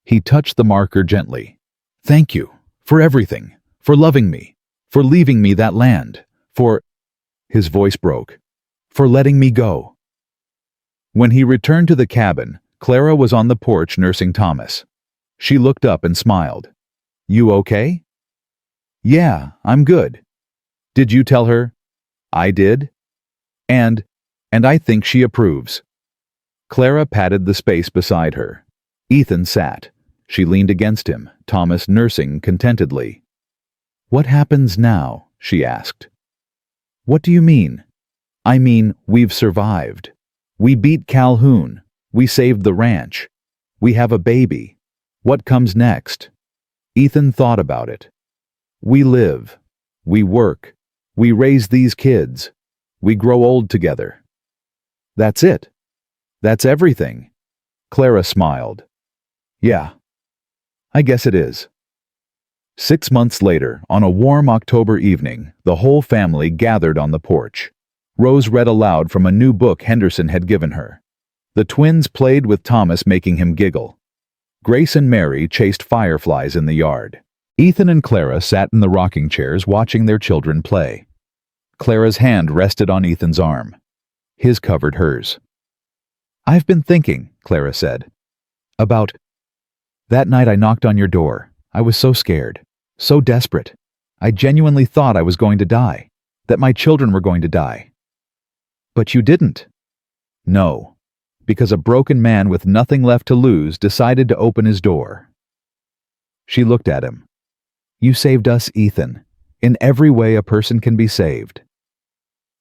[SPEAKER 1] He touched the marker gently. Thank you. For everything. For loving me. For leaving me that land. For... His voice broke. For letting me go. When he returned to the cabin, Clara was on the porch nursing Thomas. She looked up and smiled. You okay? Yeah, I'm good. Did you tell her? I did. And I think she approves. Clara patted the space beside her. Ethan sat. She leaned against him, Thomas nursing contentedly. What happens now? She asked. What do you mean? I mean, we've survived. We beat Calhoun. We saved the ranch. We have a baby. What comes next? Ethan thought about it. We live. We work. We raise these kids. We grow old together. That's it. That's everything. Clara smiled. Yeah. I guess it is. 6 months later, on a warm October evening, the whole family gathered on the porch. Rose read aloud from a new book Henderson had given her. The twins played with Thomas, making him giggle. Grace and Mary chased fireflies in the yard. Ethan and Clara sat in the rocking chairs watching their children play. Clara's hand rested on Ethan's arm. His covered hers. I've been thinking, Clara said, about That night I knocked on your door. I was so scared, so desperate. I genuinely thought I was going to die, that my children were going to die. But you didn't. No, because a broken man with nothing left to lose decided to open his door. She looked at him. You saved us, Ethan, in every way a person can be saved.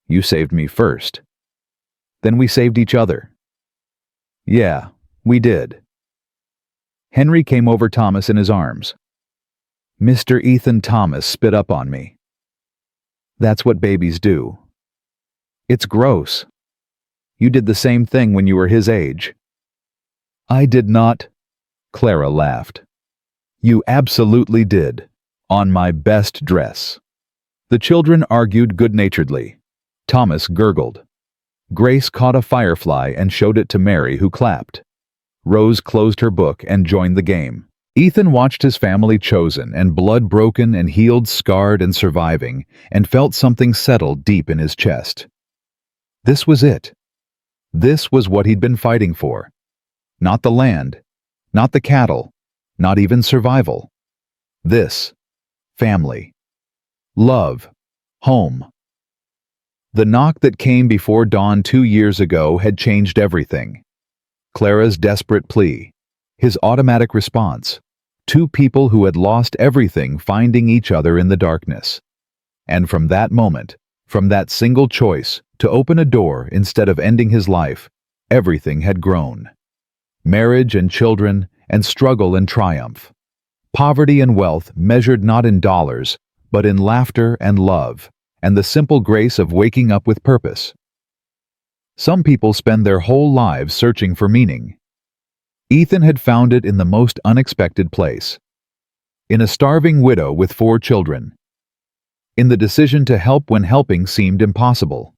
[SPEAKER 1] You saved me first. Then we saved each other. Yeah, we did. Henry came over Thomas in his arms. Mr. Ethan Thomas spit up on me. That's what babies do. It's gross. You did the same thing when you were his age. I did not. Clara laughed. You absolutely did. On my best dress. The children argued good-naturedly. Thomas gurgled. Grace caught a firefly and showed it to Mary, who clapped. Rose closed her book and joined the game. Ethan watched his family chosen and blood broken and healed, scarred and surviving, and felt something settle deep in his chest. This was it. This was what he'd been fighting for. Not the land, not the cattle, not even survival. This. Family. Love. Home. The knock that came before dawn 2 years ago had changed everything. Clara's desperate plea. His automatic response. Two people who had lost everything finding each other in the darkness. And from that moment, from that single choice, to open a door instead of ending his life, everything had grown. Marriage and children, and struggle and triumph. Poverty and wealth measured not in dollars, but in laughter and love, and the simple grace of waking up with purpose. Some people spend their whole lives searching for meaning. Ethan had found it in the most unexpected place. In a starving widow with 4 children. In the decision to help when helping seemed impossible.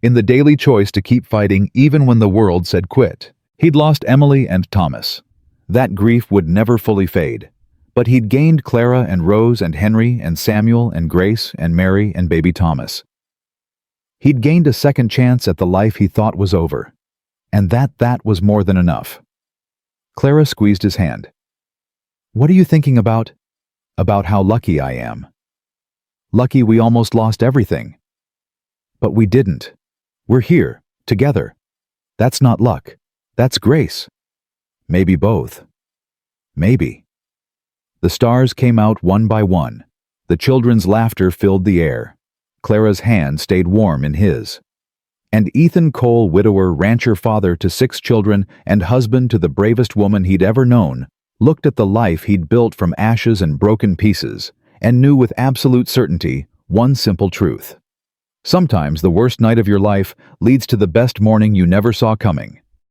[SPEAKER 1] In the daily choice to keep fighting even when the world said quit. He'd lost Emily and Thomas. That grief would never fully fade. But he'd gained Clara and Rose and Henry and Samuel and Grace and Mary and baby Thomas. He'd gained a second chance at the life he thought was over. And that was more than enough. Clara squeezed his hand. What are you thinking about? About how lucky I am. Lucky we almost lost everything. But we didn't. We're here, together. That's not luck. That's grace. Maybe both. Maybe. The stars came out one by one. The children's laughter filled the air. Clara's hand stayed warm in his. And Ethan Cole, widower, rancher, father to 6 children, and husband to the bravest woman he'd ever known, looked at the life he'd built from ashes and broken pieces, and knew with absolute certainty one simple truth. Sometimes the worst night of your life leads to the best morning you never saw coming.